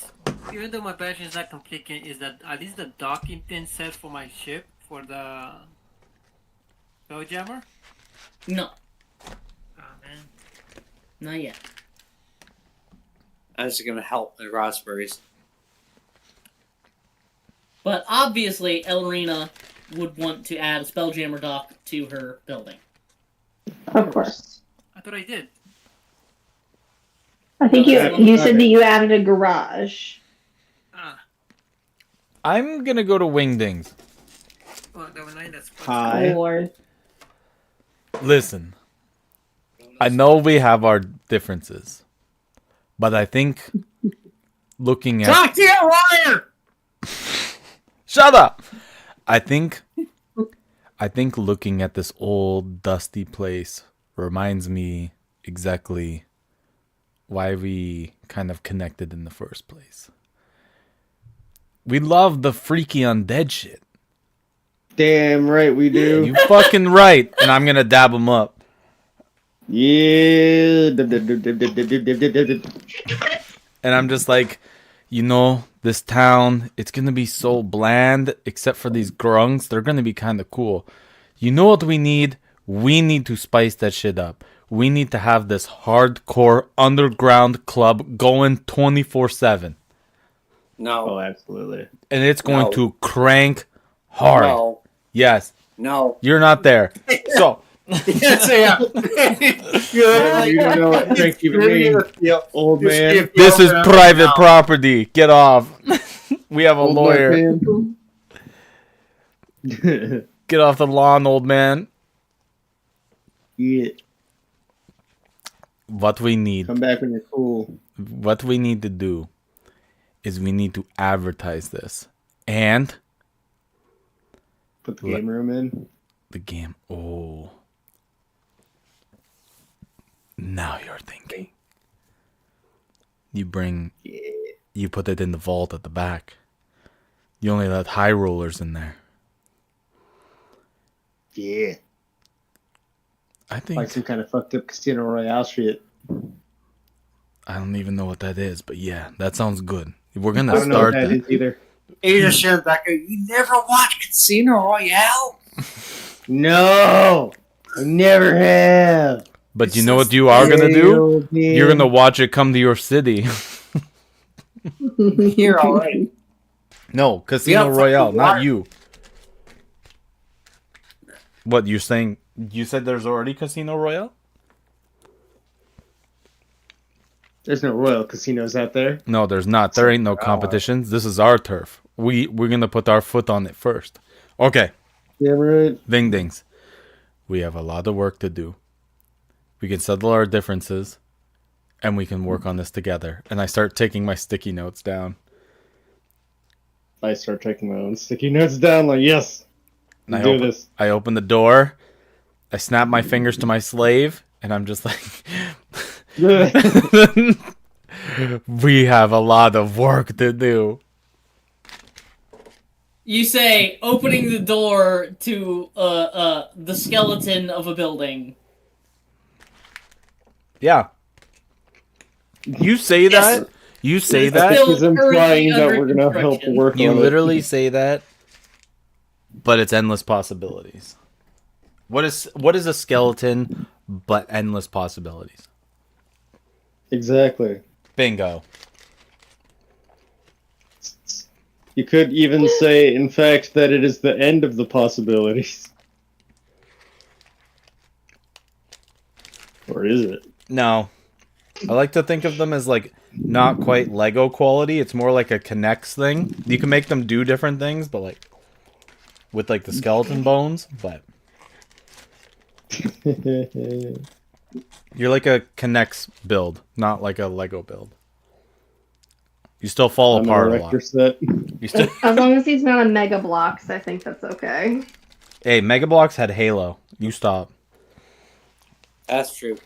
even though my bastion is not complete, is that at least the docking pin set for my ship for the Spelljammer? No, Oh man. not yet. I'm just gonna help the raspberries. But obviously, Elrina would want to add a Spelljammer dock to her building. Of course. I thought I did. I think you said that you added a garage. Ah, I'm gonna go to Wingdings. well, that was nice. That's Hi. Lord. Listen, I know we have our differences, but I think looking at Talk to your lawyer! shut up. I think looking at this old dusty place reminds me exactly why we kind of connected in the first place. We love the freaky undead shit. Damn right we do. You fucking right, and I'm gonna dab them up. Yeah. And I'm just like, this town, it's gonna be so bland, except for these grunts. They're gonna be kind of cool. You know what we need? We need to spice that shit up. we need to have this hardcore underground club going 24/7. No. Oh, absolutely. And it's going No. to crank hard. No. Yes. No. You're not there. So, Yes, I am. You don't know what crank even means, old man. this is private property. Get off. We have a Old lawyer. black man. Get off the lawn, old man. Yeah. What we need, Come back when you're cool. what we need to do is we need to advertise this. And Put the game room in. the game. Oh. Now you're thinking. You put it in the vault at the back. You only let high rollers in there. Yeah. I think Like some kind of fucked up Casino Royale shit. I don't even know what that is, but yeah, that sounds good. We're I gonna don't know what start that that. is either. He just showed back. You never watched Casino Royale? No! I never have. But you know what you are gonna do? Old man. You're gonna watch it come to your city. You're alright. No, Casino Yeah, Royale, fucking not water. you. What you're saying? You said there's already Casino Royale? There's no Royal Casinos out there. No, there's not. There ain't no competitions. This is our turf. We're gonna put our foot on it first. Okay, Yeah, right. Ving Dings. We have a lot of work to do. We can settle our differences, and we can work on this together. And I start taking my sticky notes down. I start taking my own sticky notes down. Like, yes, And do this. I open the door. I snap my fingers to my slave, and I'm just like, we have a lot of work to do. You say opening the door to the skeleton of a building. Yeah. You say that. You say that. Still He's implying currently that under we're gonna help construction. work You on literally say that, but it's endless possibilities. What is a skeleton but endless possibilities? it. Exactly. Bingo. You could even say, in fact, that it is the end of the possibilities. Or is it? No. I like to think of them as like not quite Lego quality. It's more like a connects thing. You can make them do different things, but like with like the skeleton bones, but you're like a connects build, not like a Lego build. You still fall I'm apart a a lot. Rector set. You still As long as he's not on Mega Blocks, I think that's okay. Hey, Mega Bloks had Halo. You stop. That's true.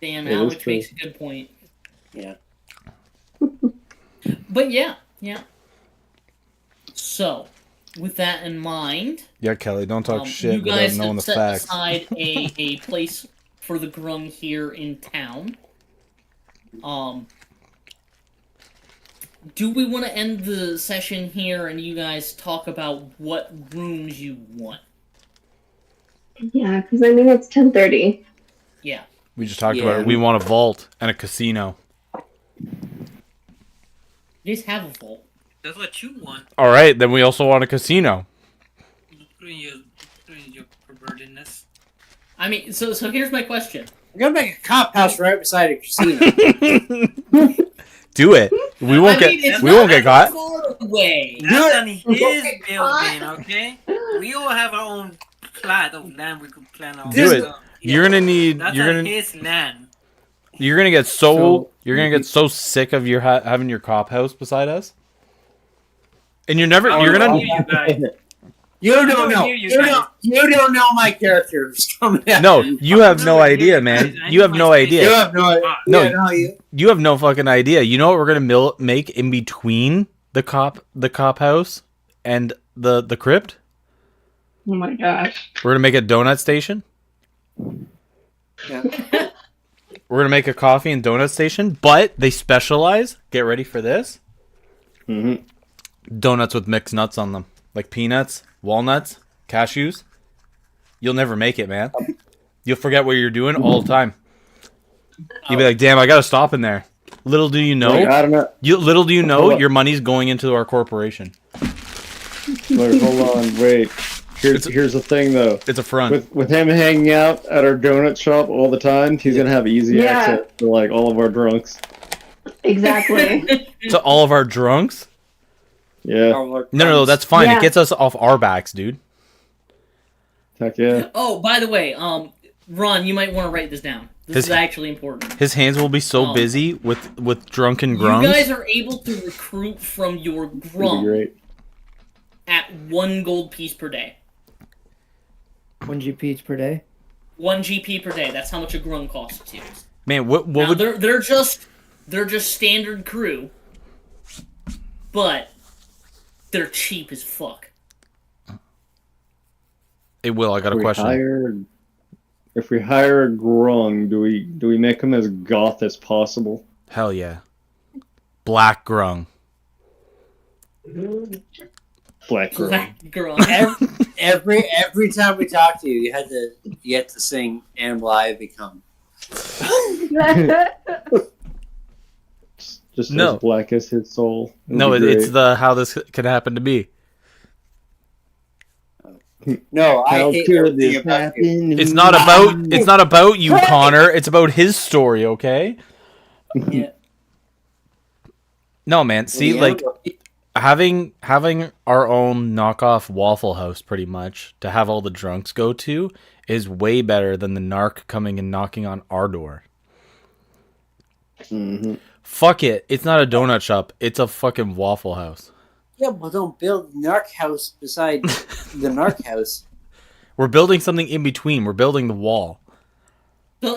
Damn, It is Alex true. makes a good point. Yeah. But yeah. So, with that in mind, Yeah, Kelly, don't talk you shit without guys knowing have the set facts. aside a place for the grung here in town. Do we want to end the session here and you guys talk about what rooms you want? Yeah, because I mean it's 10:30. Yeah. We just talked Yeah. about it. We want a vault and a casino. You guys have a vault. That's what you want. All right, then we also want a casino. Doing your pervertedness. I mean, so here's my question. We're gonna make a cop house right beside a casino. Do it. We won't I mean, it's we won't not get caught. far away. That's on his Okay, building, okay? We all have our own plot of land we could plan on. Do it. So, You're gonna need. That's You're on gonna. his land. You're gonna get so. So- You're gonna get so sick of your having your cop house beside us. And you're never. I You're don't gonna. hear you guys. You I don't know. hear you You guys. don't know my characters coming out. No, you have no idea, man. You have no You idea. have no idea. No, Yeah, no, you. You have no fucking idea. You know what we're gonna make in between the cop house and the crypt? Oh my gosh. We're gonna make a donut station. Yeah. We're gonna make a coffee and donut station, but they specialize. Get ready for this: Mm-hmm. donuts with mixed nuts on them, like peanuts, walnuts, cashews. You'll never make it, man. You'll forget what you're doing all the time. You'll be like, damn, I gotta stop in there. Little do you know, Like, I don't know. little do you know, Hold on. your money's going into our corporation. Like, hold on, wait. Here's the thing, though. It's a front. With him hanging out at our donut shop all the time, he's gonna have easy Yeah. access to like all of our drunks. Exactly. To all of our drunks? Yeah, No, that's fine. Yeah. It gets us off our backs, dude. heck yeah. Oh, by the way, Ron, you might want to write this down. This is actually important. His hands will be so busy with drunken grunts. You guys are able to recruit from your It'd be grum great. at 1 gold piece per day. 1 GP per day. 1 GP per day. That's how much a grum costs you. Man, what Now, would they're just standard crew, but they're cheap as fuck. it will? I got a question. If we hire a grung, do we make him as goth as possible? Hell yeah. Black grung. Black grung. Black grum. Every time we talk to you, you had to sing "And Will I Become." Just No. as black as his soul. It'd No, be great. it's the how this can happen to me. No, I How hate could everything this about you. happen? It's not about you, Connor. It's about his story, okay? Yeah. No, man. See, like having our own knockoff Waffle House, pretty much, to have all the drunks go to, is way better than the narc coming and knocking on our door. Mm-hmm. Fuck it. It's not a donut shop. It's a fucking Waffle House. Yeah, well, don't build Narc House beside the Narc House. We're building something in between. We're building the wall.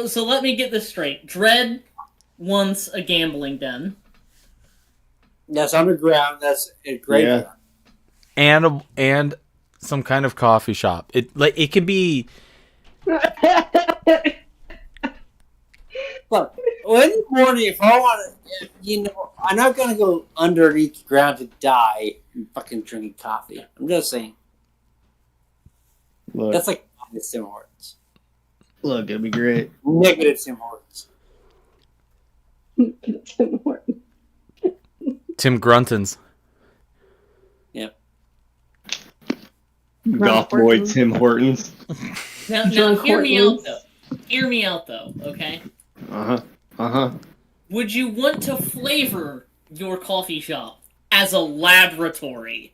So let me get this straight. Dredd wants a gambling den. That's underground. That's a great. Yeah. And some kind of coffee shop. It can be Look, well, in the morning, if I want to, I'm not gonna go underneath the ground to die and fucking drinking coffee. I'm just saying. Look, That's like minus Tim Hortons. look, it'd be great. Negative Tim Hortons. Tim Gruntons. Goth boy Tim Hortons. Now Drunk hear me out Hortons. though. Hear me out though, okay? Uh-huh. Would you want to flavor your coffee shop as a laboratory?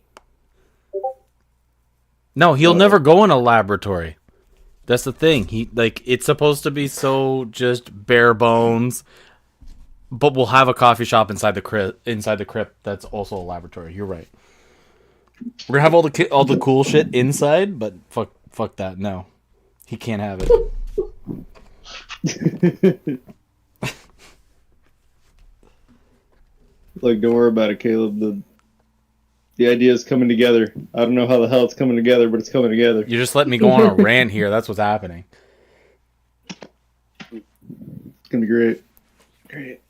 No, he'll never go in a laboratory. That's the thing. It's supposed to be so just bare bones, but we'll have a coffee shop inside the crypt that's also a laboratory. You're right. We're gonna have all the cool shit inside, but fuck that. No, he can't have it. Like, don't worry about it, Caleb. The idea is coming together. I don't know how the hell it's coming together, but it's coming together. You just let me go on a rant here. That's what's happening. It's gonna be great. Great.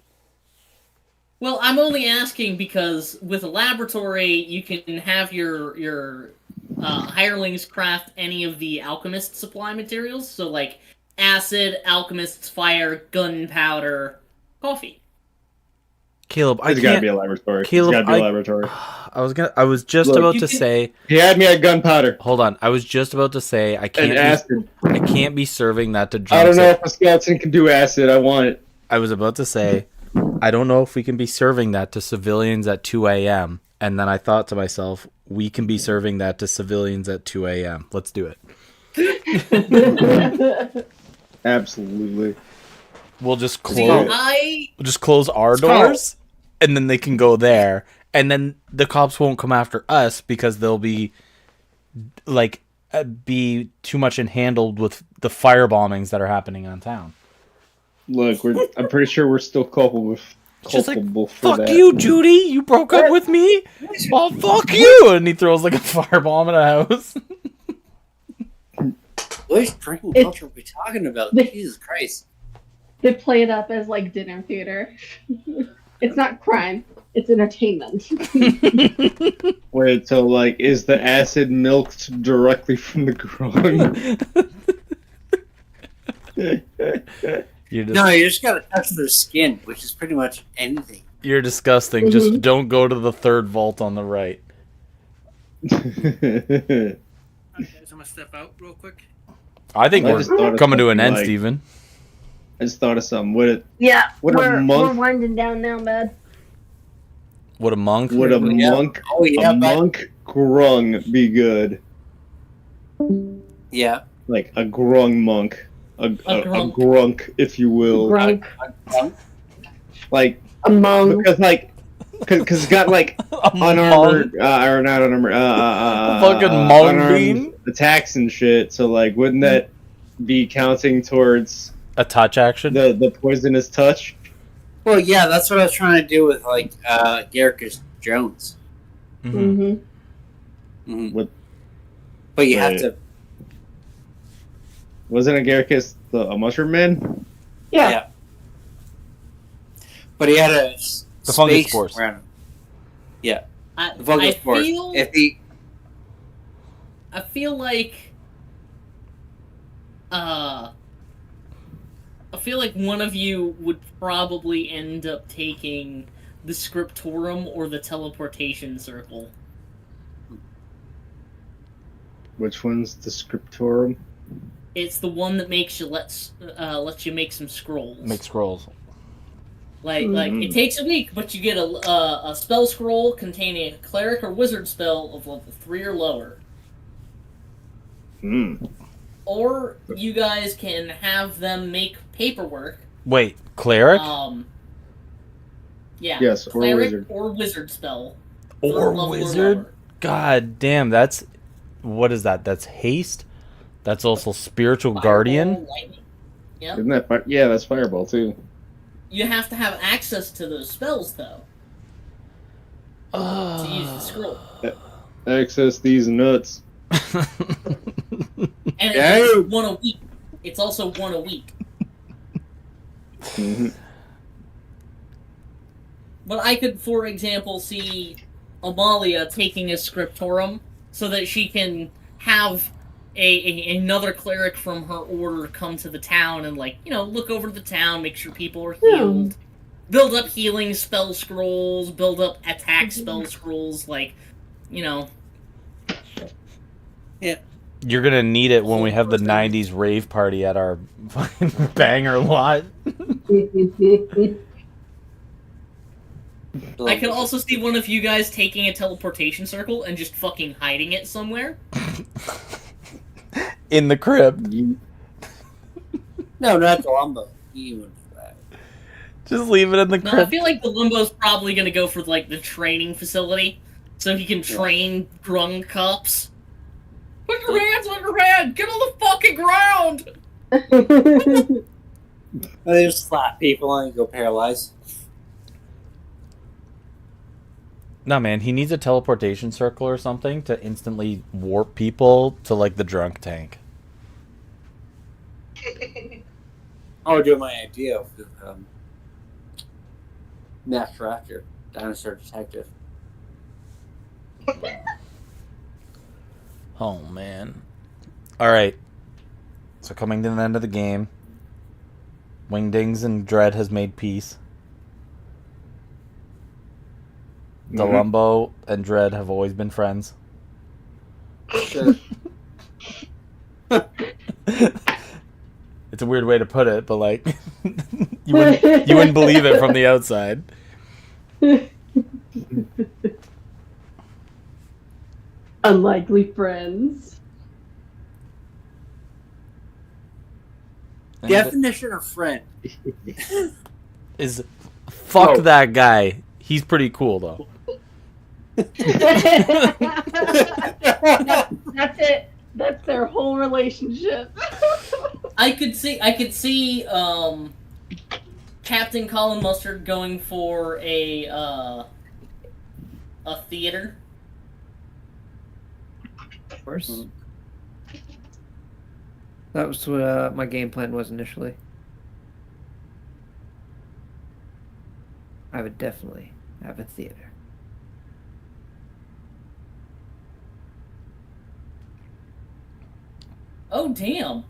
Well, I'm only asking because with a laboratory, you can have your hirelings craft any of the alchemist supply materials. So, like acid, alchemist's fire, gunpowder, coffee. Caleb, I It's gotta can't. be a laboratory. Caleb, it's gotta be a laboratory. I was just Look, about you to can- say. He had me at gunpowder Hold on. I was just about to say I can't. and acid. I can't be serving that to drunks. I don't know if a skeleton can do acid. I want it. I was about to say, I don't know if we can be serving that to civilians at 2 a.m. And then I thought to myself, we can be serving that to civilians at 2 a.m. Let's do it. Absolutely. We'll just See, close. I We'll just close our doors, and then they can go there, and then the cops won't come after us because they'll be be too much handled with the fire bombings that are happening on town. Look, I'm pretty sure we're still culpable. Just like, Culpable for fuck that. you, Judy. You broke up with me. Well, fuck you. And he throws like a firebomb in a house. What drinking It's- culture are we talking about? the- Jesus Christ. They play it up as like dinner theater. It's not crime. It's entertainment. Wait, so like, is the acid milked directly from the ground? No, you just gotta touch their skin, which is pretty much anything. You're disgusting. Just don't go to the third vault on the right. Alright, guys, I'm gonna step out real quick. I think I we're just thought of coming to an something end, like- Steven. I just thought of something. Would it? Yeah, Would a we're monk? winding down now, bud. What a monk. Would a Yeah. monk? Oh yeah, A monk grung be good? Yeah. Like a grung monk, a grunk. grunk, if you will. Grunk, Like a monk. because because it's got like unarmored or not unarmored Fucking mung unarmed bean? attacks and shit. So like, wouldn't that be counting towards A touch action. the poisonous touch? Well, yeah, that's what I was trying to do with like Garrus Jones. Mhm. Mm-hmm. What But you Right. have to. wasn't a Garrus a mushroom man? Yeah. Yeah. But he had a The fungus space spores. around him. Yeah, I, the fungus I spores. feel If he, I feel like I feel like one of you would probably end up taking the scriptorum or the teleportation circle. Which one's the scriptorum? It's the one that makes you lets you make some scrolls. Make scrolls. Like Mm-hmm. it takes a week, but you get a spell scroll containing a cleric or wizard spell of level 3 or lower. Hmm. Or you guys can have them make paperwork. Wait, cleric Yeah. Yes, or cleric wizard. or wizard spell. or third level wizard? lower. God damn, that's what is that? That's haste. That's also spiritual Fireball, guardian. lightning. Yep. Isn't that yeah? That's fireball too. You have to have access to those spells though to use the scroll. Access these nuts. And Yeah. it's one a week. It's also one a week. Mhm. But I could, for example, see Amalia taking a scriptorum so that she can have another cleric from her order come to the town and, like, you know, look over the town, make sure people are healed, build up healing spell scrolls, build up attack spell scrolls, like, you know. You're gonna need it when we have the '90s rave party at our fucking banger lot. I could also see one of you guys taking a teleportation circle and just fucking hiding it somewhere. In the crib. no, not the Lumbo. You would do that. Just leave it in the No, I crib. feel like the Limbo's probably gonna go for, like, the training facility, so he can train grung cops. Put your hands on your head! Get on the fucking ground! They just slap people and you go paralyzed. No, man, he needs a teleportation circle or something to instantly warp people to, like, the drunk tank. I would do my idea of Master Actor, Dinosaur Detective. Oh, man. Alright. So coming to the end of the game. Wingdings and Dread has made peace. Delumbo and Dread have always been friends. Sure. It's a weird way to put it, but like you wouldn't believe it from the outside. Unlikely friends. And Definition of friend. is fuck Oh. that guy. He's pretty cool though. That's it. That's their whole relationship. I could see Captain Colin Mustard going for a theater. Of course. That was what my game plan was initially. I would definitely have a theater. Oh damn!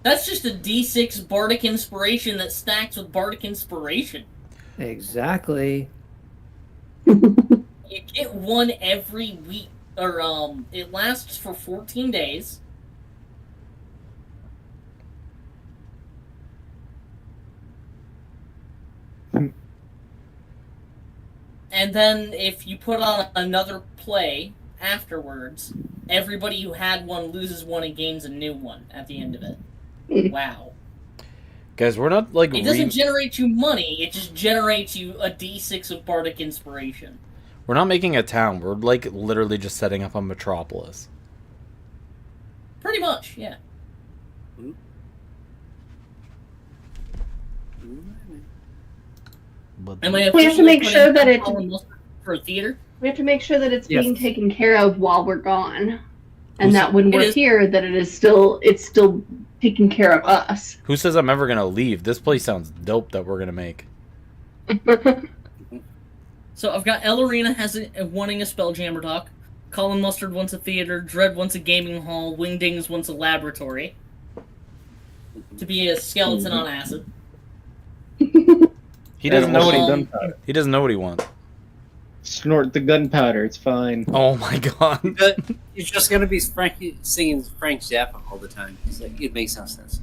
That's just a D6 Bardic Inspiration that stacks with Bardic Inspiration. Exactly. You get one every week, or it lasts for 14 days. And then if you put on another play afterwards, everybody who had one loses one and gains a new one at the end of it. Wow. Guys, we're not like It doesn't generate you money, it just generates you a D6 of Bardic Inspiration. we're not making a town. We're like literally just setting up a metropolis. Pretty much, yeah. But Am I We have to officially make putting sure that Colin it's Mustard for a theater? we have to make sure that it's Yes. being taken care of while we're gone, and Who's- that when It we're is. here, that it's still taking care of us. who says I'm ever gonna leave? This place sounds dope that we're gonna make. So I've got El Arena wanting a Spelljammer dock. Colin Mustard wants a theater. Dread wants a gaming hall. Wingdings wants a laboratory. To be a skeleton on acid. He doesn't know what he gunpowder. he doesn't know what he wants. Snort the gunpowder. It's fine. Oh my god. You're just gonna be singing Frank Zappa all the time. It's like it makes no sense.